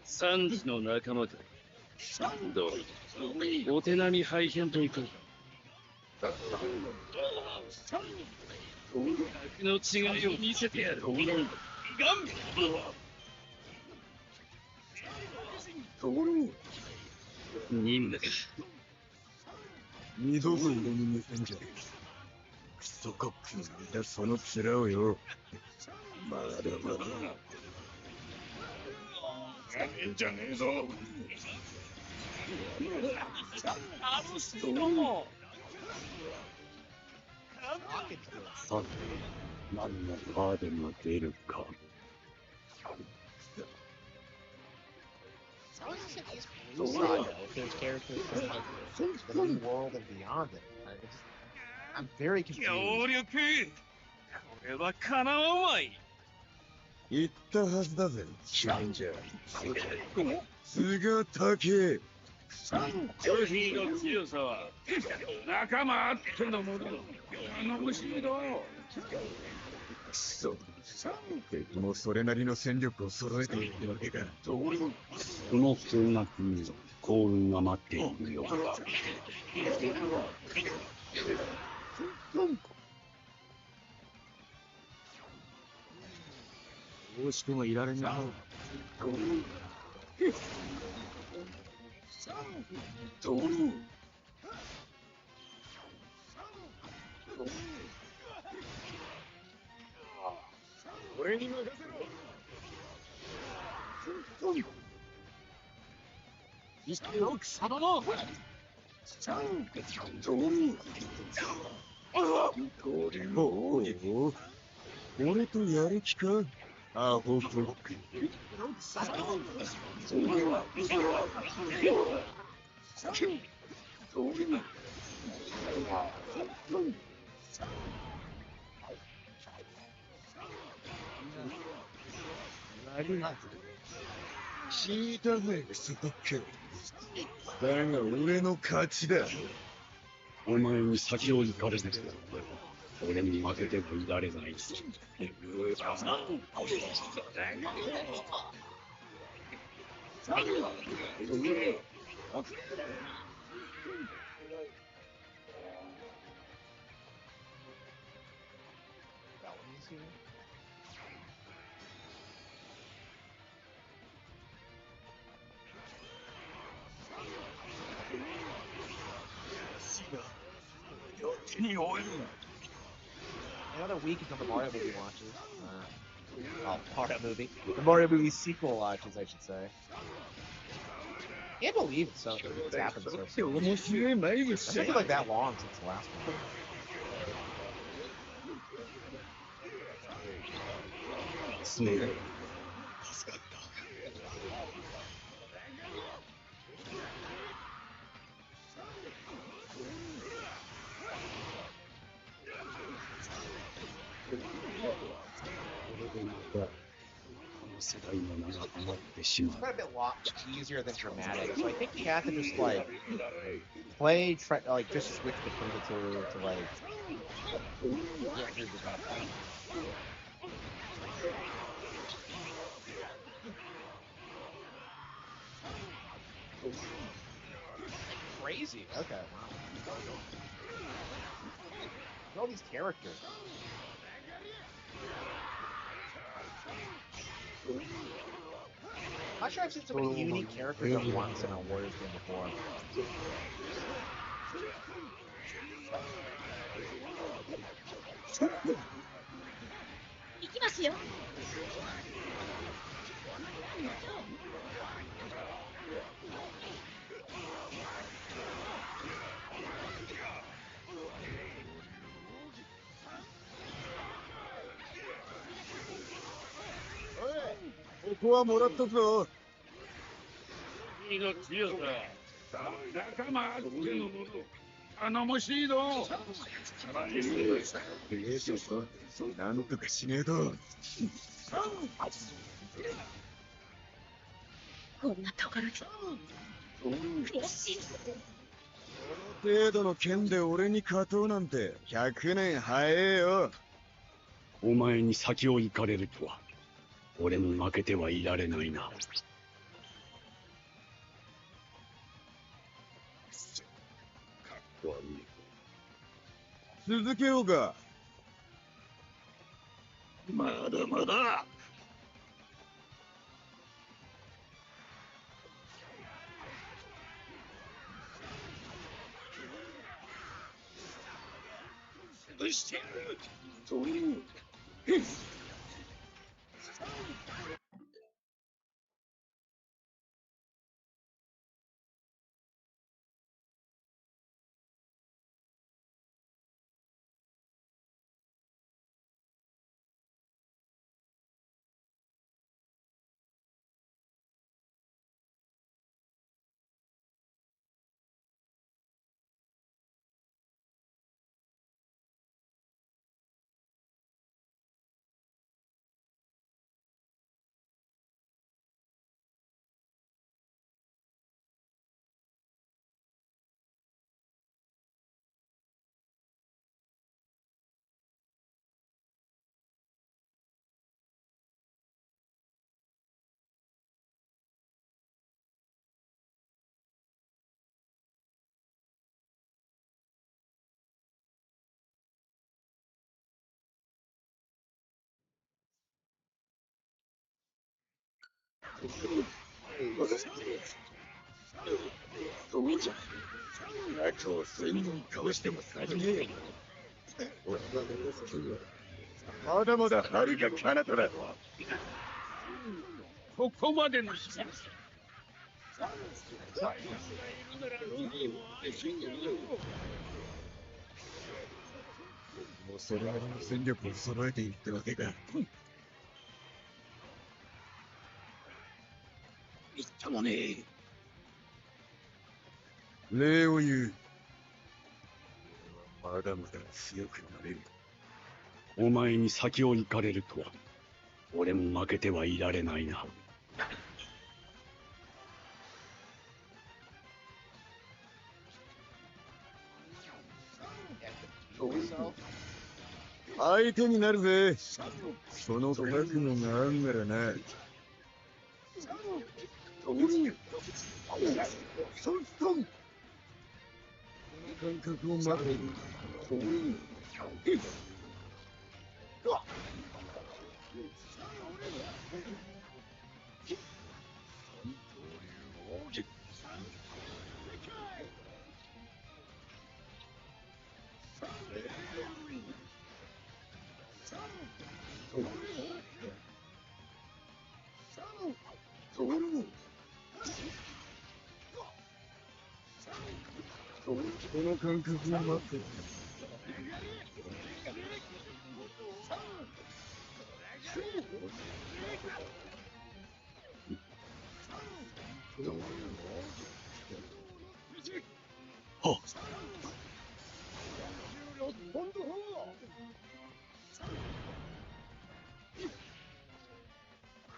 三時の仲間か。どうお手並み拝見といく。格の違いを見せてやる。任務か。二度と色に見せんじゃねえ。クソコックの見たその面をよ。まだまだ。やめんじゃねえぞ。あの人も。さて、何のカードが出るか。How is this an East Blue saga if there's characters from like the New World and beyond it? I'm very confused. 協力。これはかなわんわい。言ったはずだぜ、チャレンジャー。菅武。ルフィの強さは仲間あってのもの。頼もしいぞ。くそ。敵もそれなりの戦力を揃えているわけか。この数学に幸運が待っているよ。どうしてもいられない。俺に任せろ。意識の草殿。俺とやる気か。アホコック。聞いたぜ、クソコック。だが俺の勝ちだ。お前に先を行かれてた。俺に負けてもいられない。Another week until the Mario movie launches. Mario movie. The Mario movie sequel launches, I should say. Can't believe it's so. It's happened so soon. It doesn't feel like that long since the last one. 世代の名が上がってしまう。 quite a bit easier than dramatic. So I think you have to just like play, like just switch between the two to like get through the game. Crazy. Okay. Look at all these characters. I'm not sure I've seen so many unique characters at once in a Warriors game before. 行きますよ。ここはもらったぞ。君の強さ、仲間あってのもの。頼もしいぞ。なんとかしねえと。こんなところで悔しい。程度の剣で俺に勝とうなんて100年早えよ。お前に先を行かれるとは俺も負けてはいられないな。かっこ悪い。続けようか。まだまだ。潰してやる。そういう。そうじゃ。中を1000人倒しても足りねえ。俺はまだまだ遥か彼方だ。ここまでの人。もうそれなりの戦力を揃えているってわけか。言ったもねえ。礼を言う。まだまだ強くなれる。お前に先を行かれるとは俺も負けてはいられないな。相手になるぜ。その覚悟があんならな。感覚を待て。この感覚を待って。はっ。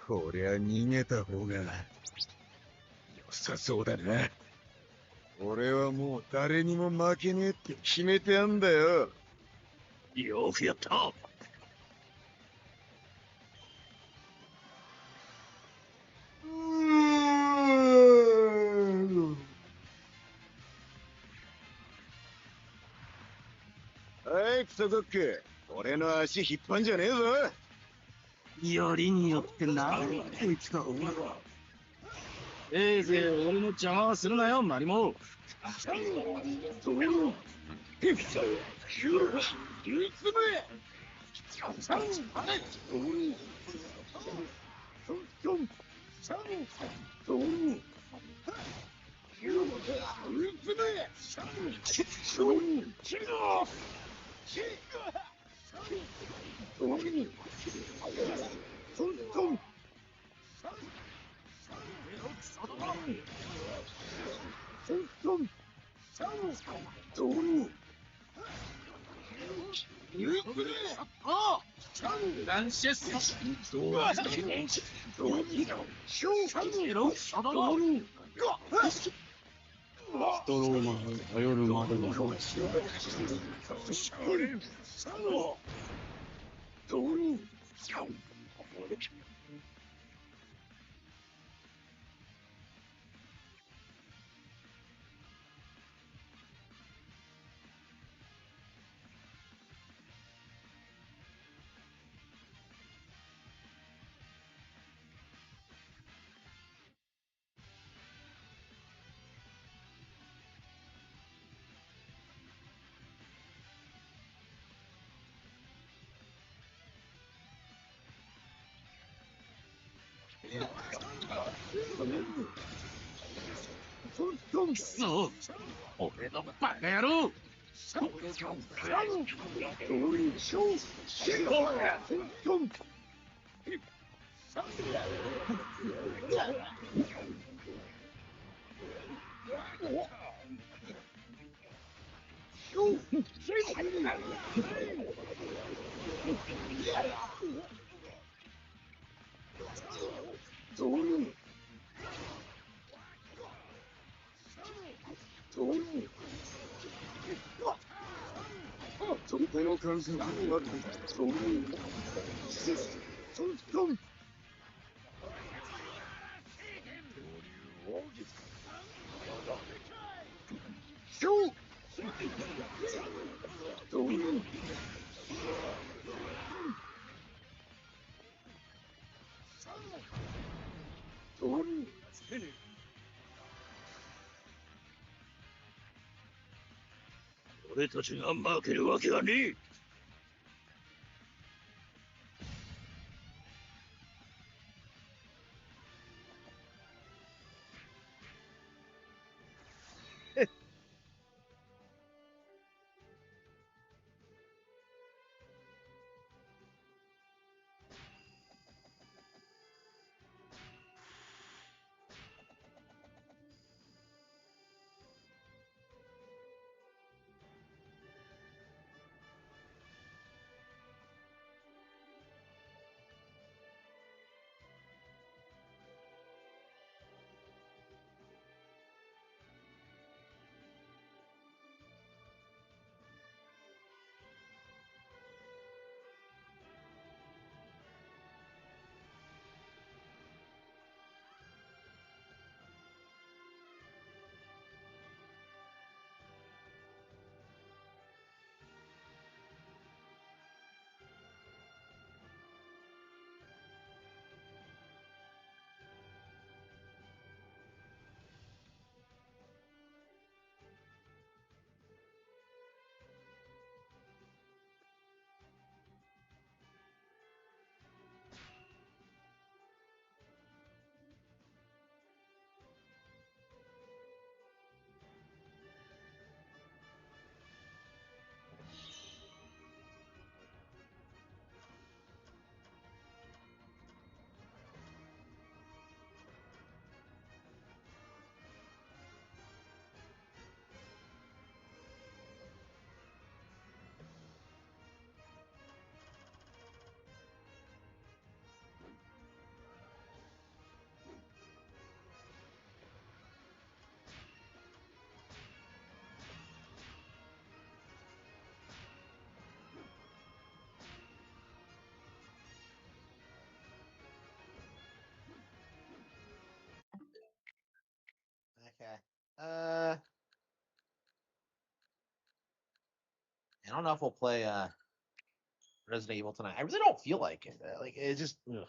こりゃ逃げた方が良さそうだな。俺はもう誰にも負けねえって決めてあんだよ。よくやった。おいクソコック、俺の足引っ張んじゃねえぞ。よりによってな、こいつか。せいぜい俺の邪魔はするなよ、マリモ。ランシェスストローマンを頼るまでのそう俺のバカ野郎。この感覚は俺たちが負けるわけがねえ。I don't know if we'll play Resident Evil tonight. I really don't feel like it. Like it's just. Ugh.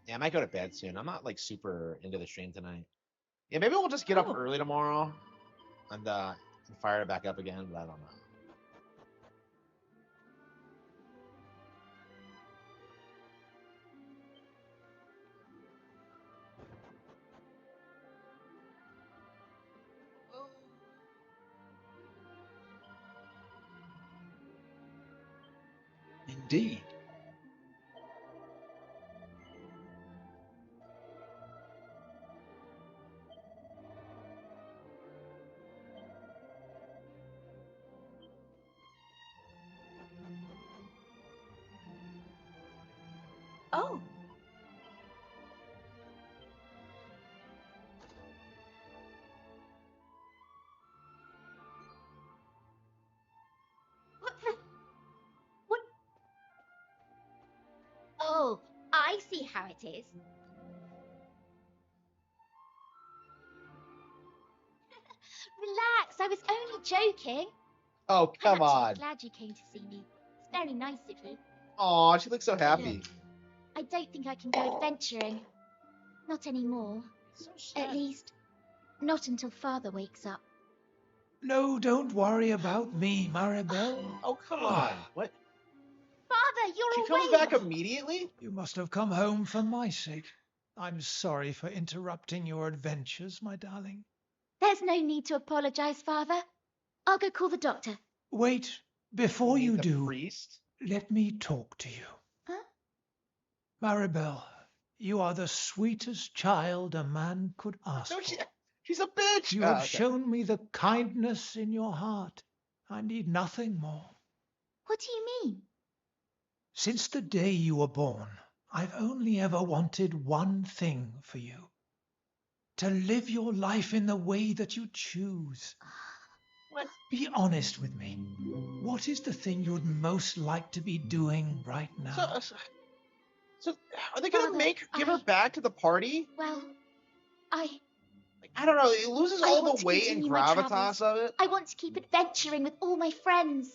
Yeah, I might go to bed soon. I'm not like super into the stream tonight. Yeah, maybe we'll just get up early tomorrow and fire it back up again. But I don't know. Indeed. Oh. What the? What? Oh, I see how it is. Relax, I was only joking. Oh, come I'm on. actually glad you came to see me. It's very nice of you. Aw, she looks so happy. Look, I don't think I can go adventuring. Not anymore. So sad. At least, not until Father wakes up. No, don't worry about me, Maribel. Oh, come on. What? Father, you're She awake! comes back immediately? You must have come home for my sake. I'm sorry for interrupting your adventures, my darling. There's no need to apologize, Father. I'll go call the doctor. Wait, before you The do, priest? let me talk to you. Huh? Maribel, you are the sweetest child a man could ask No, for. she's a bitch. You have shown me the kindness in your heart. I need nothing more. What do you mean? Since the day you were born, I've only ever wanted one thing for you. To live your life in the way that you choose. What? Be honest with me. What is the thing you'd most like to be doing right now? So are they gonna Father, give her back to the party? Well, I I don't know. It loses I all want the to weight and continue my travels. gravitas of it. I want to keep adventuring with all my friends.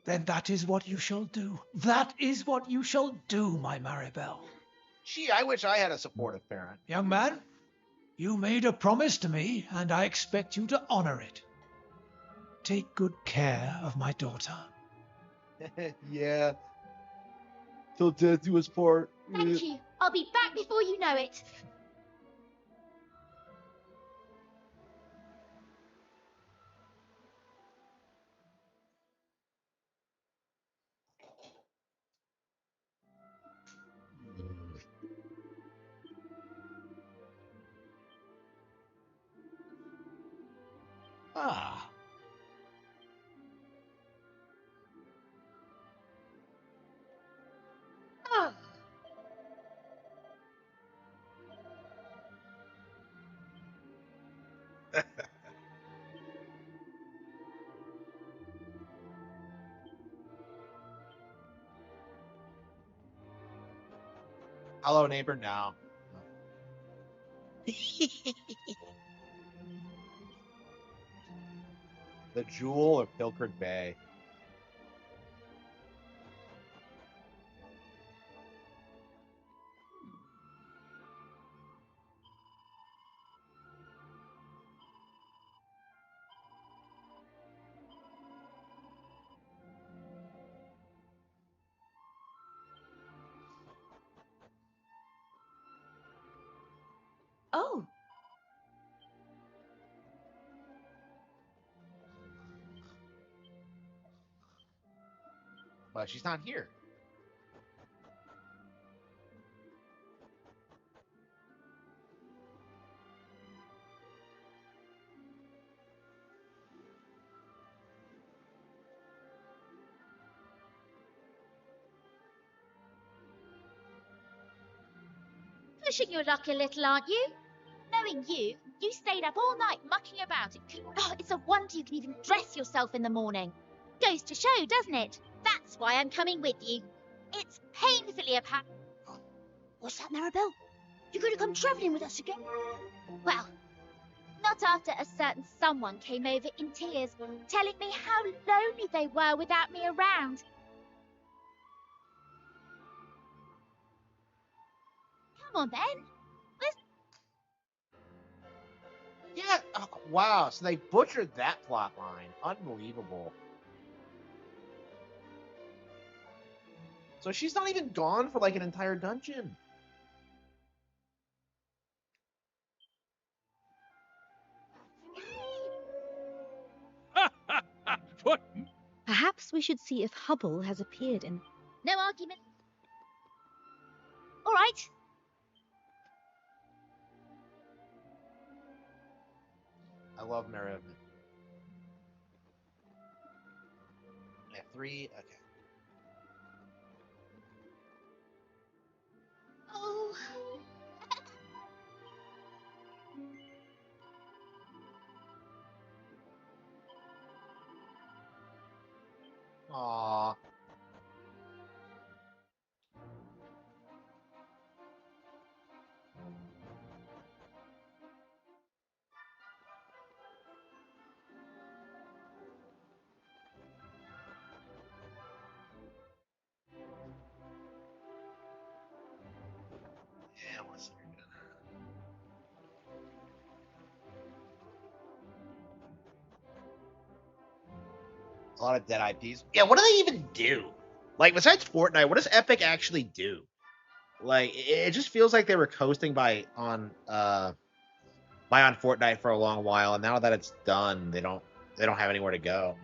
Then that is what you shall do. That is what you shall do, my Maribel. Gee, I wish I had a supportive parent. Young man, you made a promise to me, and I expect you to honor it. Take good care of my daughter. Yeah. Till death do us part. Thank you. I'll be back before you know it. Ah. Oh. Hello, neighbor. Now. The Jewel of Pilkard Bay. Oh. But she's not here. pushing your luck a little, aren't you? Knowing you, you stayed up all night mucking about. It's a wonder you can even dress yourself in the morning. Goes to show, doesn't it? That's why I'm coming with you. It's painfully apparent. What's that, Maribel? You're going to come travelling with us again? Well, not after a certain someone came over in tears, telling me how lonely they were without me around. Come on, then. Yeah. Oh, wow. So they butchered that plot line. Unbelievable. So she's not even gone for like an entire dungeon. What? Perhaps we should see if Hubble has appeared in... No argument. All right. I love Mariv. Yeah, 3. Okay. Oh. Aww. Yeah, one second. A lot of dead IPs. Yeah, what do they even do? Like, besides Fortnite, what does Epic actually do? Like, it just feels like they were coasting by on Fortnite for a long while, and now that it's done, they don't have anywhere to go.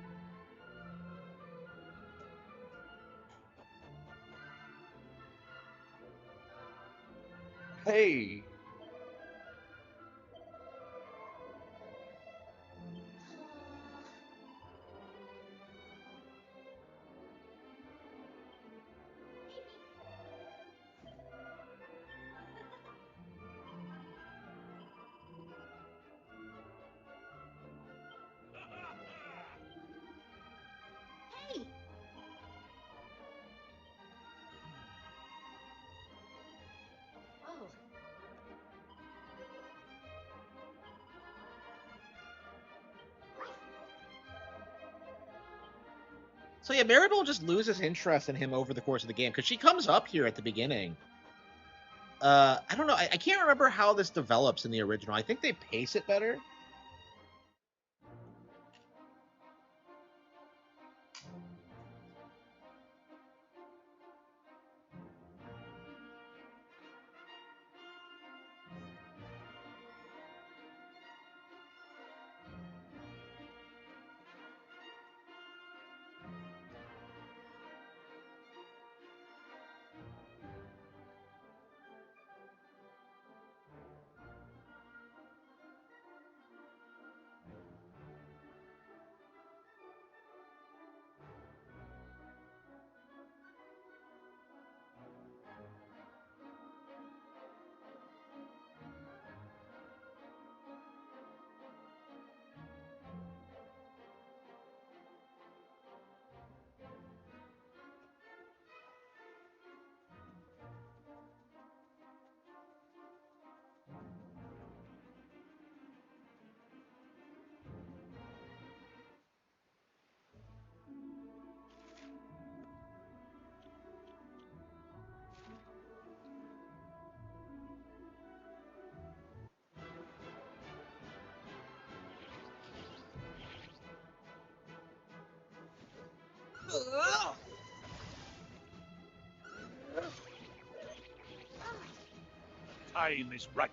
Hey. Hey. Oh. So yeah, Maribel just loses interest in him over the course of the game because she comes up here at the beginning. I don't know. I can't remember how this develops in the original. I think they pace it better. Time is right.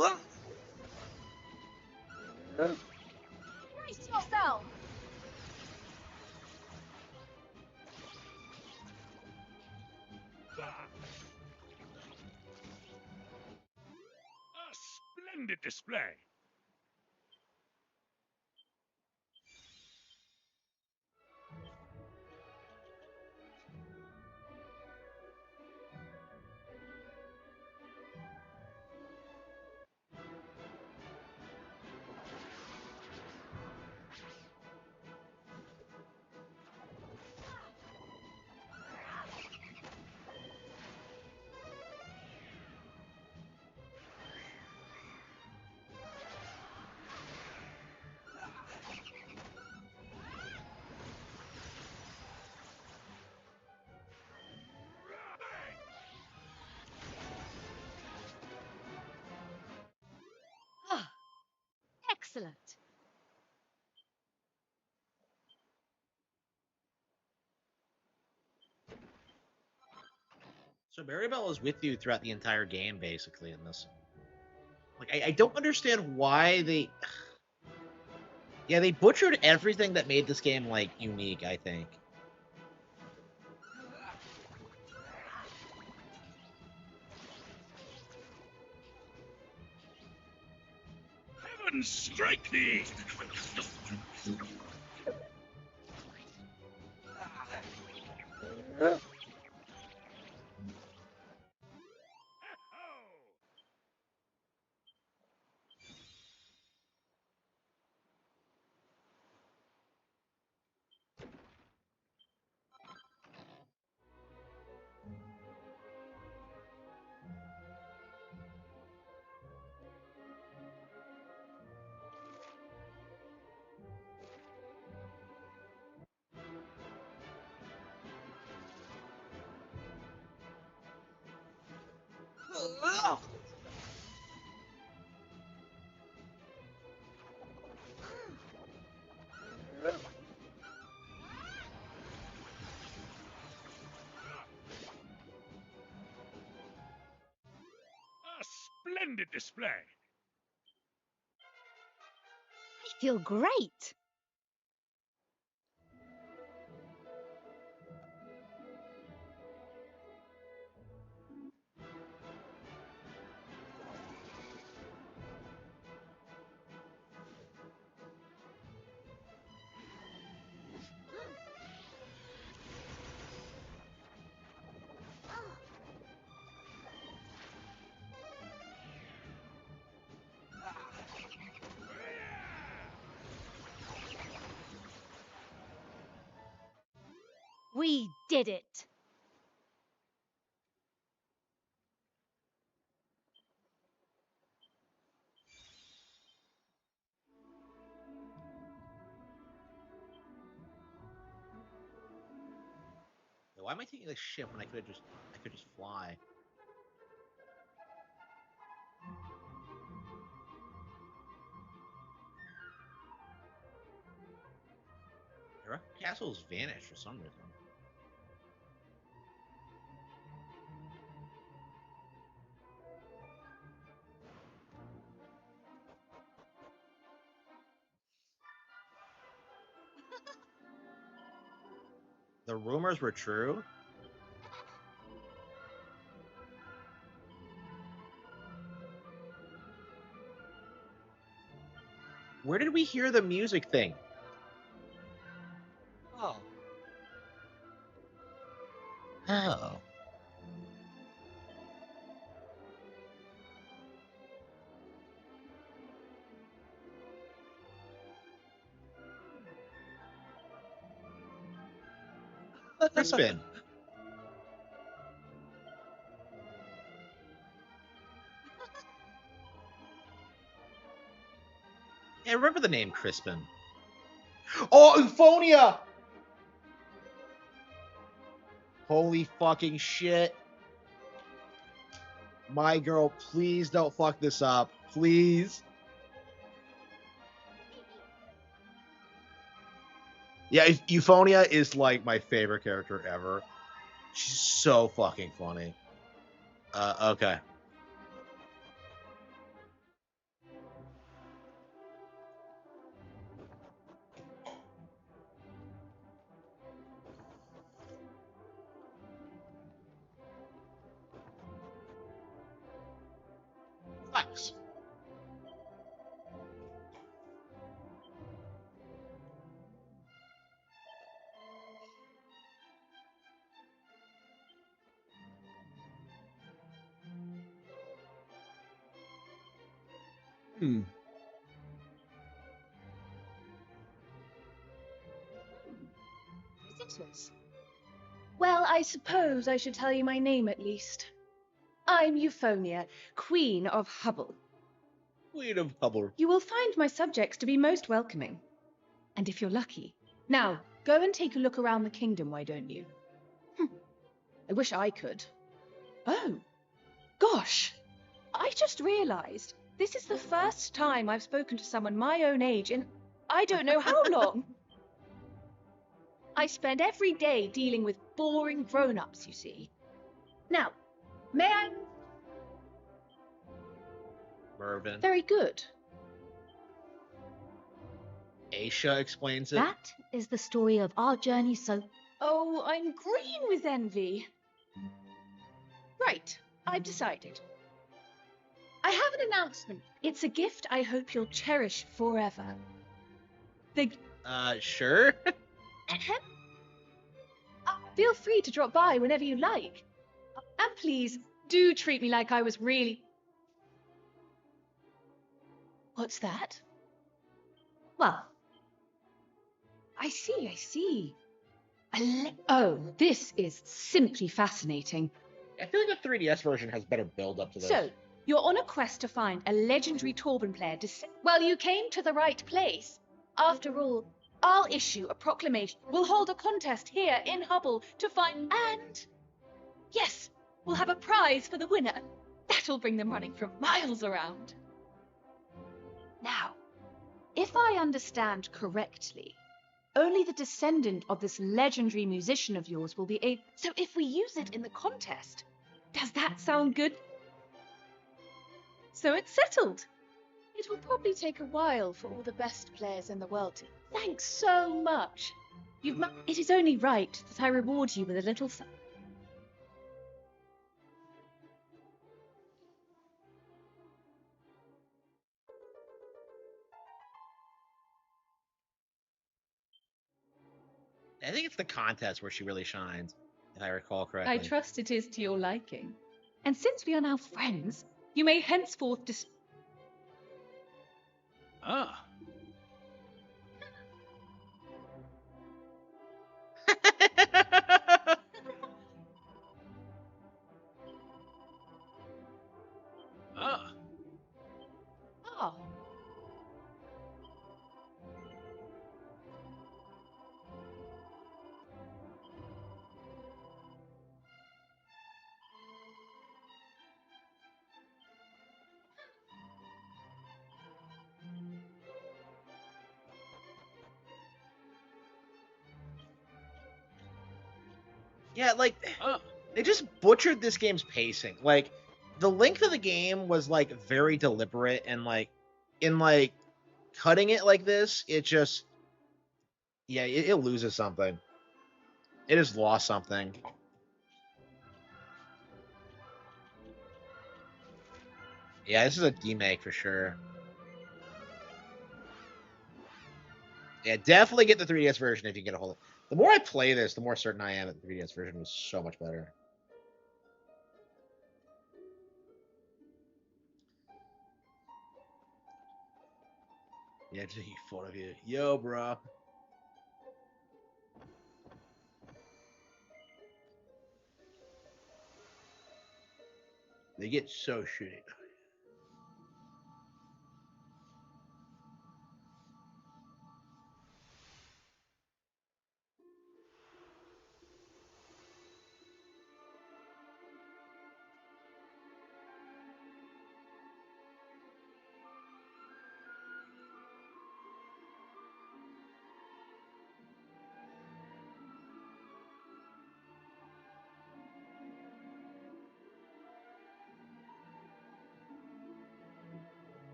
Brace yourself. A splendid display. Ah, excellent. So Maribel is with you throughout the entire game, basically, in this. Like, I don't understand why they... Yeah, they butchered everything that made this game, like, unique, I think. Heaven strike thee! A splendid display. I feel great. We did it. Why am I taking this ship when I could just fly? The castle's vanished for some reason. The rumors were true? Where did we hear the music thing? Oh. Oh. Crispin. Yeah, I remember the name Crispin. Oh, Euphonia! Holy fucking shit. My girl, please don't fuck this up. Please. Yeah, Euphonia is like my favorite character ever. She's so fucking funny. Okay. Visitors. Well, I suppose I should tell you my name at least. I'm Euphonia, Queen of Hubble. Queen of Hubble. You will find my subjects to be most welcoming. And if you're lucky. Now, go and take a look around the kingdom, why don't you? I wish I could. Oh, gosh. I just realized this is the first time I've spoken to someone my own age in I don't know how long. I spend every day dealing with boring grown-ups, you see. Now, may I... Mervyn. Very good. Aisha explains it. That is the story of our journey so... Oh, I'm green with envy. Right, I've decided. I have an announcement. It's a gift I hope you'll cherish forever. Sure. Feel free to drop by whenever you like. And please, do treat me like I was really... What's that? Well, I see. Oh, this is simply fascinating. I feel like the 3DS version has better build up to this. So, you're on a quest to find a legendary Torban player to... Well, you came to the right place. After all, I'll issue a proclamation. We'll hold a contest here in Hubble to find... And... Yes, we'll have a prize for the winner. That'll bring them running for miles around. Now, if I understand correctly, only the descendant of this legendary musician of yours will be able... So if we use it in the contest, does that sound good? So it's settled. It will probably take a while for all the best players in the world to... Thanks so much. It is only right that I reward you with a little... I think it's the contest where she really shines, if I recall correctly. I trust it is to your liking. And since we are now friends, you may henceforth Ah. Ah. Ah. Yeah, like, they just butchered this game's pacing. Like, the length of the game was, like, very deliberate, and, like, in, like, cutting it like this, it just... Yeah, it loses something. It has lost something. Yeah, this is a demake for sure. Yeah, definitely get the 3DS version if you get a hold of it. The more I play this, the more certain I am that the 3DS version was so much better. Yeah, just making fun of you. Yo, bro. They get so shitty.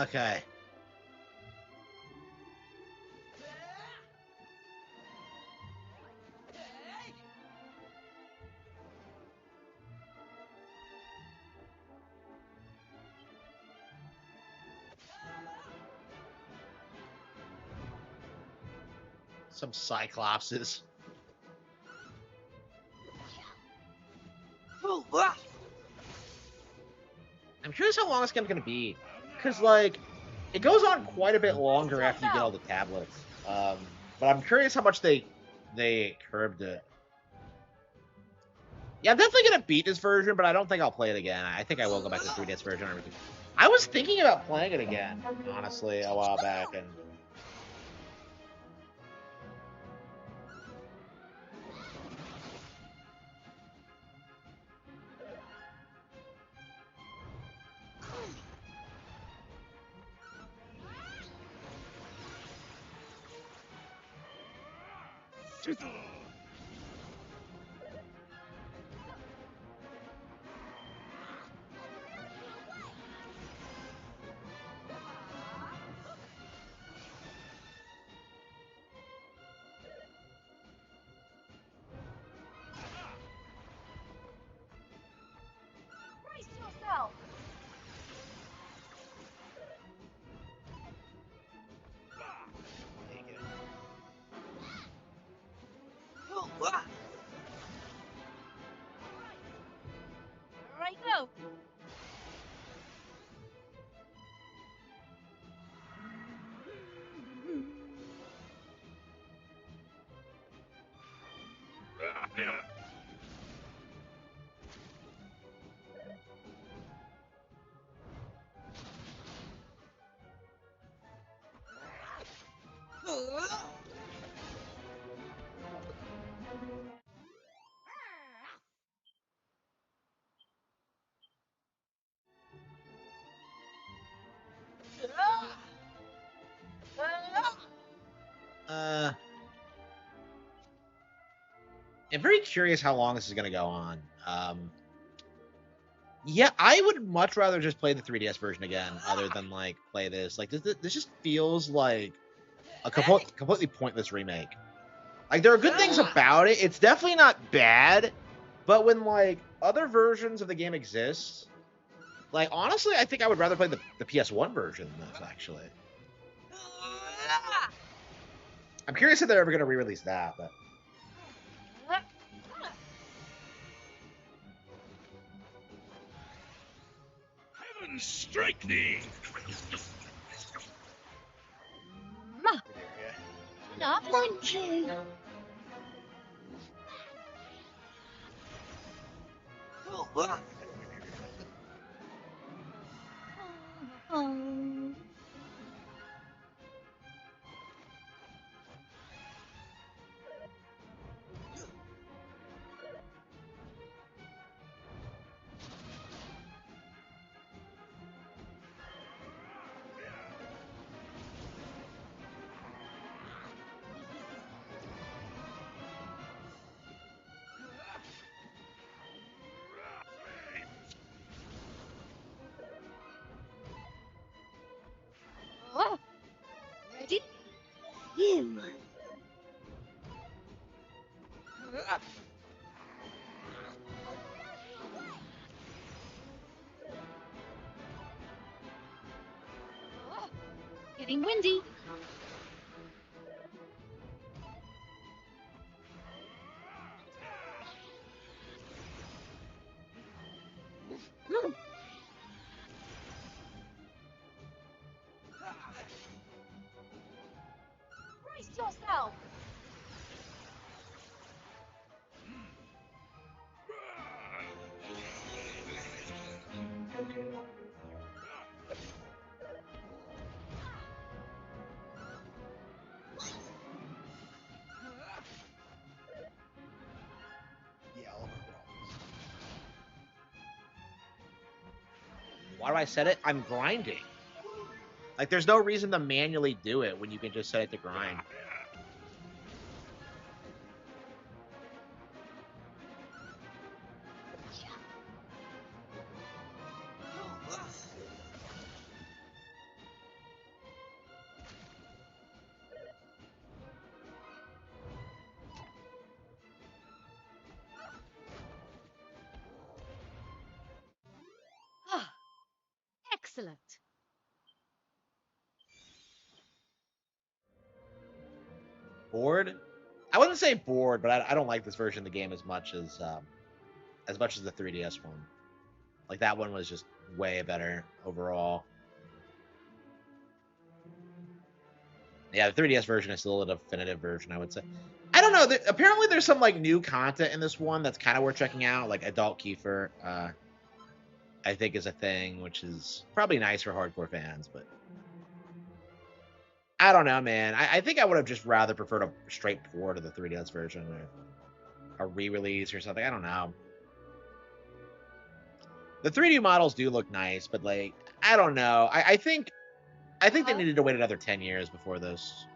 Okay. Some Cyclopses. I'm curious how long this game's gonna be, because like it goes on quite a bit longer after you get all the tablets. But I'm curious how much they curbed it. Yeah, I'm definitely gonna beat this version, but I don't think I'll play it again. I think I will go back to the 3DS version and everything. I was thinking about playing it again, honestly, a while back, and Brace yourself. Right, go. I'm very curious how long this is gonna go on. Yeah, I would much rather just play the 3DS version again, other than like play this. Like this just feels like a completely pointless remake. Like there are good things about it. It's definitely not bad, but when like other versions of the game exist, like honestly, I think I would rather play the PS1 version than this actually. I'm curious if they're ever gonna re-release that, but Heaven strike thee! Not thank you. Oh. Oh. Ready? You. Getting windy. Brace yourself. why do I set it? I'm grinding. Like there's no reason to manually do it when you can just set it to grind. Ah, excellent. Bored? I wouldn't say bored, but I don't like this version of the game as much as as much as the 3DS one. Like, that one was just way better overall. Yeah, the 3DS version is still a definitive version, I would say. I don't know. Apparently, there's some like new content in this one that's kind of worth checking out. Like Adult Kiefer, I think is a thing, which is probably nice for hardcore fans. But I don't know, man. I think I would have just rather preferred a straight port of the 3DS version or a re-release or something. I don't know. The 3D models do look nice, but like I don't know. I think they needed to wait another 10 years before this.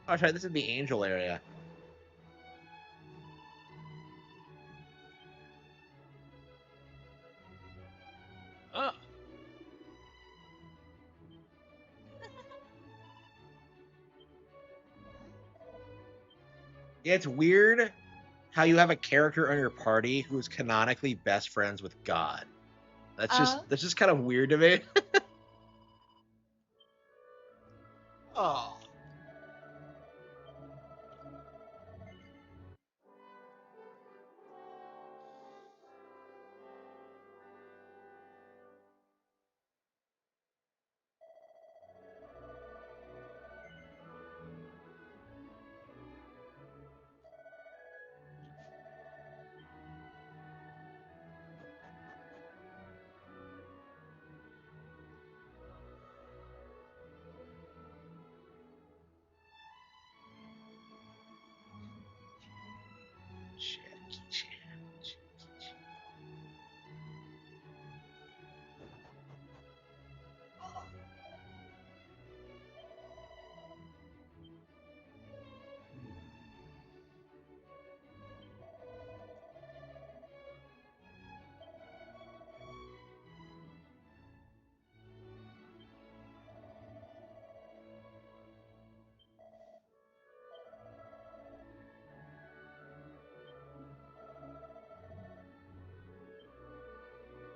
Oh, sorry, this is the Angel area. Yeah, it's weird how you have a character on your party who is canonically best friends with God. That's just kind of weird to me. Oh.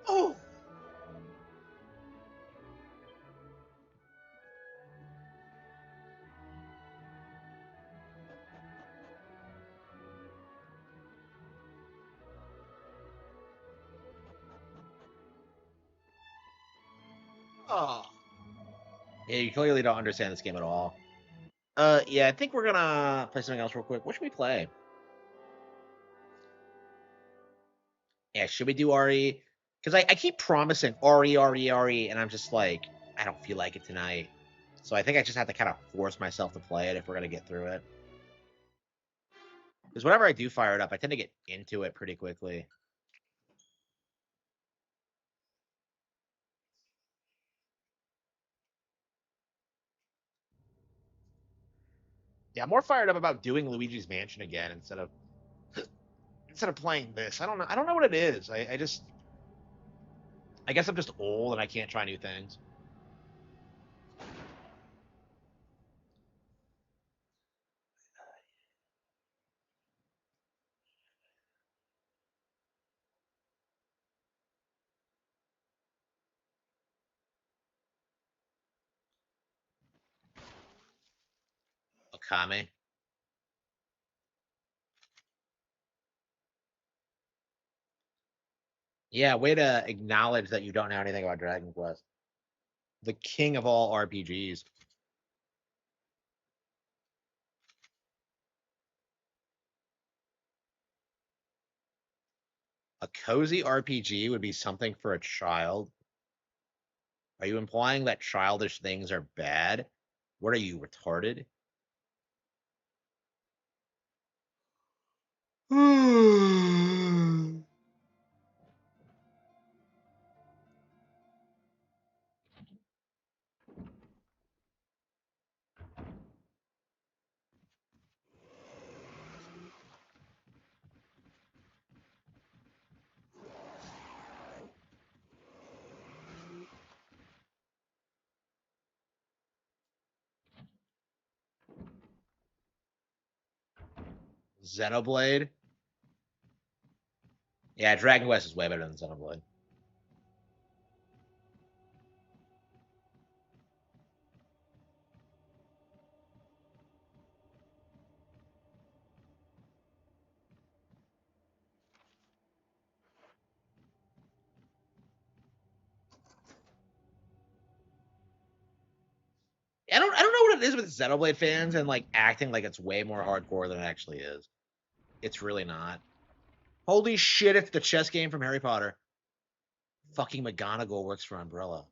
Oh. Oh. Yeah, you clearly don't understand this game at all. Yeah, I think we're gonna play something else real quick. What should we play? Yeah, should we do RE? Because I keep promising RE, and I'm just like, I don't feel like it tonight. So I think I just have to kind of force myself to play it if we're gonna get through it. Because whenever I do fire it up, I tend to get into it pretty quickly. Yeah, I'm more fired up about doing Luigi's Mansion again instead of playing this. I don't know. I don't know what it is. I guess I'm just old and I can't try new things. Okame. Yeah, way to acknowledge that you don't know anything about Dragon Quest. The king of all RPGs. A cozy RPG would be something for a child. Are you implying that childish things are bad? What are you, retarded? Xenoblade? Yeah, Dragon Quest is way better than Xenoblade. it is with Xenoblade fans and like acting like it's way more hardcore than it actually is. It's really not. Holy shit! It's the chess game from Harry Potter. Fucking McGonagall works for Umbrella.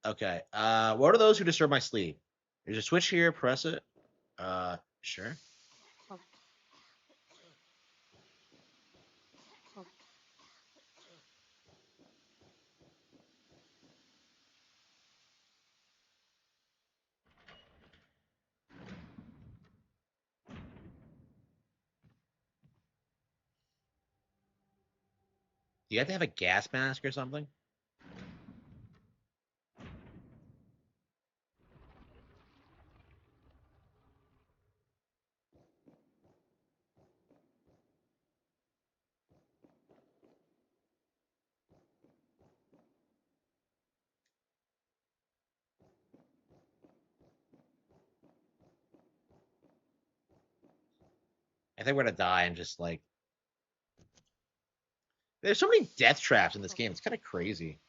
Okay. What are those who disturb my sleep? There's a switch here. Press it. Sure. Do you have to have a gas mask or something? I think we're gonna die and just like. There's so many death traps in this game. It's kind of crazy.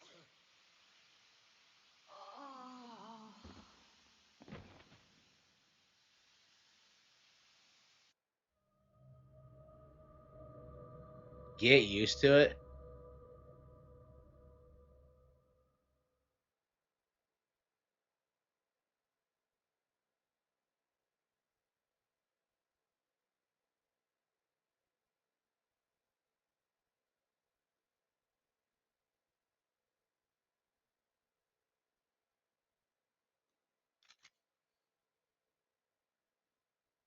Get used to it.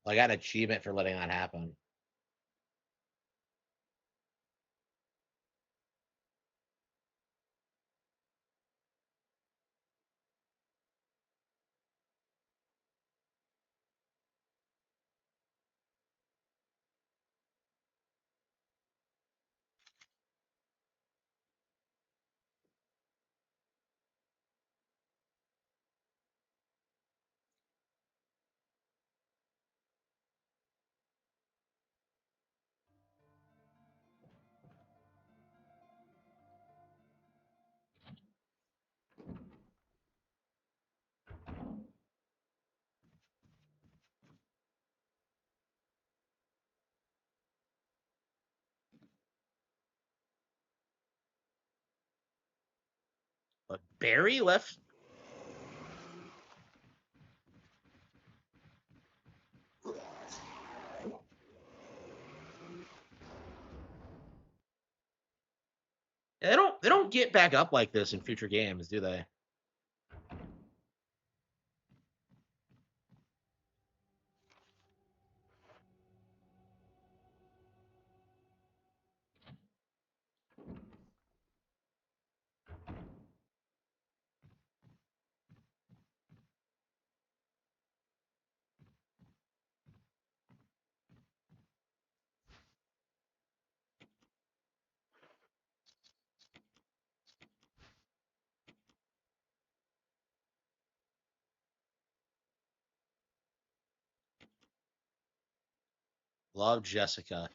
I got an achievement for letting that happen. But Barry left. They don't get back up like this in future games, do they? Love Jessica.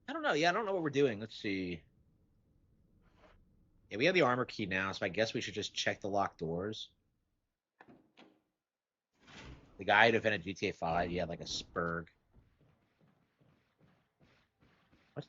I don't know. Yeah, I don't know what we're doing. Let's see. Yeah, we have the armor key now, so I guess we should just check the locked doors. The guy who defended GTA 5, he had like a spurg. What?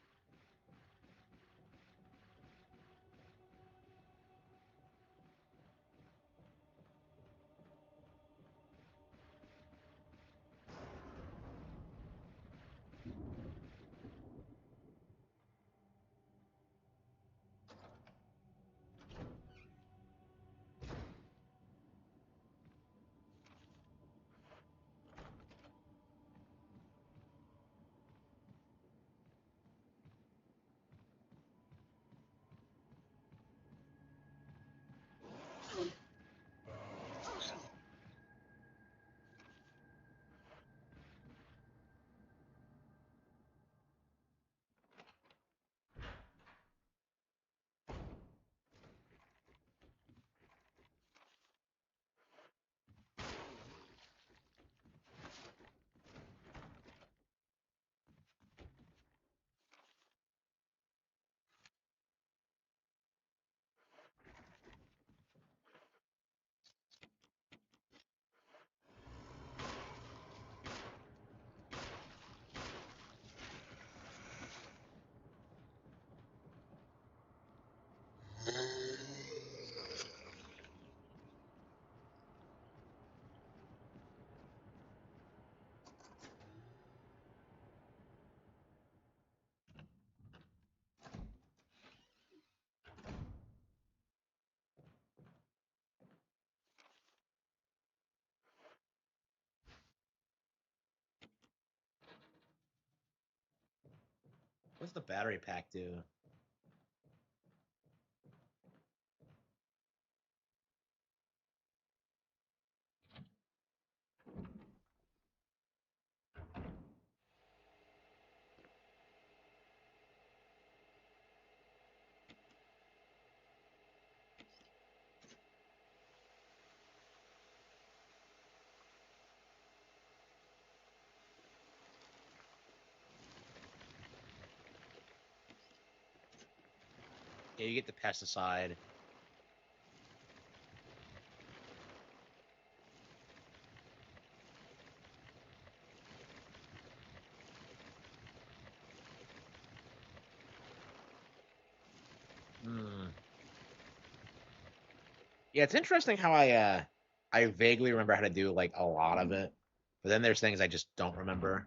What's the battery pack do? Yeah, you get the pesticide. Hmm. Yeah, it's interesting how I vaguely remember how to do like a lot of it, but then there's things I just don't remember.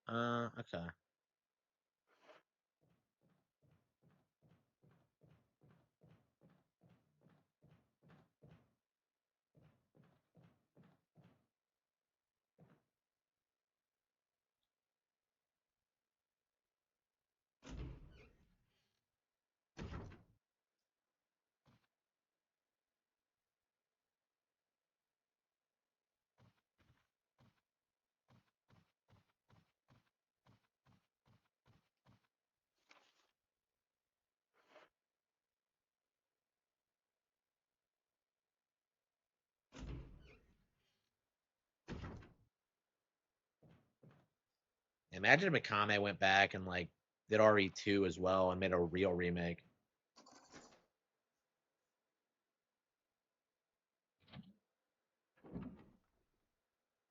Okay. Imagine if Mikame went back and like did RE2 as well and made a real remake.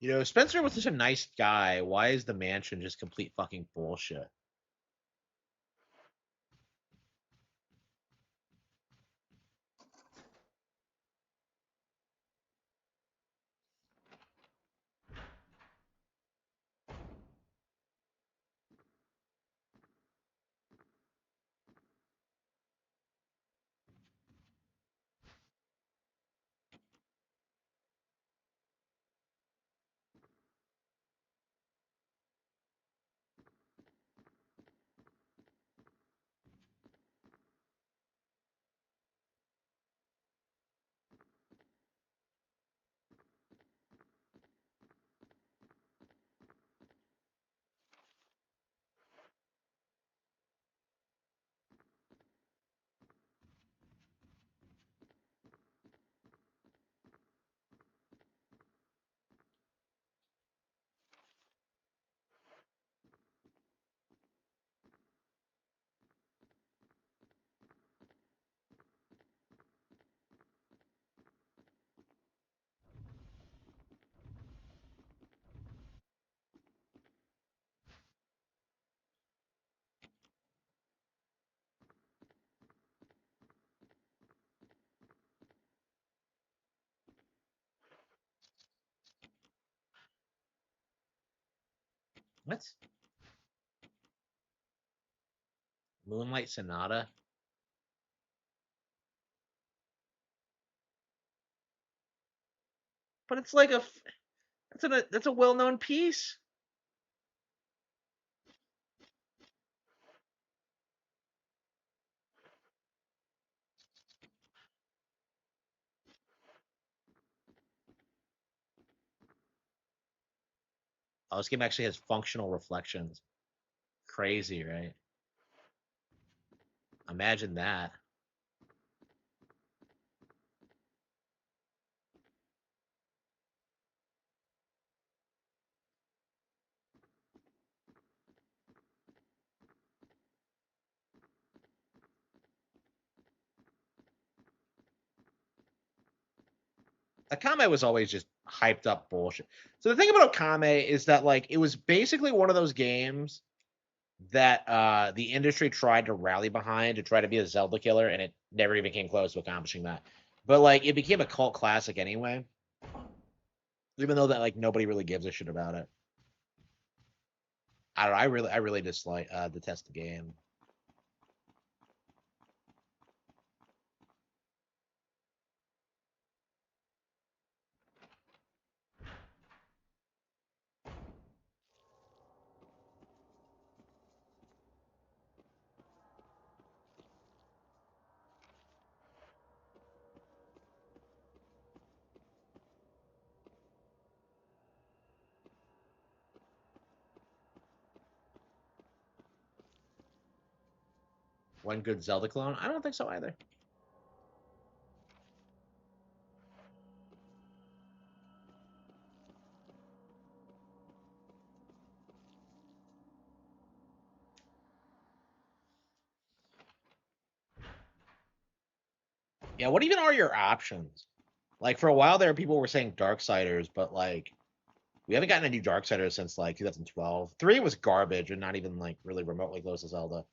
You know, Spencer was such a nice guy. Why is the mansion just complete fucking bullshit? What? Moonlight Sonata? But it's like that's a well-known piece. Oh, this game actually has functional reflections. Crazy, right? Imagine that. Akame was always just hyped up bullshit. So the thing about Akame is that like it was basically one of those games that the industry tried to rally behind to try to be a Zelda killer, and it never even came close to accomplishing that. But like it became a cult classic anyway, even though that like nobody really gives a shit about it. I don't know. I really dislike detest the game. One good Zelda clone? I don't think so either. Yeah, what even are your options? Like for a while there, people were saying Darksiders, but like we haven't gotten a new Darksiders since like 2012. 3 was garbage and not even like really remotely close to Zelda.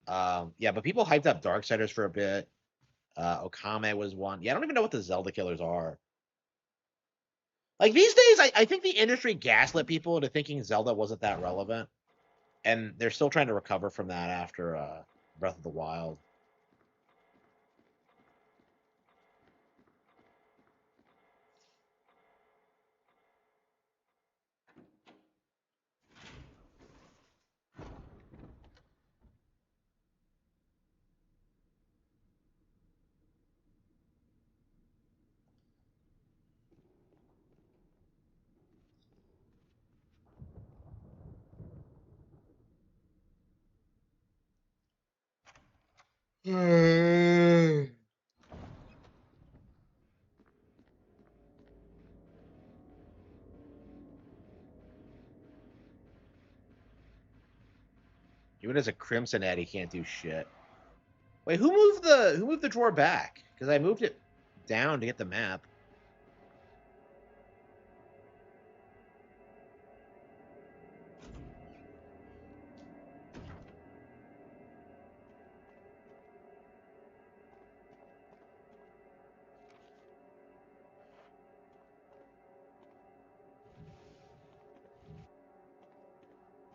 Yeah, but people hyped up Darksiders for a bit. Okame was one. Yeah, I don't even know what the Zelda killers are. Like these days, I think the industry gaslit people into thinking Zelda wasn't that relevant, and they're still trying to recover from that after Breath of the Wild. Even as a Crimson Head, he can't do shit. Wait, who moved the drawer back? Because I moved it down to get the map.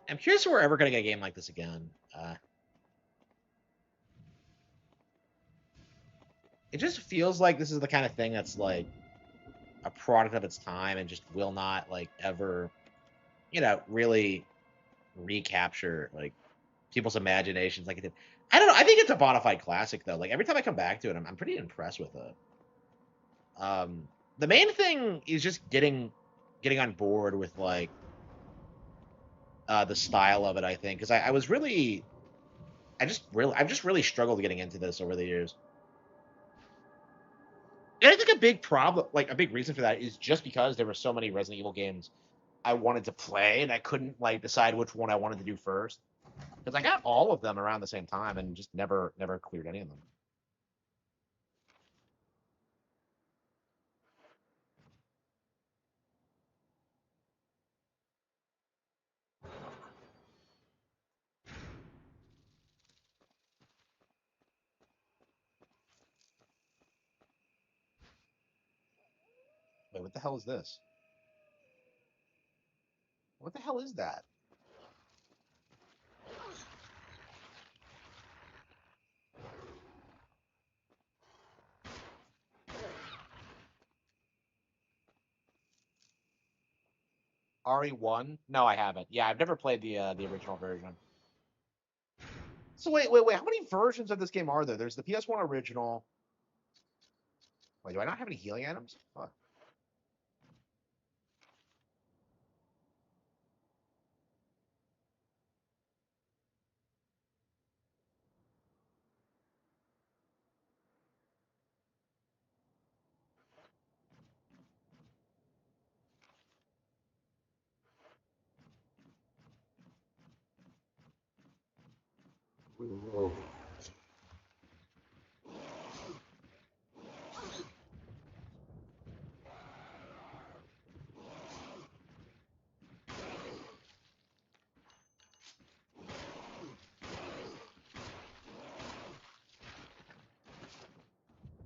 I'm curious if we're ever gonna get a game like this again. It just feels like this is the kind of thing that's like a product of its time and just will not like ever, really recapture like people's imaginations like it did. I don't know. I think it's a bona fide classic though. Like every time I come back to it, I'm pretty impressed with it. The main thing is just getting on board with like the style of it. I think because I was really I've just really struggled getting into this over the years. And I think a big problem, like a big reason for that, is just because there were so many Resident Evil games I wanted to play, and I couldn't like decide which one I wanted to do first. Because I got all of them around the same time, and just never cleared any of them. Wait, what the hell is this? What the hell is that? RE1? No, I haven't. Yeah, I've never played the original version. So wait. How many versions of this game are there? There's the PS1 original. Wait, do I not have any healing items? Fuck.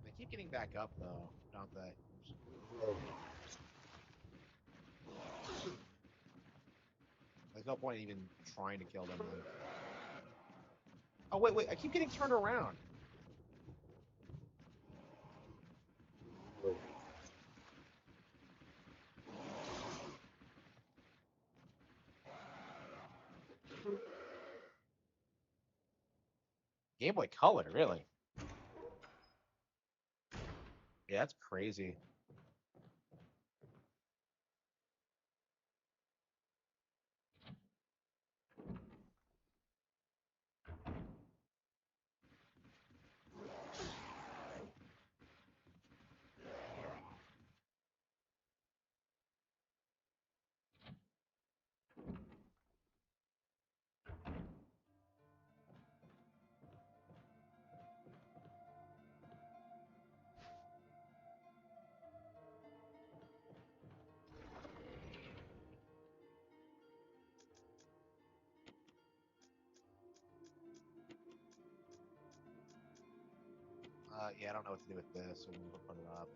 They keep getting back up though, don't they? There's no point in even trying to kill them. Then. Oh wait! I keep getting turned around. Game Boy Color, really? Yeah, that's crazy. Yeah, I don't know what to do with this, so we'll put it up.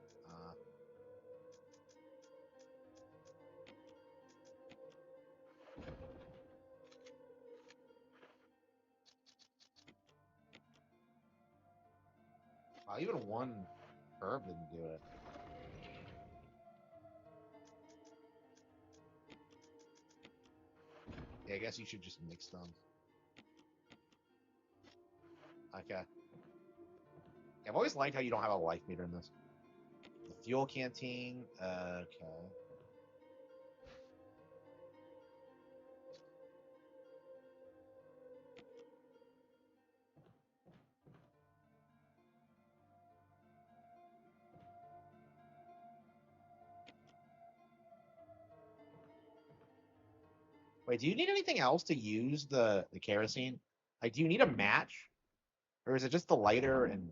Even one herb didn't do it. Yeah, I guess you should just mix them. Okay. I've always liked how you don't have a life meter in this. The fuel canteen. Okay. Wait, do you need anything else to use the kerosene? Like, do you need a match, or is it just the lighter and?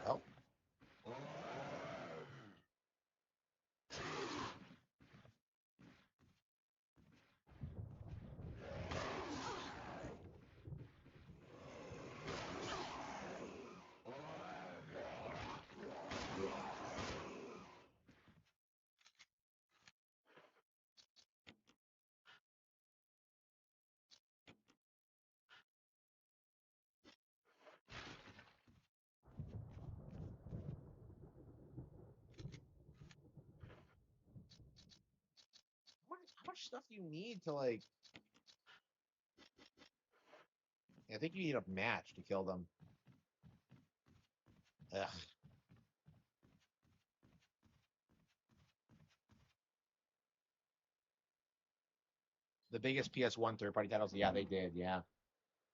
Oh. How much stuff do you need to like? I think you need a match to kill them. Ugh. The biggest PS1 third-party titles, yeah, they did, yeah.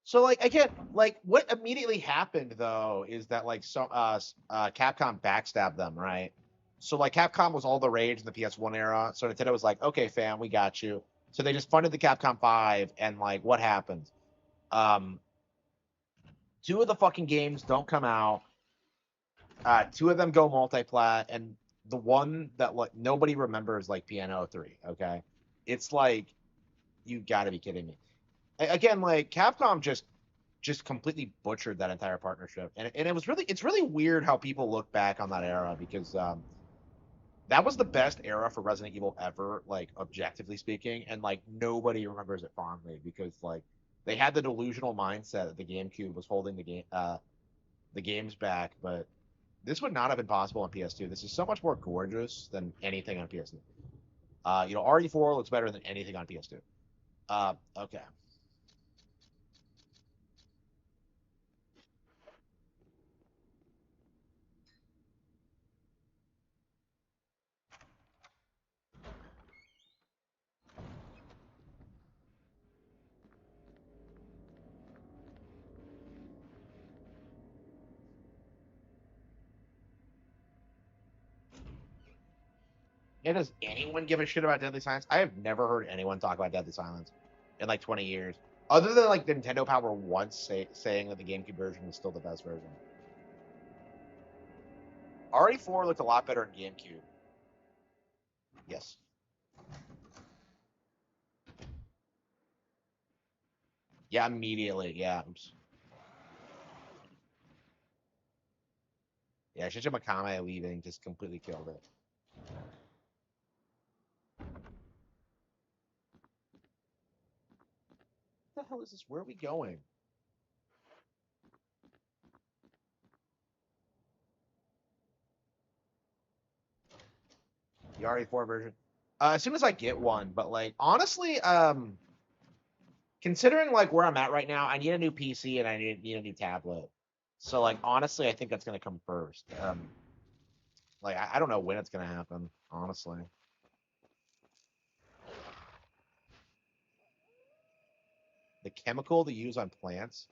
So like again, like what immediately happened though is that like Capcom backstabbed them, right? So like Capcom was all the rage in the PS1 era. So Nintendo was like, okay, fam, we got you. So they just funded the Capcom 5, and like what happened? Um, two of the fucking games don't come out. Two of them go multiplat, and the one that like nobody remembers like Piano 3. Okay, it's like you got to be kidding me. Again, like Capcom just completely butchered that entire partnership, and it's really weird how people look back on that era because that was the best era for Resident Evil ever, like objectively speaking, and like nobody remembers it fondly because like they had the delusional mindset that the GameCube was holding the games back, but this would not have been possible on PS2. This is so much more gorgeous than anything on PS2. RE4 looks better than anything on PS2. Okay. Yeah, does anyone give a shit about Deadly Silence? I have never heard anyone talk about Deadly Silence in like 20 years, other than like Nintendo Power once saying that the GameCube version was still the best version. RE4 looked a lot better in GameCube. Yes. Yeah, immediately. Yeah. Oops. Yeah, Shinji Mikami leaving just completely killed it. What the hell is this? Where are we going? The RE4 version. As soon as I get one, but like honestly, considering like where I'm at right now, I need a new PC and I need a new tablet. So like honestly, I think that's gonna come first. Like I don't know when it's gonna happen, honestly. The chemical to use on plants.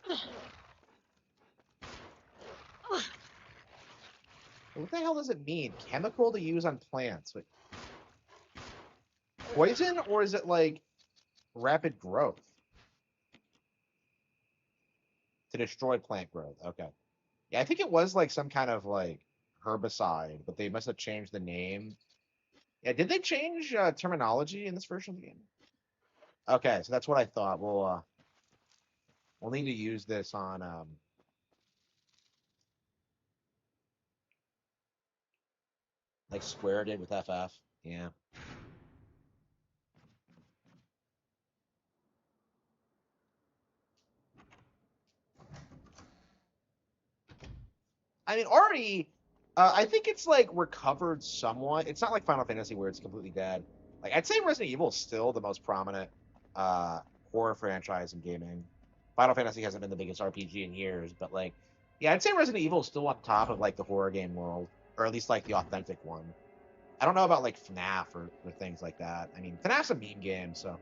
What the hell does it mean? Chemical to use on plants. Wait, poison, or is it like rapid growth? To destroy plant growth. Okay. Yeah, I think it was like some kind of like herbicide, but they must have changed the name. Yeah, did they change terminology in this version of the game? Okay, so that's what I thought. We'll need to use this on like Square did with FF. Yeah. I mean, already, I think it's like recovered somewhat. It's not like Final Fantasy where it's completely dead. Like I'd say Resident Evil is still the most prominent uh, horror franchise in gaming. Final Fantasy hasn't been the biggest RPG in years, but like, yeah, I'd say Resident Evil is still on top of like the horror game world, or at least like the authentic one. I don't know about like FNAF or things like that. I mean, FNAF's a meme game, so.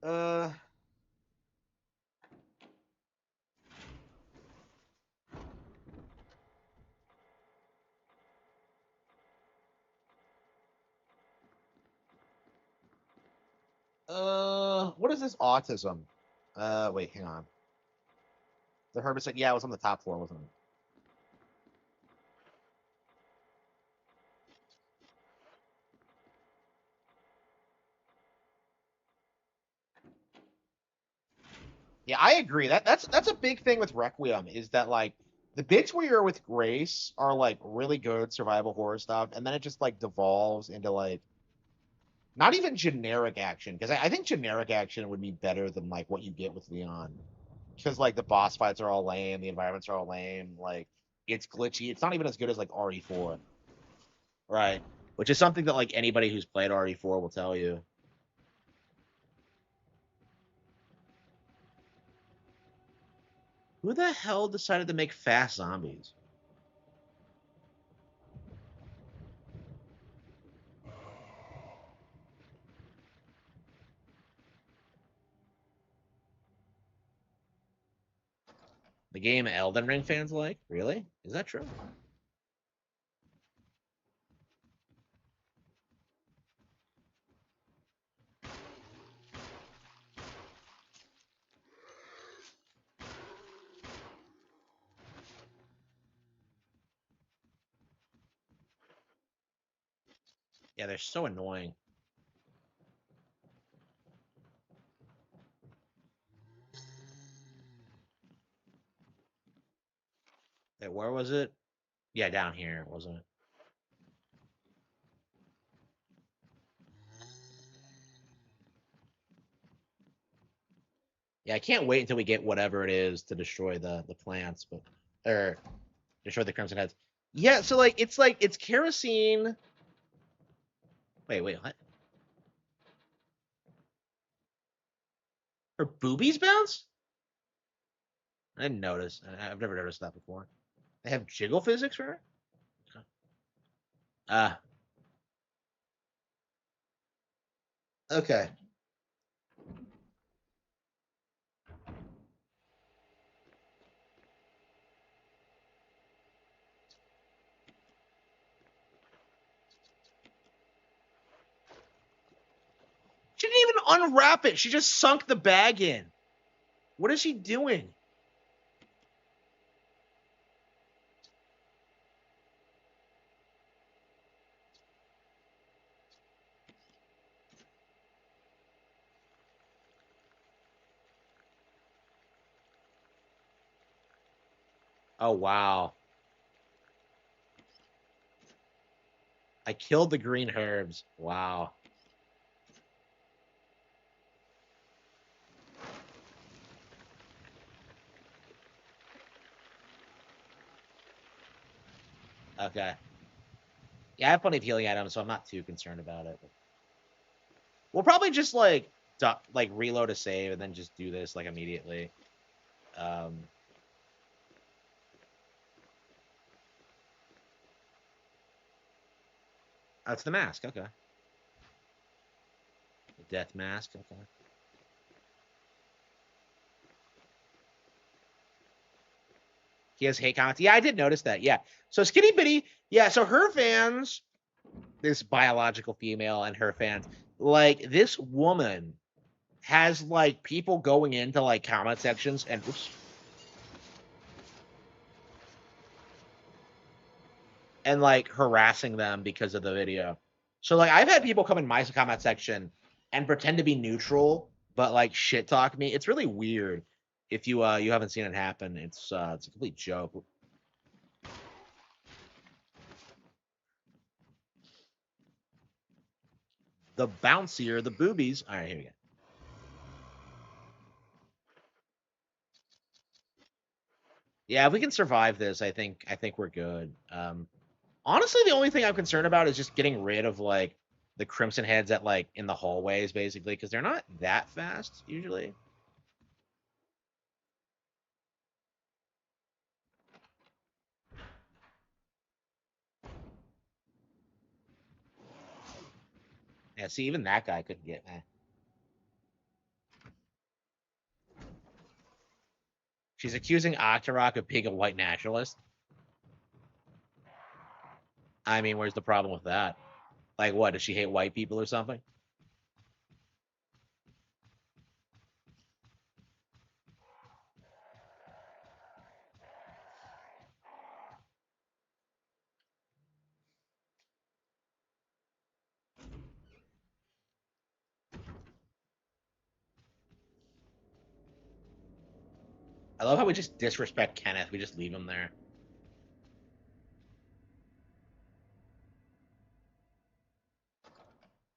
uh, what is this autism? Wait, hang on. The herbicide, yeah, it was on the top floor, wasn't it? Yeah, I agree. That's a big thing with Requiem is that like the bits where you're with Grace are like really good survival horror stuff, and then it just like devolves into like not even generic action because I think generic action would be better than like what you get with Leon because like the boss fights are all lame, the environments are all lame, like it's glitchy. It's not even as good as like RE4, right? Which is something that like anybody who's played RE4 will tell you. Who the hell decided to make fast zombies? The game Elden Ring fans like? Really? Is that true? Yeah, they're so annoying. Hey, where was it? Yeah, down here, wasn't it? Yeah, I can't wait until we get whatever it is to destroy the plants, but or destroy the Crimson Heads. Yeah, so like it's kerosene. Wait, what? Her boobies bounce? I didn't notice. I've never noticed that before. They have jiggle physics for her? Ah, okay. She didn't even unwrap it. She just sunk the bag in. What is she doing? Oh, wow. I killed the green herbs. Wow. Okay. Yeah, I have plenty of healing items, so I'm not too concerned about it. We'll probably just like reload a save and then just do this like immediately. Oh, it's the mask. Okay. The death mask. Okay. He has hate comments. Yeah, I did notice that. Yeah. So Skinny Bitty. Yeah. So her fans, this biological female and her fans, like this woman has like people going into like comment sections and oops, and like harassing them because of the video. So like I've had people come in my comment section and pretend to be neutral, but like shit talk me. It's really weird. If you you haven't seen it happen, it's a complete joke. The bouncier, the boobies. All right, here we go. Yeah, if we can survive this, I think we're good. Honestly, the only thing I'm concerned about is just getting rid of like the crimson heads at like in the hallways, basically, because they're not that fast usually. Yeah, see, even that guy couldn't get me. She's accusing Octorok of being a white nationalist. I mean, where's the problem with that? Like, what? Does she hate white people or something? I love how we just disrespect Kenneth. We just leave him there.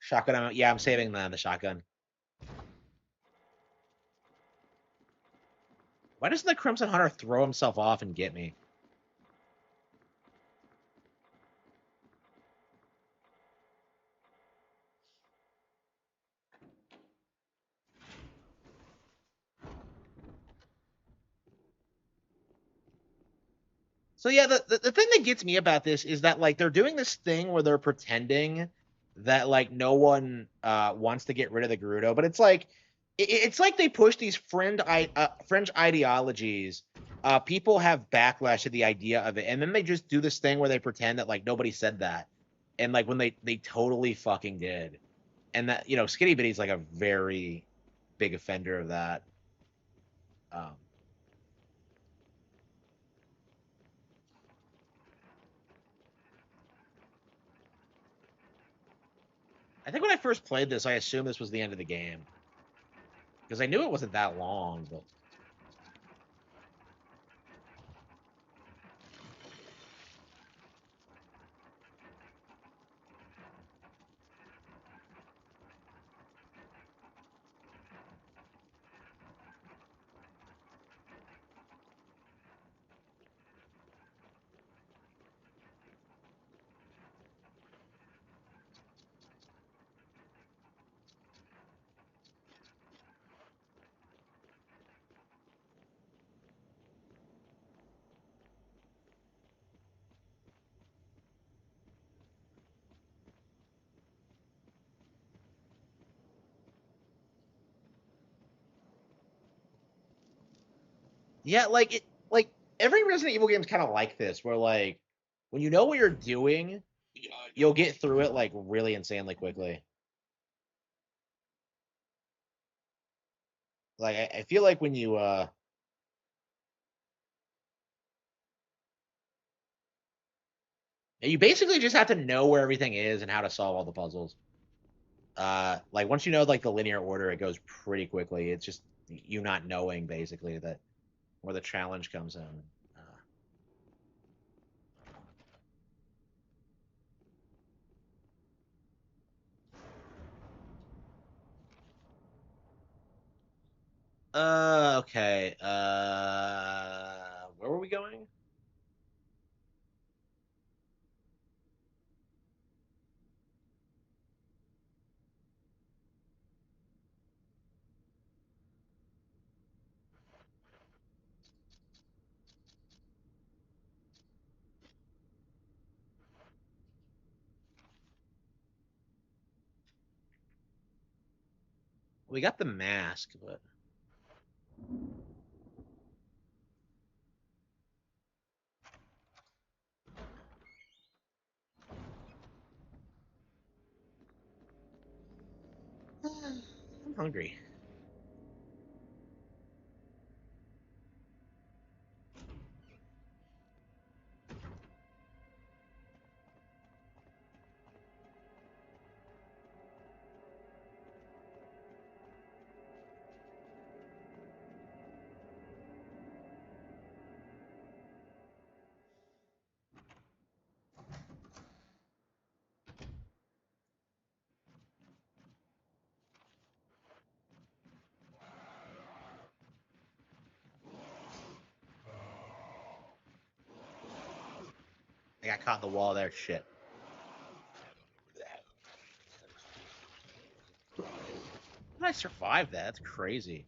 Shotgun. Yeah, I'm saving the shotgun. Why doesn't the Crimson Hunter throw himself off and get me? So yeah, the thing that gets me about this is that like they're doing this thing where they're pretending that like no one wants to get rid of the Gerudo, but it's like it's like they push these fringe ideologies. People have backlash to the idea of it, and then they just do this thing where they pretend that like nobody said that, and like when they totally fucking did, and that Skinny Bitty's like a very big offender of that. Um, I think when I first played this, I assumed this was the end of the game. Because I knew it wasn't that long, but... Yeah, like every Resident Evil game is kind of like this, where like when you know what you're doing, you'll get through it like really insanely quickly. Like I feel like when you basically just have to know where everything is and how to solve all the puzzles. Like once you know like the linear order, it goes pretty quickly. It's just you not knowing basically that where the challenge comes in. Okay. Where were we going? We got the mask, but I'm hungry. I got caught in the wall there. Shit. How did I survive that? That's crazy.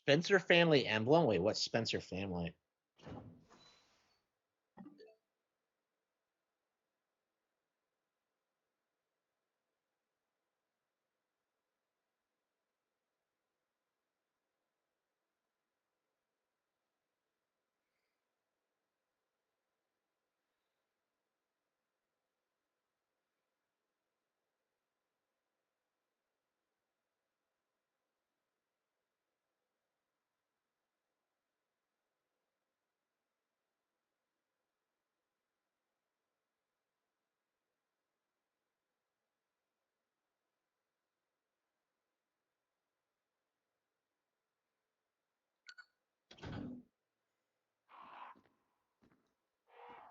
Spencer family emblem? Wait, what's Spencer family?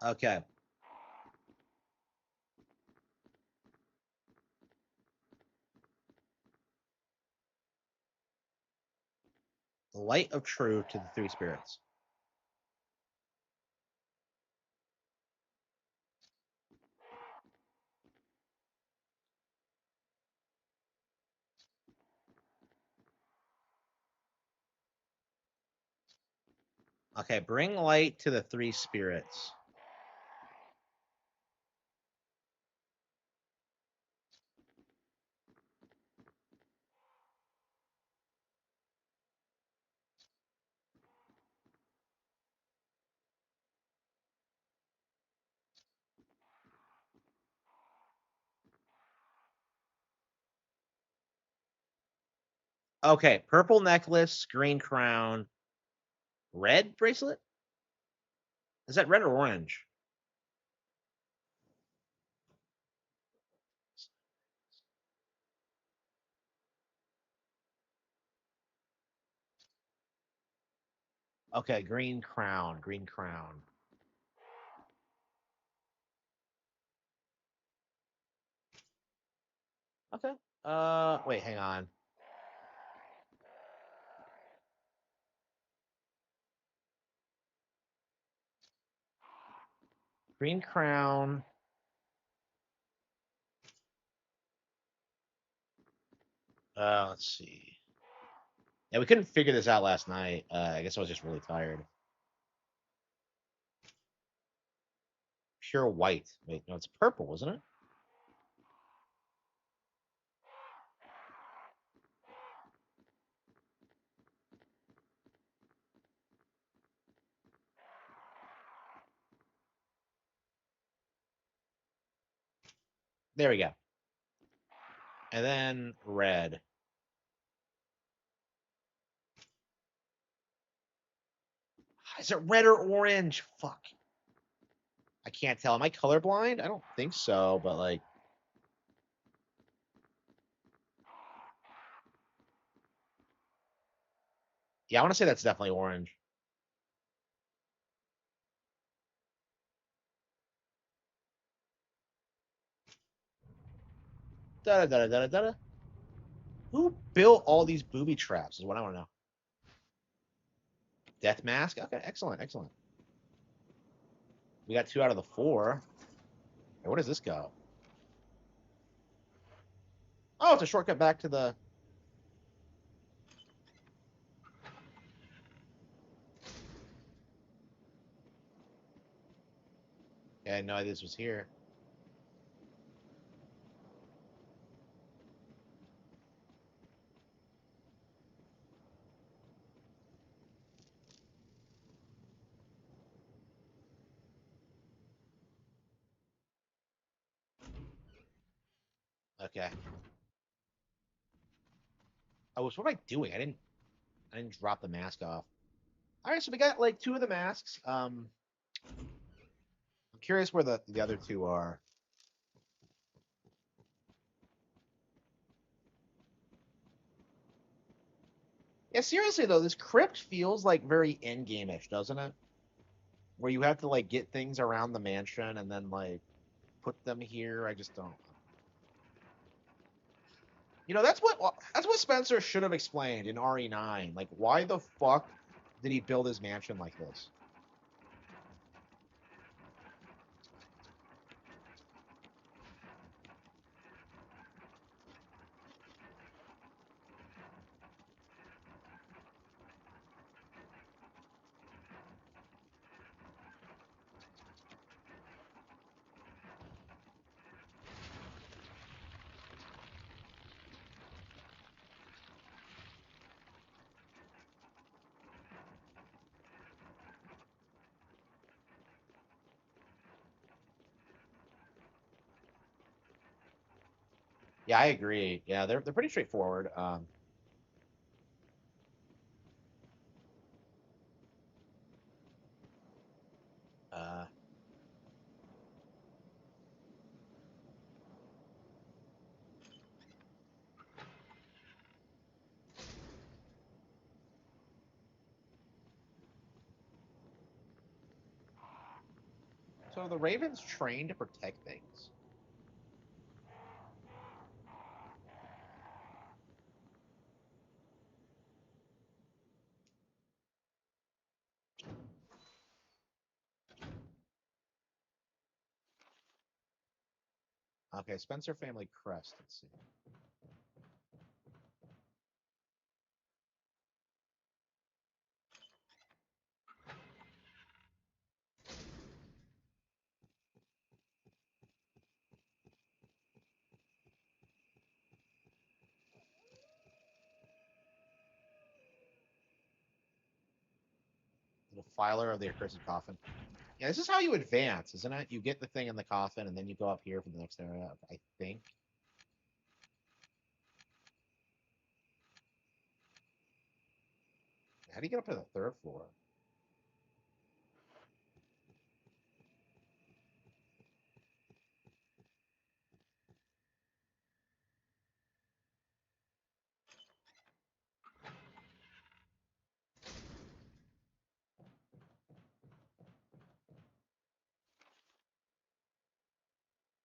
Okay. The light of truth to the three spirits. Okay, bring light to the three spirits. Okay, purple necklace, green crown, red bracelet? Is that red or orange? Okay, green crown, green crown. Okay. Wait, hang on. Green crown. Let's see. Yeah, we couldn't figure this out last night. I guess I was just really tired. Pure white. Wait, no, it's purple, isn't it? There we go. And then red. Is it red or orange? Fuck. I can't tell. Am I colorblind? I don't think so, but like. Yeah, I want to say that's definitely orange. Da da da da da da. Who built all these booby traps? Is what I want to know. Death mask. Okay, excellent, excellent. We got 2 out of the 4. Hey, where does this go? Oh, it's a shortcut back to the. Yeah, I had no idea this was here. Okay. Oh, what am I doing? I didn't drop the mask off. All right, so we got like 2 of the masks. I'm curious where the other 2 are. Yeah, seriously though, this crypt feels like very endgame-ish, doesn't it? Where you have to like get things around the mansion and then like put them here. I just don't. You know, that's what Spencer should have explained in RE9. Like, why the fuck did he build his mansion like this? Yeah, I agree. Yeah, they're pretty straightforward. Uh, so the Ravens trained to protect things. Okay, Spencer family crest. Let's see. The filer of the accursed coffin. Yeah, this is how you advance, isn't it? You get the thing in the coffin, and then you go up here for the next area. I think. How do you get up to the third floor?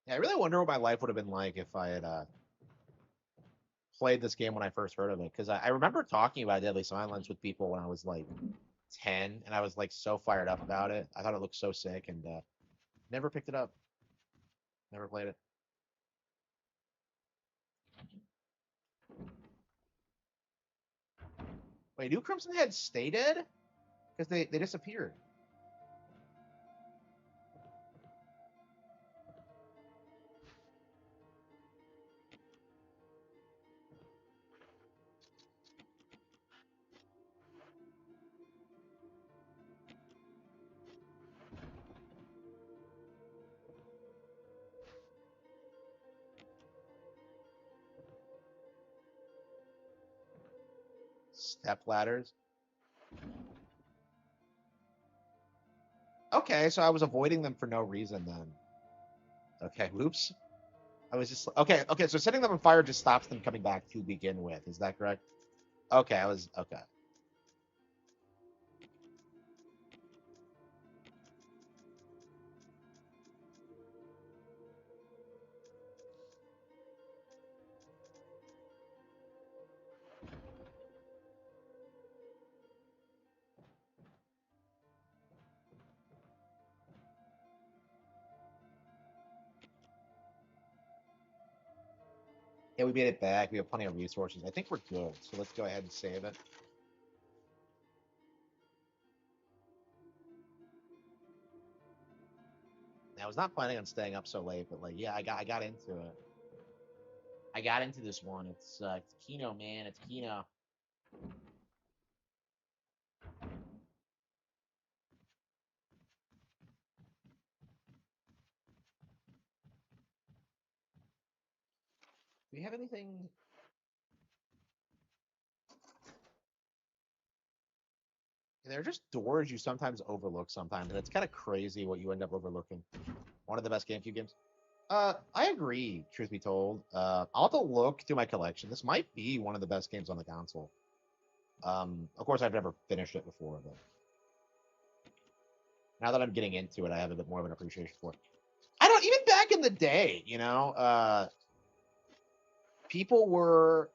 Yeah, I really wonder what my life would have been like if I had played this game when I first heard of it. Because I remember talking about Deadly Silence with people when I was like 10, and I was like so fired up about it. I thought it looked so sick, and never picked it up. Never played it. Wait, do Crimson Head stay dead? Because they disappeared. Step ladders. Okay, so I was avoiding them for no reason then. Okay, whoops. I was just okay. So setting them on fire just stops them coming back to begin with. Is that correct? Okay, I was okay. Yeah, we made it back. We have plenty of resources. I think we're good. So let's go ahead and save it. I was not planning on staying up so late, but like, yeah, I got into it. I got into this one. It's Kino, man. It's Kino. Do we have anything? There are just doors you sometimes overlook sometimes, and it's kind of crazy what you end up overlooking. One of the best GameCube games. I agree. Truth be told, I'll have to look through my collection. This might be one of the best games on the console. Of course, I've never finished it before, but now that I'm getting into it, I have a bit more of an appreciation for it. I don't even back in the day, you know, people were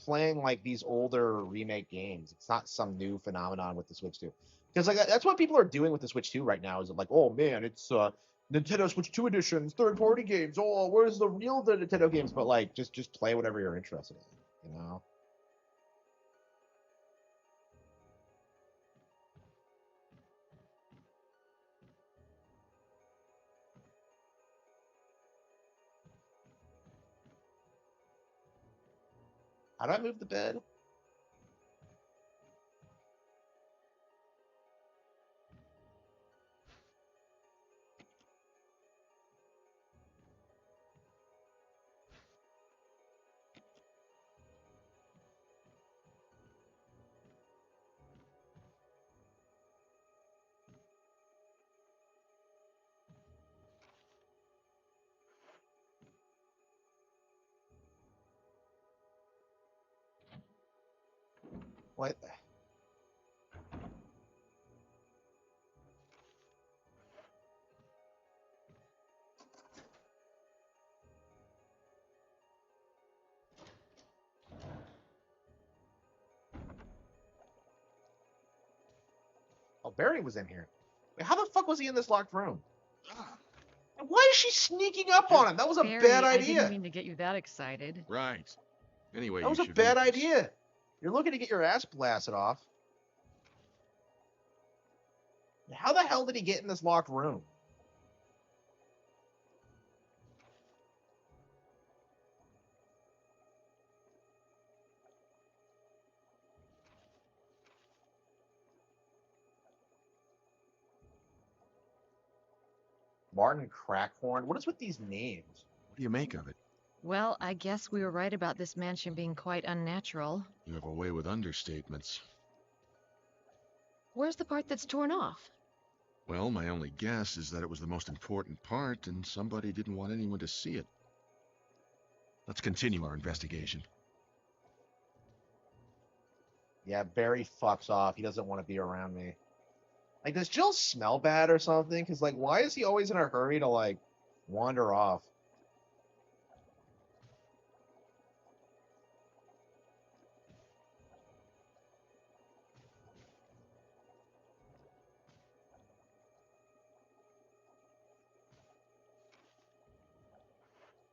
playing like these older remake games. It's not some new phenomenon with the Switch 2. Because like that's what people are doing with the Switch 2 right now. Is like, oh man, it's Nintendo Switch 2 editions, third-party games. Oh, where's the real Nintendo games? But like, just play whatever you're interested in, you know. How do I move the bed? What? Oh, Barry was in here. Wait, how the fuck was he in this locked room? And why is she sneaking up on him? That was a Barry, bad I idea. didn't mean to get you that excited. Right. Anyway, That was you a should bad read this. idea. You're looking to get your ass blasted off. How the hell did he get in this locked room? Martin Crackhorn? What is with these names? What do you make of it? Well, I guess we were right about this mansion being quite unnatural. You have a way with understatements. Where's the part that's torn off? Well, my only guess is that it was the most important part and somebody didn't want anyone to see it. Let's continue our investigation. Yeah, Barry fucks off. He doesn't want to be around me. Like, does Jill smell bad or something? Because, like, why is he always in a hurry to, like, wander off?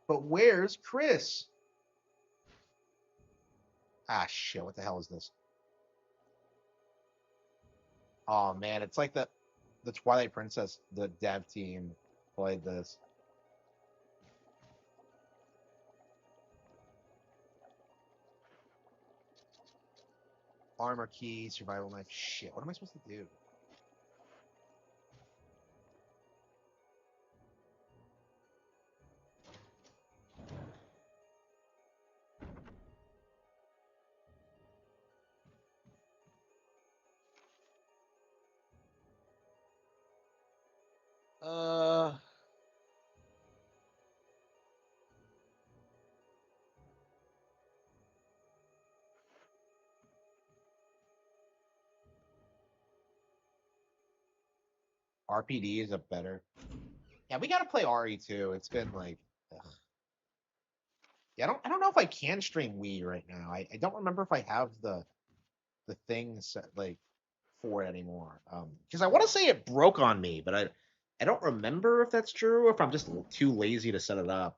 But where's Chris? Ah, shit. What the hell is this? Oh, man. It's like the Twilight Princess, the dev team played this. Armor key, survival knife. Shit. What am I supposed to do? Uh... RPD is a better. Yeah, we gotta play RE2. It's been like, ugh. Yeah, I don't know if I can stream Wii right now. I don't remember if I have the things like for it anymore. Because I want to say it broke on me, but I don't remember if that's true or if I'm just too lazy to set it up.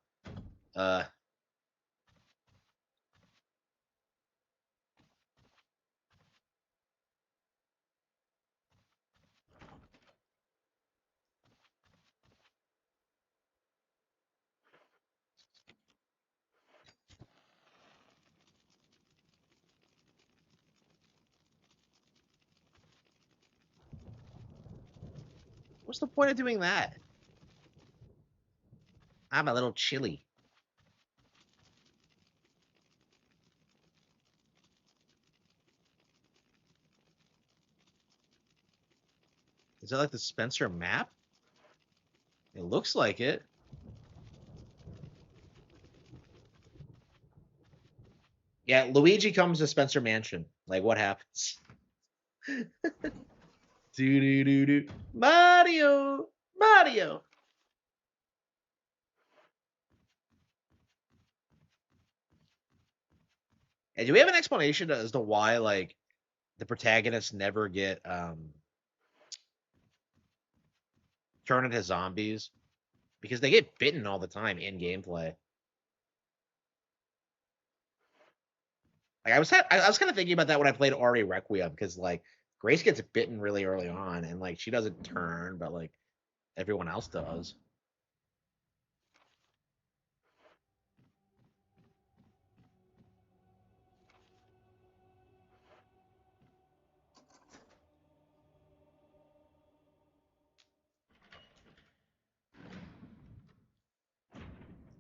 What's the point of doing that? I'm a little chilly. Is that like the Spencer map? It looks like it. Yeah, Luigi comes to Spencer Mansion. Like, what happens? Do. Mario! Mario! And do we have an explanation as to why, like, the protagonists never get turned into zombies? Because they get bitten all the time in gameplay. Like, I was kind of thinking about that when I played Ari Requiem, because like Grace gets bitten really early on, and like she doesn't turn, but like everyone else does.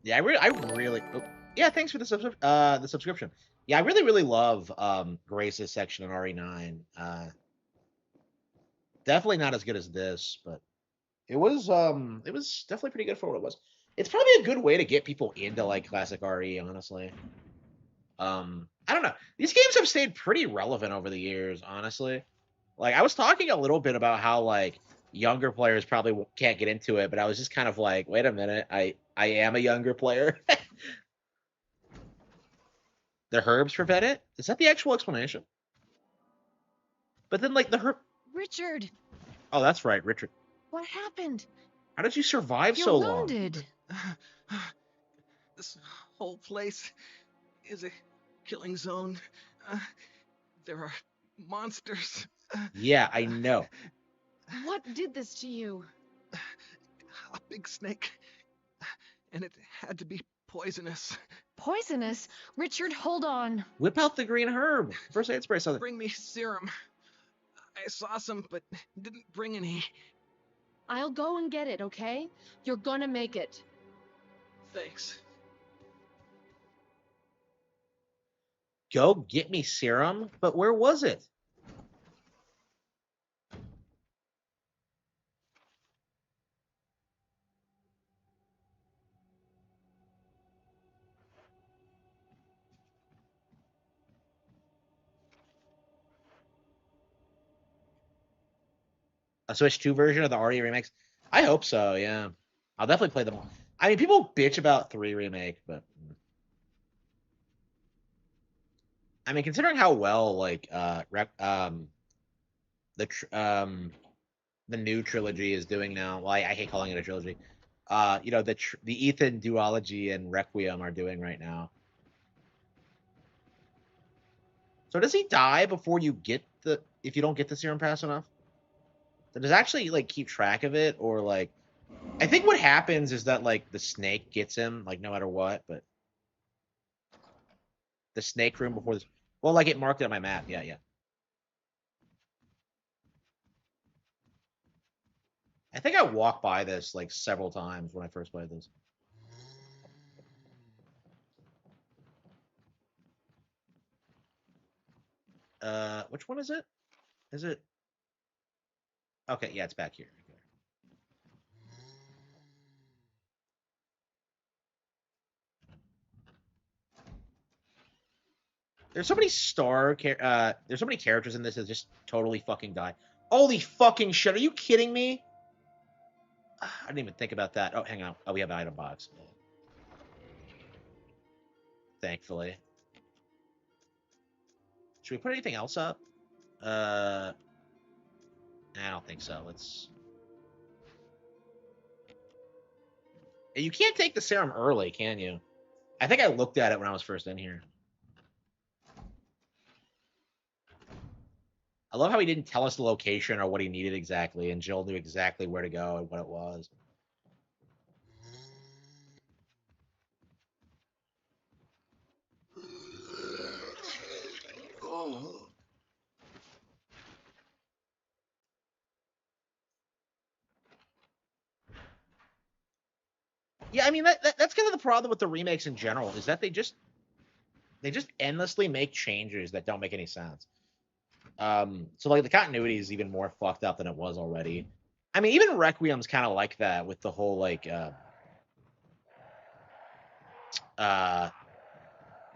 Yeah, I really. Oh, yeah, thanks for the subscription. Yeah, I really love Grace's section in RE9. Definitely not as good as this, but it was definitely pretty good for what it was. It's probably a good way to get people into like classic RE, honestly. I don't know. These games have stayed pretty relevant over the years, honestly. Like I was talking a little bit about how like younger players probably can't get into it, but I was just kind of like, wait a minute, I am a younger player. The herbs prevent it? Is that the actual explanation? But then like the herb. Richard, Oh, that's right, Richard. what happened? How did you survive You're so wounded. long? This whole place is a killing zone. There are monsters. Yeah, I know. What did this to you? A big snake. And it had to be poisonous. Poisonous? Richard, hold on. Whip out the green herb. First aid spray. Something. Bring me serum. I saw some, but didn't bring any. I'll go and get it, okay? You're gonna make it. Thanks. Go get me serum? But where was it? A Switch 2 version of the RE remakes? I hope so, yeah. I'll definitely play them all. I mean, people bitch about 3 remake, but I mean, considering how well like the new trilogy is doing now. Well, I hate calling it a trilogy. You know, the Ethan duology and Requiem are doing right now. So does he die before you get if you don't get the serum fast enough? Does it actually like keep track of it, or like I think what happens is that like the snake gets him like no matter what, but the snake room before this. Well, like it marked it on my map. Yeah, yeah. I think I walked by this like several times when I first played this. Which one is it? Is it? Okay, yeah, it's back here. Okay. There's so many there's so many characters in this that just totally fucking die. Holy fucking shit! Are you kidding me? I didn't even think about that. Oh, hang on. Oh, we have an item box. Thankfully. Should we put anything else up? I don't think so. Let's. You can't take the serum early, can you? I think I looked at it when I was first in here. I love how he didn't tell us the location or what he needed exactly, and Jill knew exactly where to go and what it was. Yeah, I mean that's kind of the problem with the remakes in general is that they just endlessly make changes that don't make any sense. So like the continuity is even more fucked up than it was already. I mean, even Requiem's kind of like that with the whole like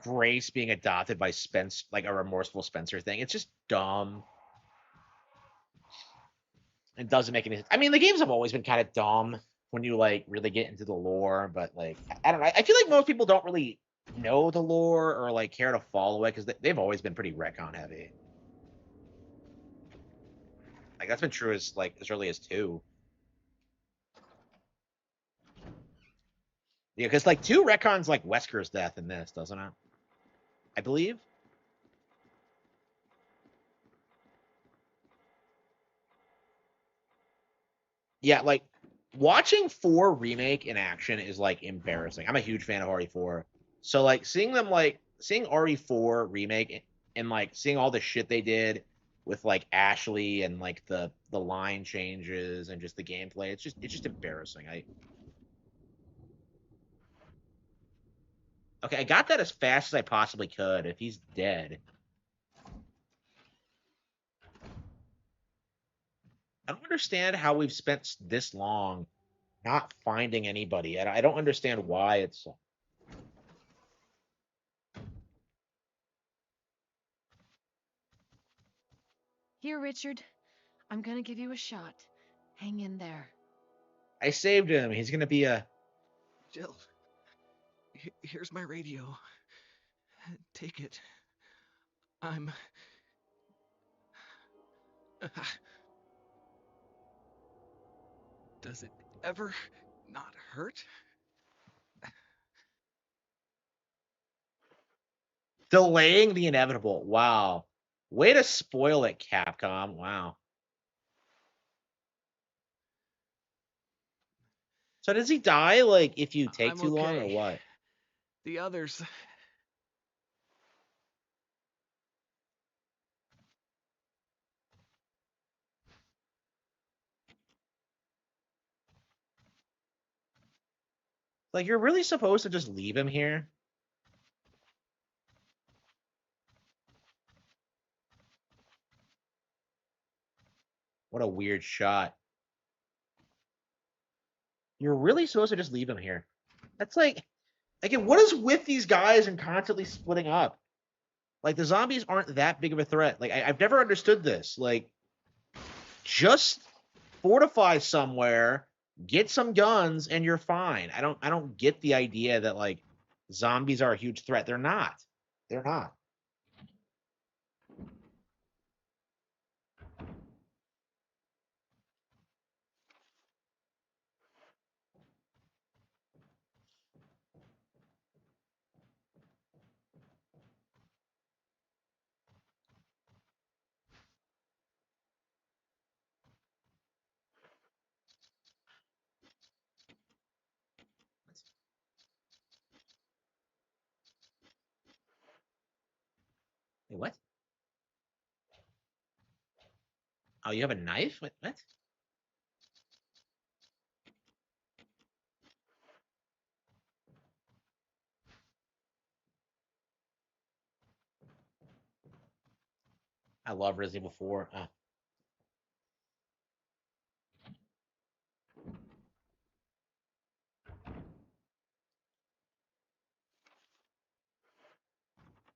Grace being adopted by Spence, like a remorseful Spencer thing. It's just dumb. It doesn't make any sense. I mean, the games have always been kind of dumb when you like really get into the lore, but like I don't know. I feel like most people don't really know the lore or like care to follow it because they've always been pretty retcon heavy. Like that's been true as like as early as 2. Yeah, because like 2 retcons like Wesker's death in this, doesn't it? I believe. Yeah, like watching 4 remake in action is like embarrassing. I'm a huge fan of RE4. So like seeing RE4 remake and like seeing all the shit they did with like Ashley and like the line changes and just the gameplay, it's just embarrassing. Okay, I got that as fast as I possibly could. If he's dead. I don't understand how we've spent this long not finding anybody. I don't understand why it's. Here, Richard. I'm gonna give you a shot. Hang in there. I saved him. He's gonna be a. Jill, here's my radio. Take it. I'm. Does it ever not hurt? Delaying the inevitable. Wow. Way to spoil it, Capcom. Wow. So does he die, like, if you take I'm too long, or okay. what? The others. Like, you're really supposed to just leave him here? What a weird shot. You're really supposed to just leave him here. That's like, again, what is with these guys and constantly splitting up? Like, the zombies aren't that big of a threat. Like, I've never understood this. Like, just fortify somewhere, get some guns, and you're fine. I don't get the idea that like zombies are a huge threat. They're not. They're not. Wait, what? Oh, you have a knife? What? I love Resident Evil 4.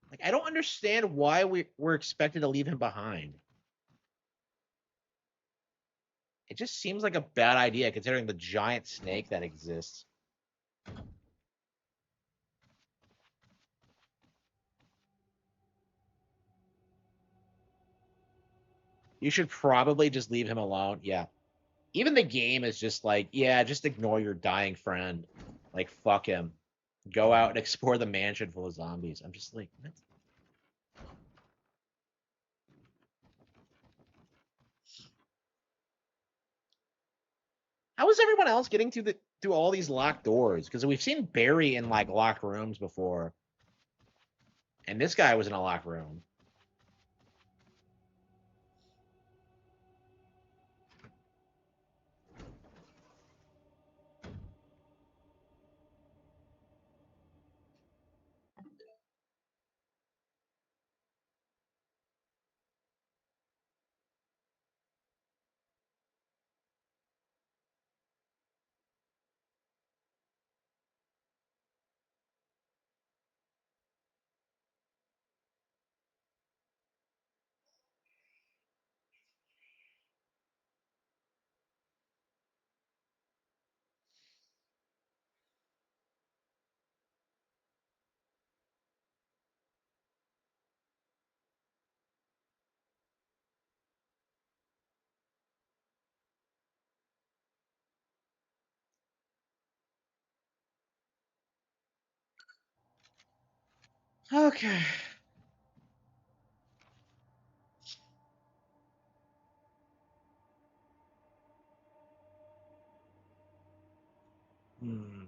Like, I don't understand why we're expected to leave him behind. It just seems like a bad idea considering the giant snake that exists. You should probably just leave him alone. Yeah. Even the game is just like, yeah, just ignore your dying friend. Like, fuck him. Go out and explore the mansion full of zombies. I'm just like, what? How is everyone else getting through all these locked doors? Because we've seen Barry in like locked rooms before, and this guy was in a locked room. Okay. Hmm.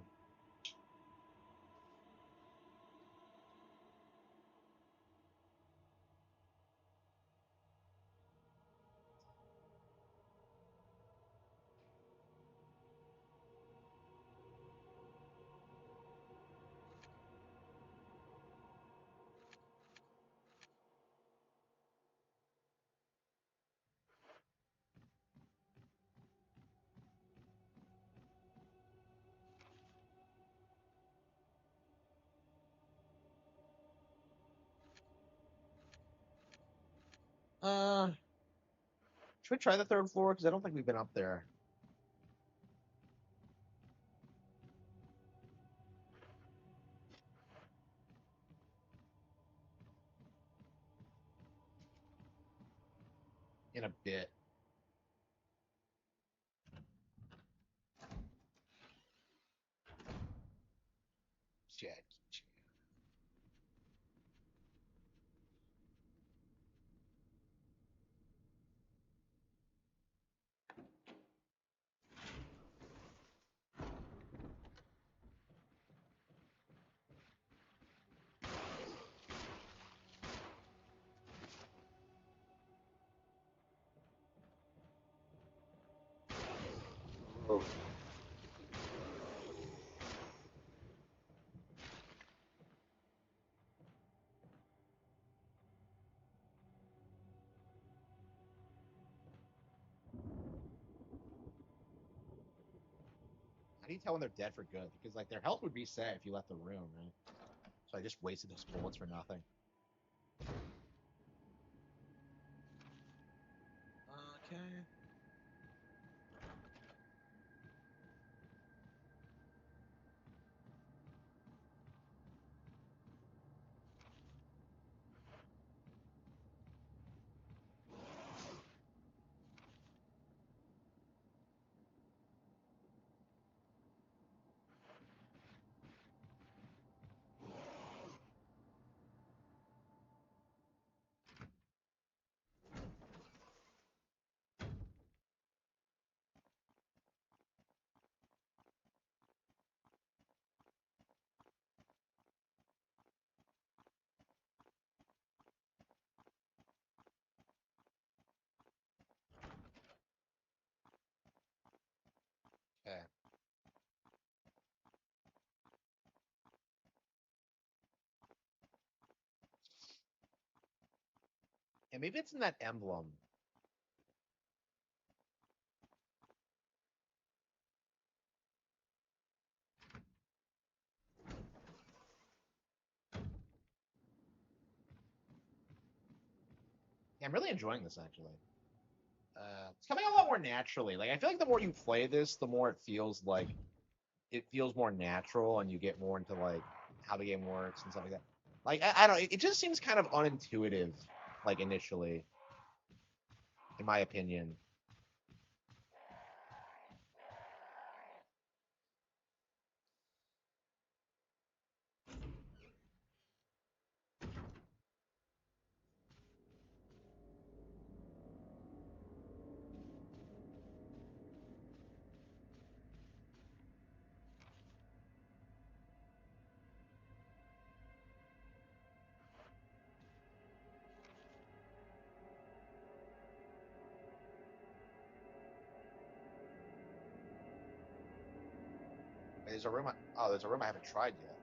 Should we try the third floor? Because I don't think we've been up there. In a bit. Jackie Chan. How do you tell when they're dead for good? Because like their health would reset if you left the room, right? So I just wasted those bullets for nothing. Okay. Okay. And maybe it's in that emblem. Yeah, I'm really enjoying this actually. It's coming a lot more naturally. Like I feel like the more you play this, the more it feels more natural, and you get more into like how the game works and stuff like that. Like I don't. It just seems kind of unintuitive, like initially, in my opinion. There's a room. Oh, there's a room I haven't tried yet.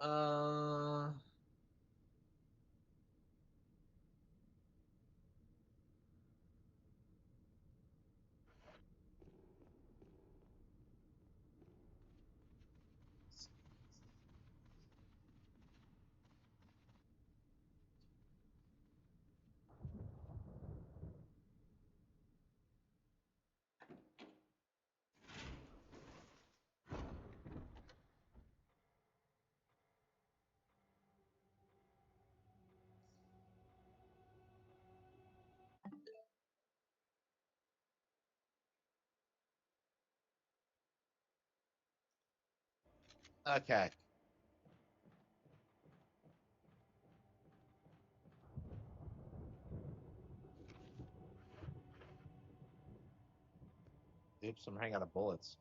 Uh. Okay. Oops, I'm running out of bullets.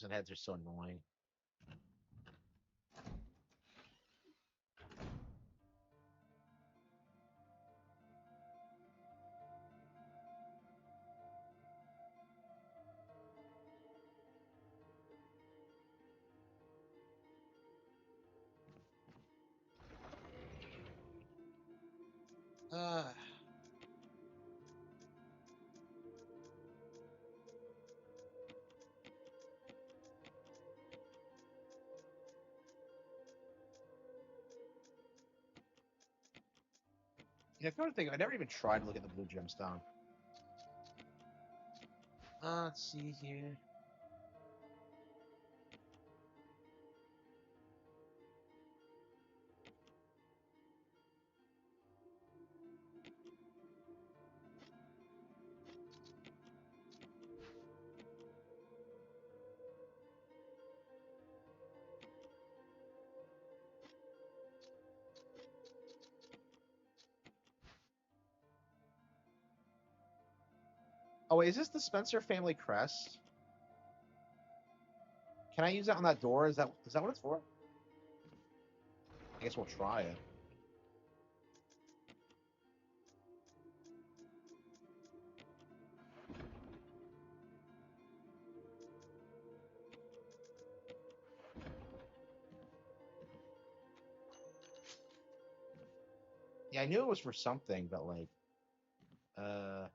Crimson heads are so annoying. Uh, Yeah, if you want to think, I never even tried to look at the blue gemstone. Let's see here. Oh, wait, is this the Spencer family crest? Can I use that on that door? Is that what it's for? I guess we'll try it. Yeah, I knew it was for something, but like, uh,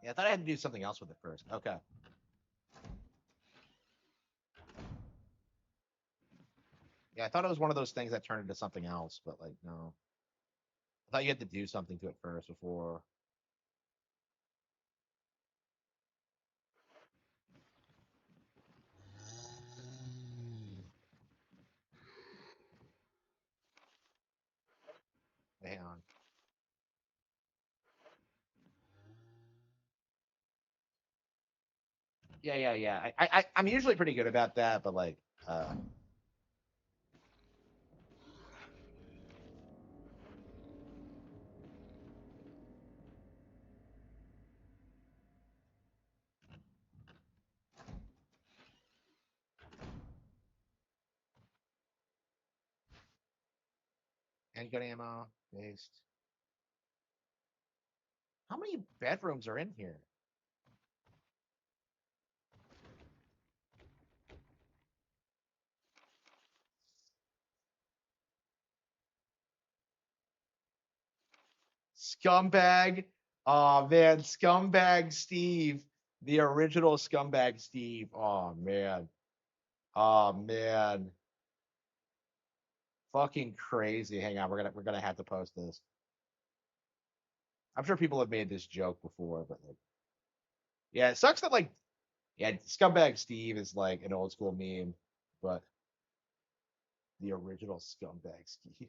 yeah, I thought I had to do something else with it first. Okay. Yeah, I thought it was one of those things that turned into something else, but like, no. I thought you had to do something to it first before. Hang on. Yeah. I'm usually pretty good about that, but like, handgun ammo, based. How many bedrooms are in here? Scumbag. Oh man, Scumbag Steve. The original Scumbag Steve. Oh man. Oh man. Fucking crazy. Hang on, we're gonna have to post this. I'm sure people have made this joke before, but like, yeah, it sucks that like, yeah, Scumbag Steve is like an old school meme, but the original Scumbag Steve.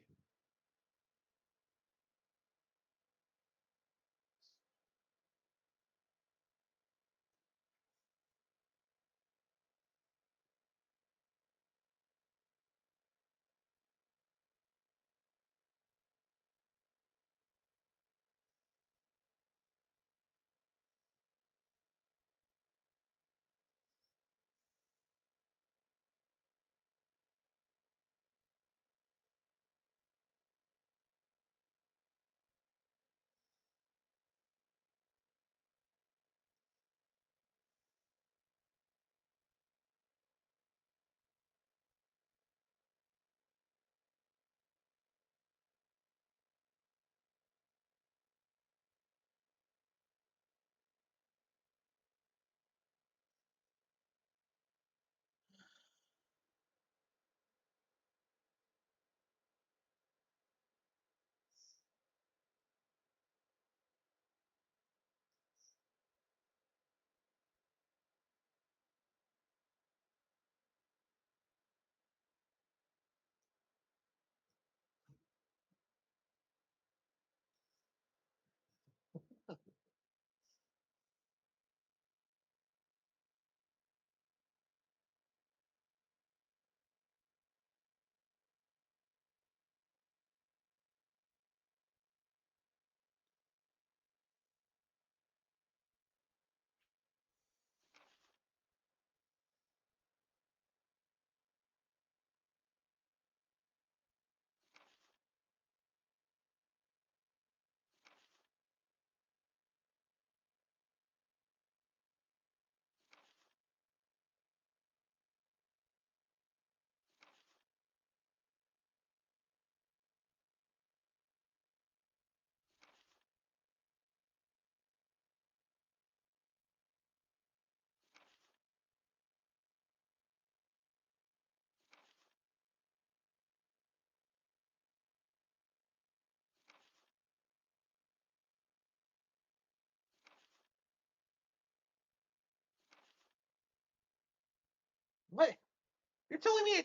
You're telling me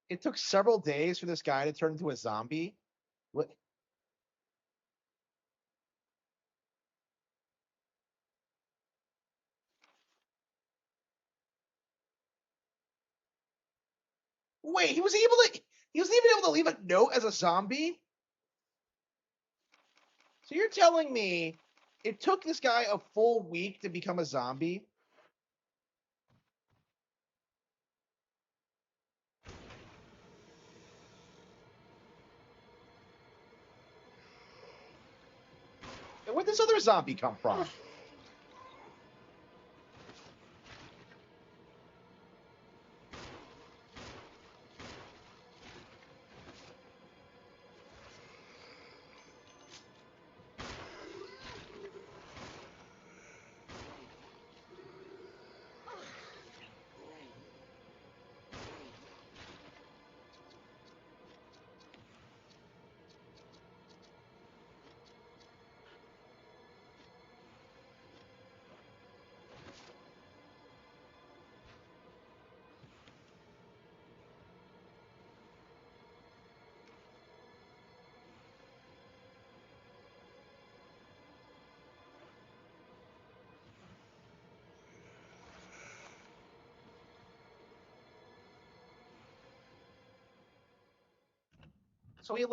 it took several days for this guy to turn into a zombie? What? Wait, he wasn't even able to leave a note as a zombie? So you're telling me it took this guy a full week to become a zombie? And where'd this other zombie come from? So he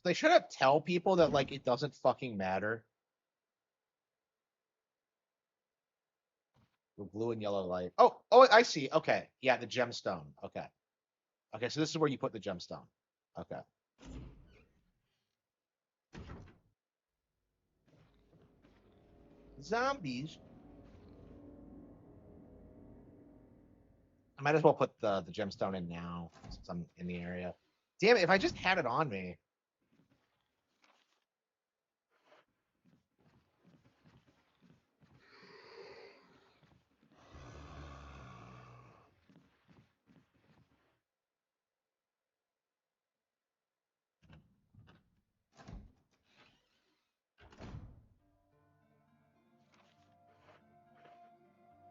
they should have tell people that it doesn't fucking matter. The blue and yellow light. Oh, I see. Okay. Yeah, the gemstone. Okay. Okay, so this is where you put the gemstone. Okay. Zombies. I might as well put the gemstone in now since I'm in the area. Damn it, if I just had it on me.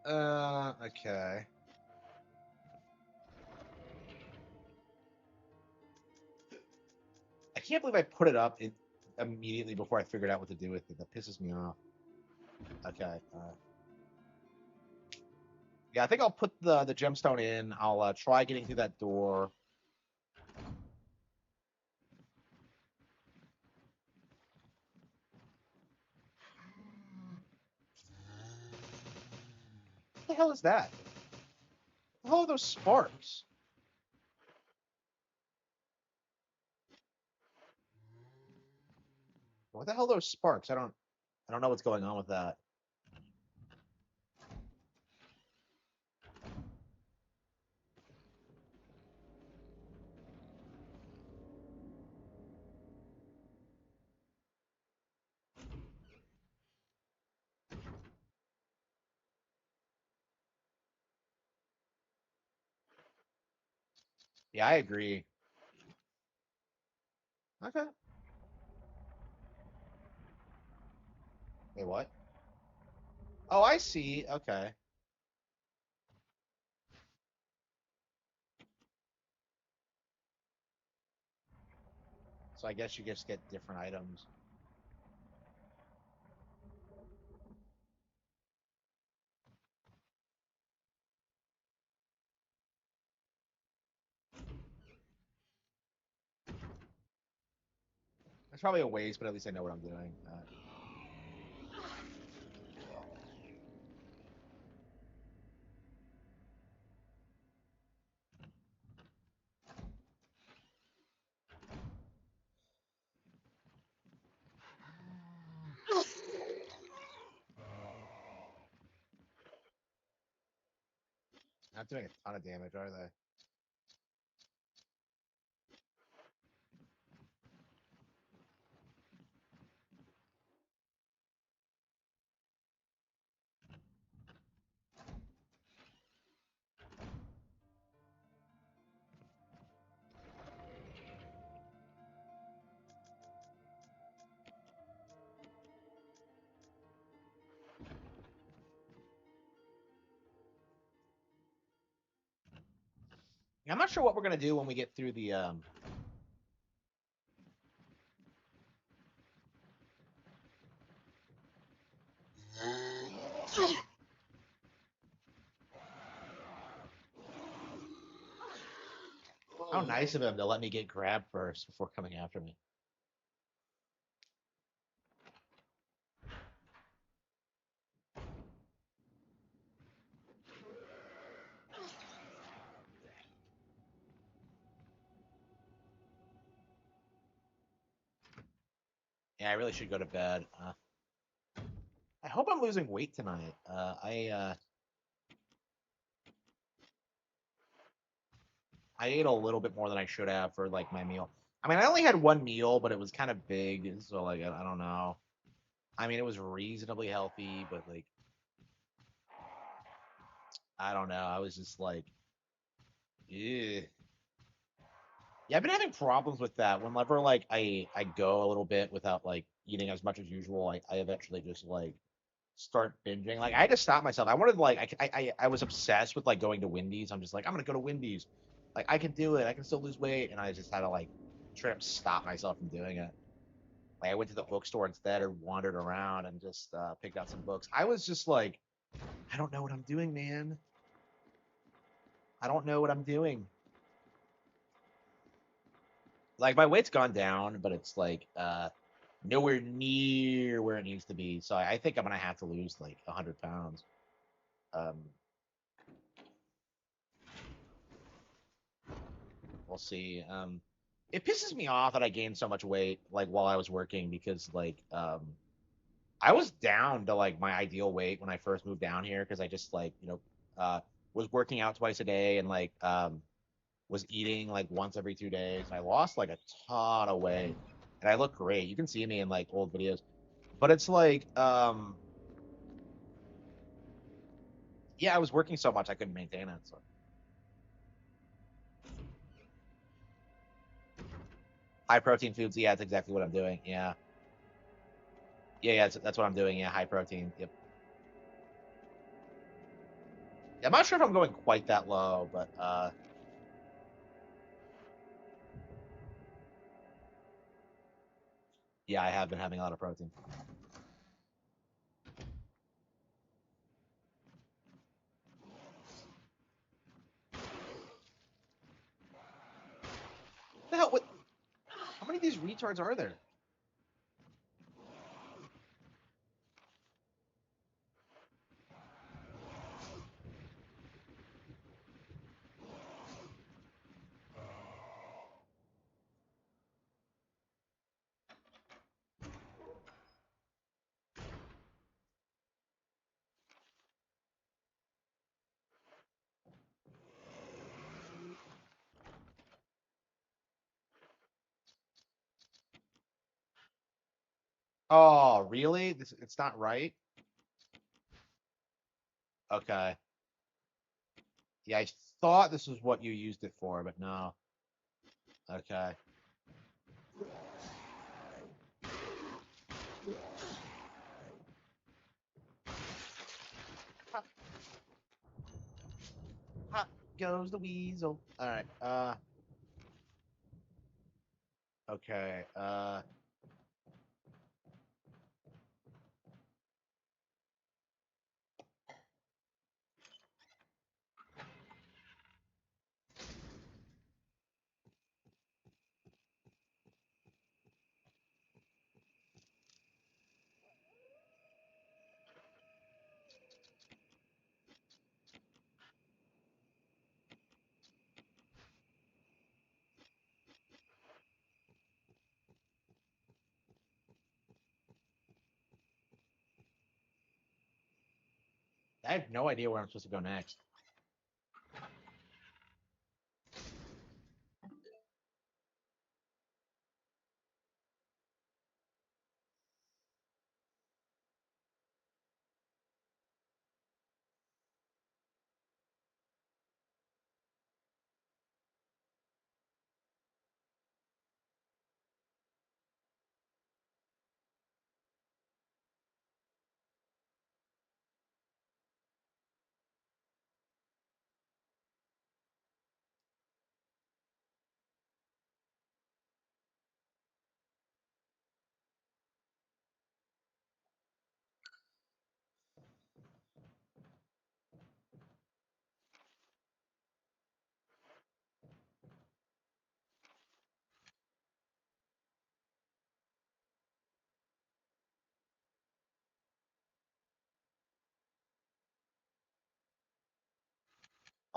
Okay. I can't believe I put it up immediately before I figured out what to do with it. That pisses me off. Okay. Yeah, I think I'll put the gemstone in. I'll try getting through that door. What the hell is that? What the hell are those sparks? What the hell are those sparks? I don't know what's going on with that. Yeah, I agree. Okay. Wait, what? Oh, I see. Okay. So I guess you just get different items. It's probably a waste, but at least I know what I'm doing. Not doing a ton of damage, are they? I'm not sure what we're gonna do when we get through the How nice of him to let me get grabbed first before coming after me. Yeah, I really should go to bed. I hope I'm losing weight tonight. I ate a little bit more than I should have for like my meal. I mean, I only had one meal, but it was kind of big, so like I don't know. I mean, it was reasonably healthy, but like I don't know. I was just like, yeah. Yeah, I've been having problems with that. Whenever like I go a little bit without like eating as much as usual, I eventually just like start binging. Like I had to stop myself. I wanted like I was obsessed with like going to Wendy's. I'm just like I'm gonna go to Wendy's. Like I can do it. I can still lose weight, and I just had to like try to stop myself from doing it. Like I went to the bookstore instead, or wandered around and just picked out some books. I was just like, I don't know what I'm doing, man. I don't know what I'm doing. Like my weight's gone down, but it's like nowhere near where it needs to be. So I think I'm gonna have to lose like 100 pounds. Um, we'll see. It pisses me off that I gained so much weight like while I was working because like I was down to like my ideal weight when I first moved down here because I just like was working out twice a day and like was eating like once every 2 days. And I lost like a ton of weight and I look great. You can see me in like old videos, but it's like yeah, I was working so much I couldn't maintain it. So high protein foods, yeah, that's exactly what I'm doing. Yeah, yeah, that's what I'm doing. Yeah, high protein. Yep. I'm not sure if I'm going quite that low, but yeah, I have been having a lot of protein. What the hell? What? How many of these retards are there? Oh, really? It's not right? Okay. Yeah, I thought this was what you used it for, but no. Okay. Ha, ha goes the weasel. All right. Okay. I have no idea where I'm supposed to go next.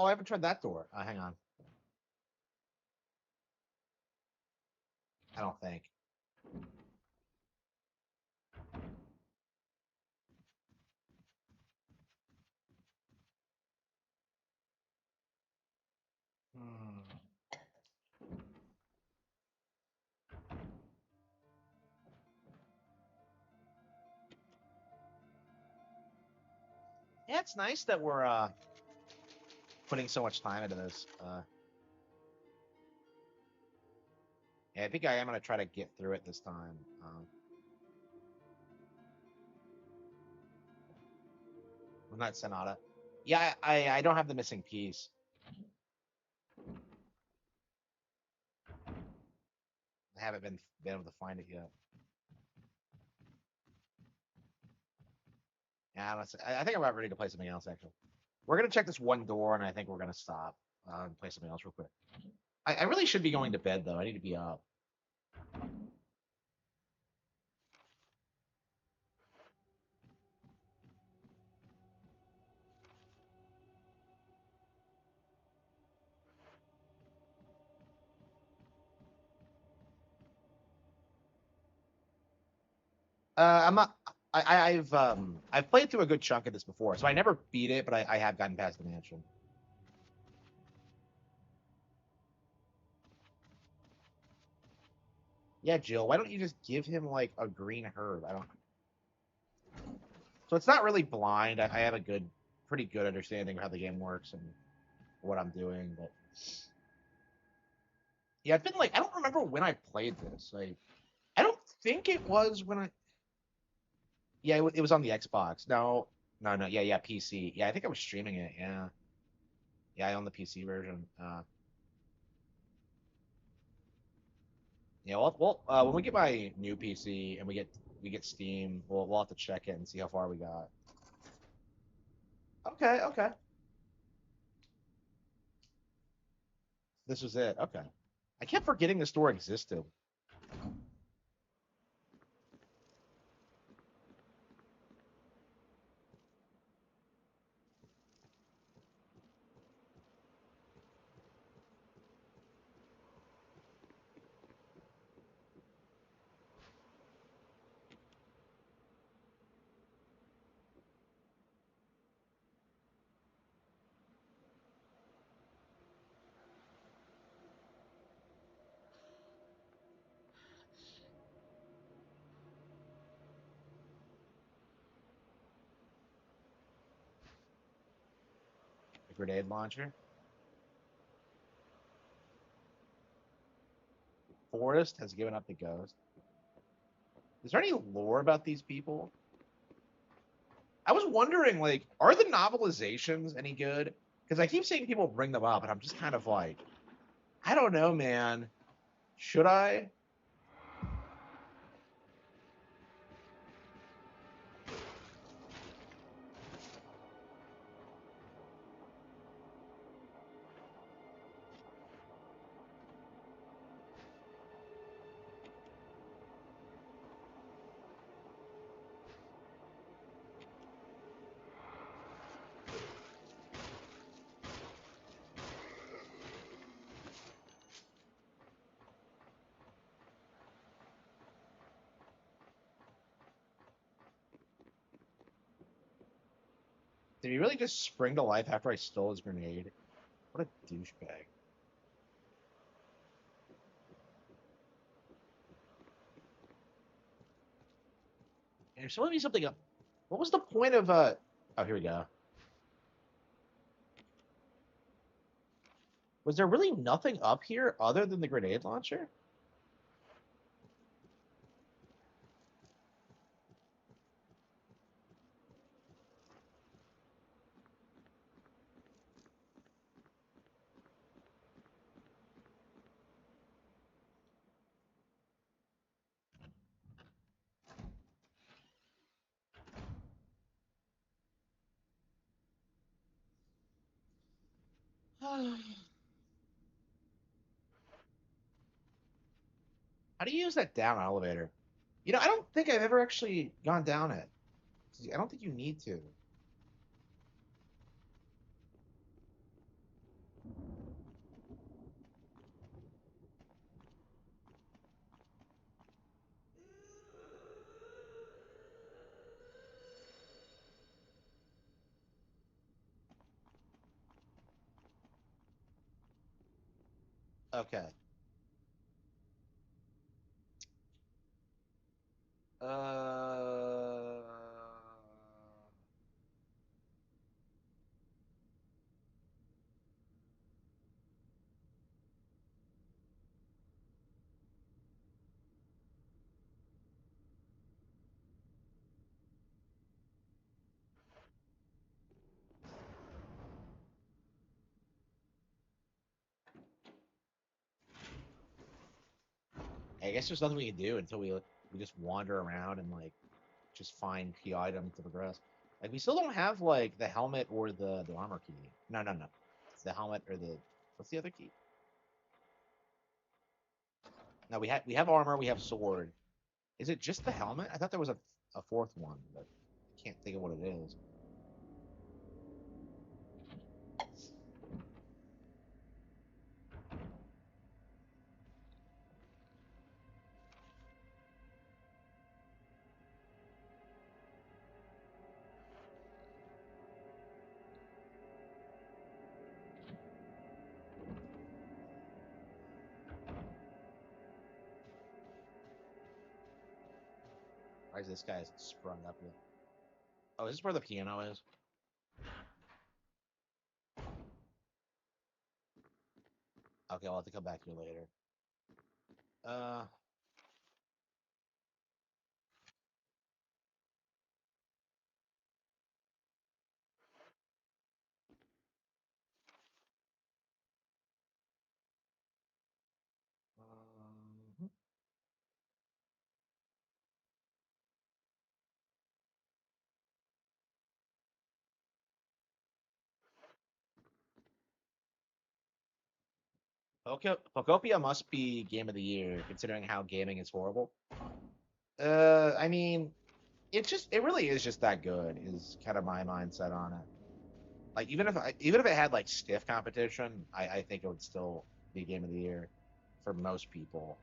Oh, I haven't tried that door. Hang on. I don't think. Yeah, it's nice that we're putting so much time into this. Yeah, I think I am gonna try to get through it this time. With that Sonata. Yeah, I don't have the missing piece. I haven't been able to find it yet. Yeah, I think I'm about ready to play something else. Actually, we're gonna check this one door, and I think we're gonna stop and play something else real quick. I really should be going to bed though. I need to be up. I'm not. I've played through a good chunk of this before, so I never beat it, but I have gotten past the mansion. Yeah, Jill, why don't you just give him like a green herb? I don't. So it's not really blind. I have a pretty good understanding of how the game works and what I'm doing, but yeah, it's been like I don't remember when I played this. Like, I don't think it was when I. Yeah, it was on the Xbox. No. Yeah, PC. Yeah, I think I was streaming it. Yeah, I own the PC version. Yeah, when we get my new PC and we get Steam, we'll have to check it and see how far we got. Okay. This was it. Okay. I kept forgetting the store existed. A grenade launcher. Forest has given up the ghost. Is there any lore about these people? I was wondering, like, are the novelizations any good? Because I keep seeing people bring them up, and I'm just kind of like, I don't know, man. Should I? Did he really just spring to life after I stole his grenade? What a douchebag. There's supposed to be something up. What was the point of Oh, here we go. Was there really nothing up here other than the grenade launcher? How do you use that down elevator? You know, I don't think I've ever actually gone down it. I don't think you need to. Okay. Uh, I guess there's nothing we can do until we just wander around and like just find key items to progress. Like we still don't have like the helmet or the armor key. No, no, no. It's the helmet or the what's the other key? No, we have armor, we have sword. Is it just the helmet? I thought there was a fourth one, but I can't think of what it is. Why is this guy sprung up yet? Oh, is this where the piano is? Okay, I'll have to come back here later. Uh, mhm. Pocopia must be game of the year, considering how gaming is horrible. I mean, it really is just that good. Is kind of my mindset on it. Like even if it had like stiff competition, I think it would still be game of the year for most people.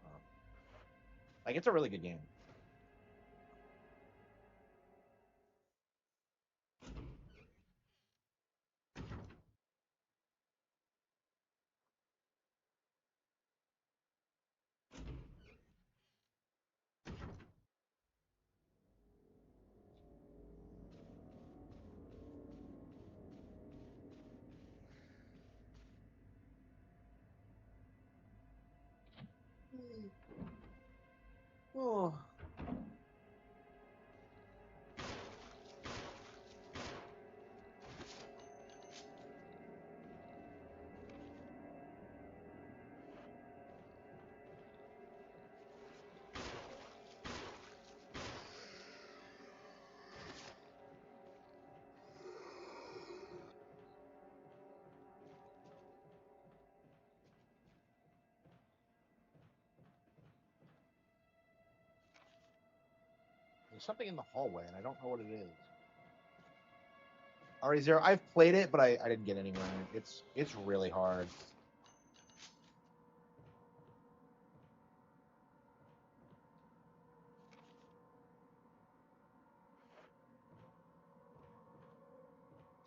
Like it's a really good game. Oh. There's something in the hallway, and I don't know what it is. RE0, I've played it, but I didn't get anywhere. It's really hard.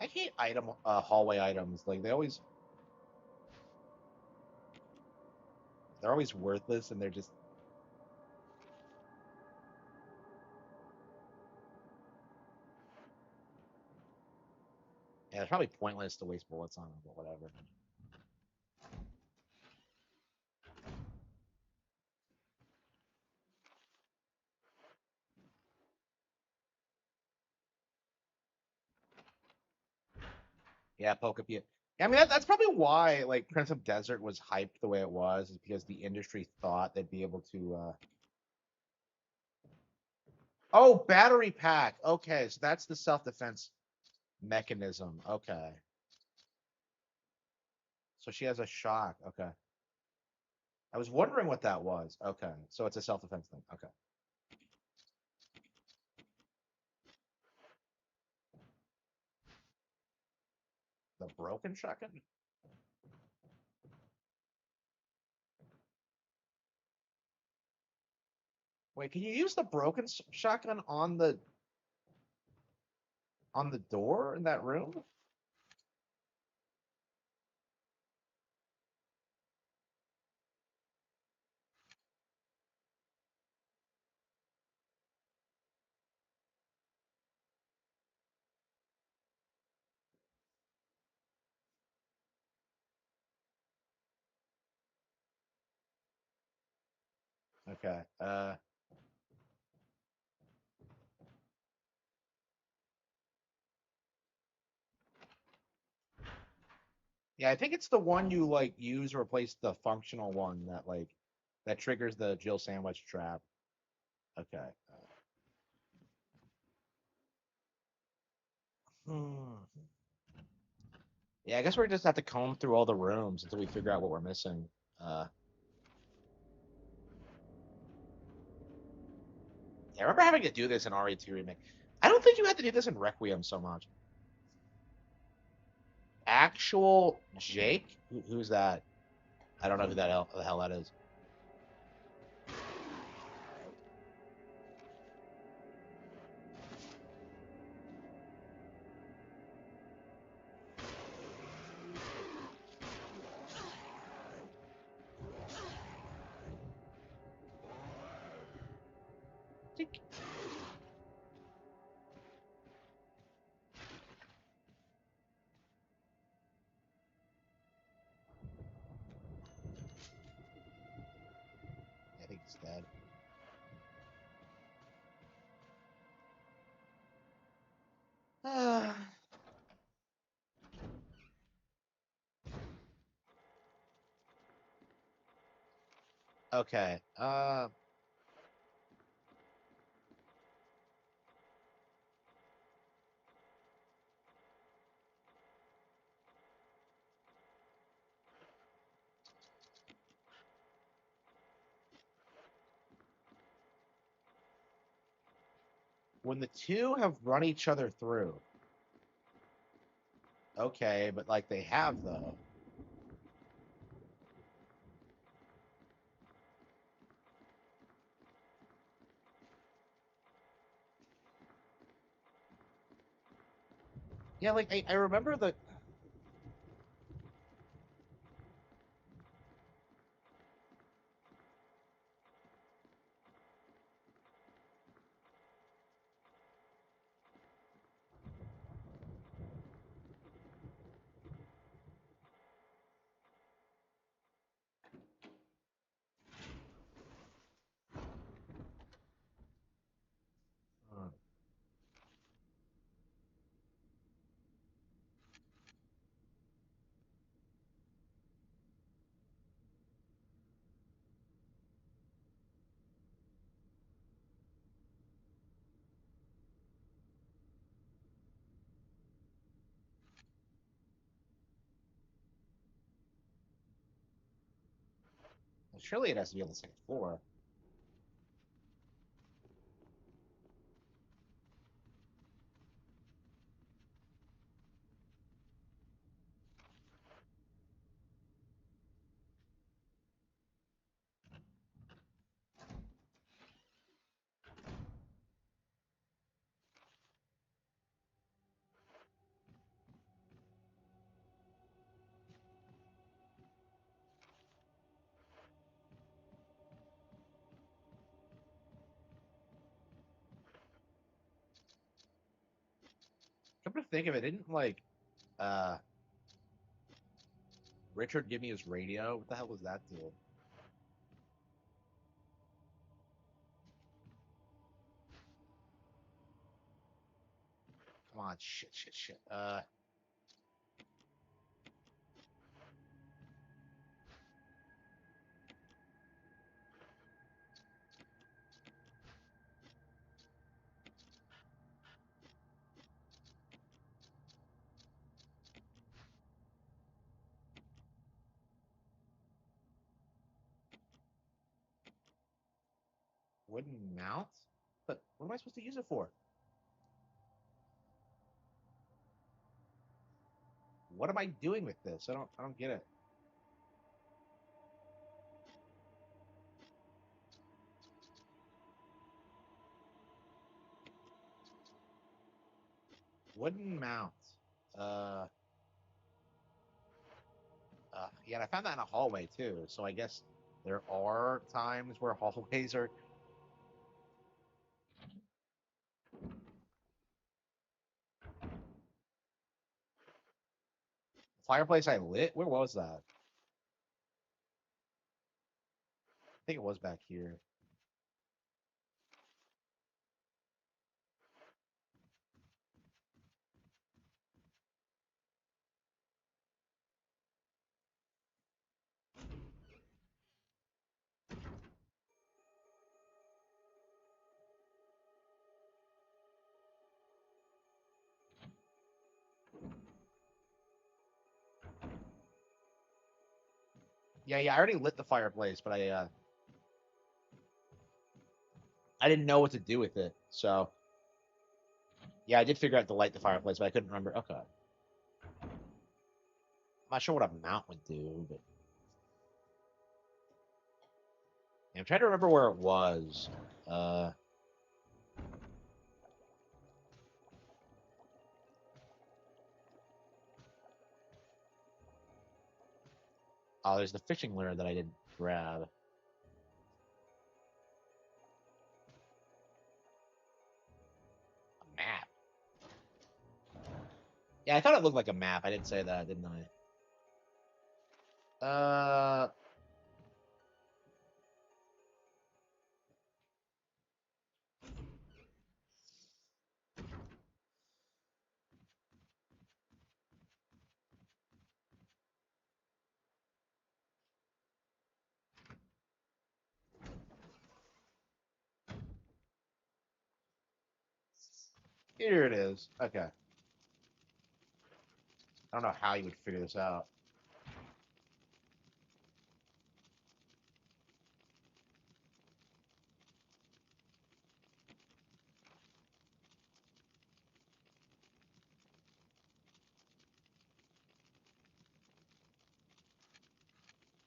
I hate hallway items. Like they're always worthless, and they're just yeah. It's probably pointless to waste bullets on them, but whatever. Yeah, Pokepia. I mean, that's probably why like Prince of Desert was hyped the way it was, is because the industry thought they'd be able to. Oh, battery pack. Okay, so that's the self-defense mechanism. Okay, so she has a shock. Okay, I was wondering what that was. Okay, so it's a self-defense thing. Okay, the broken shotgun. Wait, can you use the broken shotgun on the door in that room? Okay. Yeah, I think it's the one you like use to replace the functional one that triggers the Jill sandwich trap. Okay. Yeah, I guess we just have to comb through all the rooms until we figure out what we're missing. Yeah, I remember having to do this in RE2 remake. I don't think you had to do this in Requiem so much. Actual Jake? Who's that? I don't know who the hell that is. Tink. I think he's dead. Okay. When the two have run each other through. Okay, but like they have though. Yeah, like I remember the. Surely it has to be on the second floor. Come to think of it, didn't like uh Richard give me his radio? What the hell was that deal? Come on, shit. Wooden mount? But what am I supposed to use it for? What am I doing with this? I don't get it. Wooden mount. Uh, yeah, and I found that in a hallway too. So I guess there are times where hallways are. Fireplace I lit? Where was that? I think it was back here. Yeah, I already lit the fireplace, but I didn't know what to do with it. So, yeah, I did figure out to light the fireplace, but I couldn't remember. Okay. I'm not sure what a mount would do, but I'm trying to remember where it was. Oh, there's the fishing lure that I didn't grab. A map. Yeah, I thought it looked like a map. I didn't say that, didn't I? Here it is. Okay. I don't know how you would figure this out.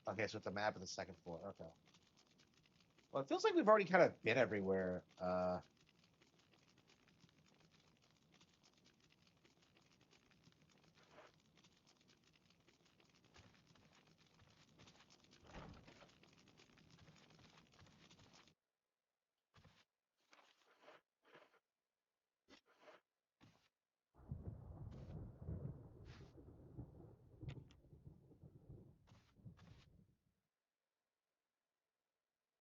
Okay, so it's a map of the second floor. Okay. Well, it feels like we've already kind of been everywhere.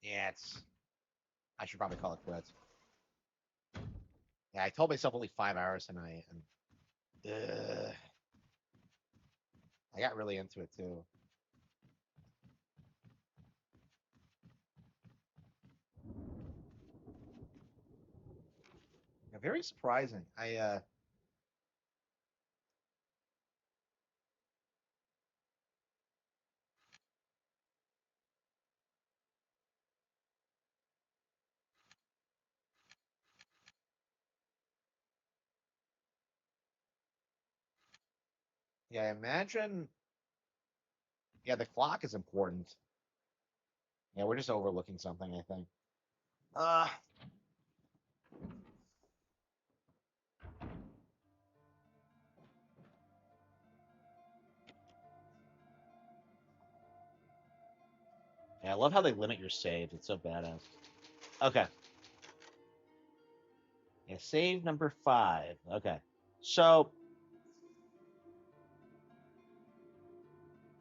Yeah, I should probably call it quits. Yeah, I told myself only 5 hours tonight, and I got really into it too. Yeah, very surprising. Yeah, I imagine. Yeah, the clock is important. Yeah, we're just overlooking something, I think. Uh, yeah, I love how they limit your saves. It's so badass. Okay. Yeah, save number 5. Okay. So,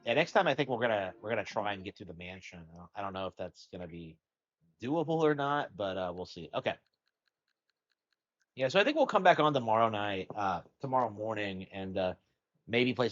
yeah, next time I think we're gonna try and get to the mansion. I don't know if that's gonna be doable or not, but we'll see. Okay. Yeah, so I think we'll come back on tomorrow night, tomorrow morning, and maybe play some.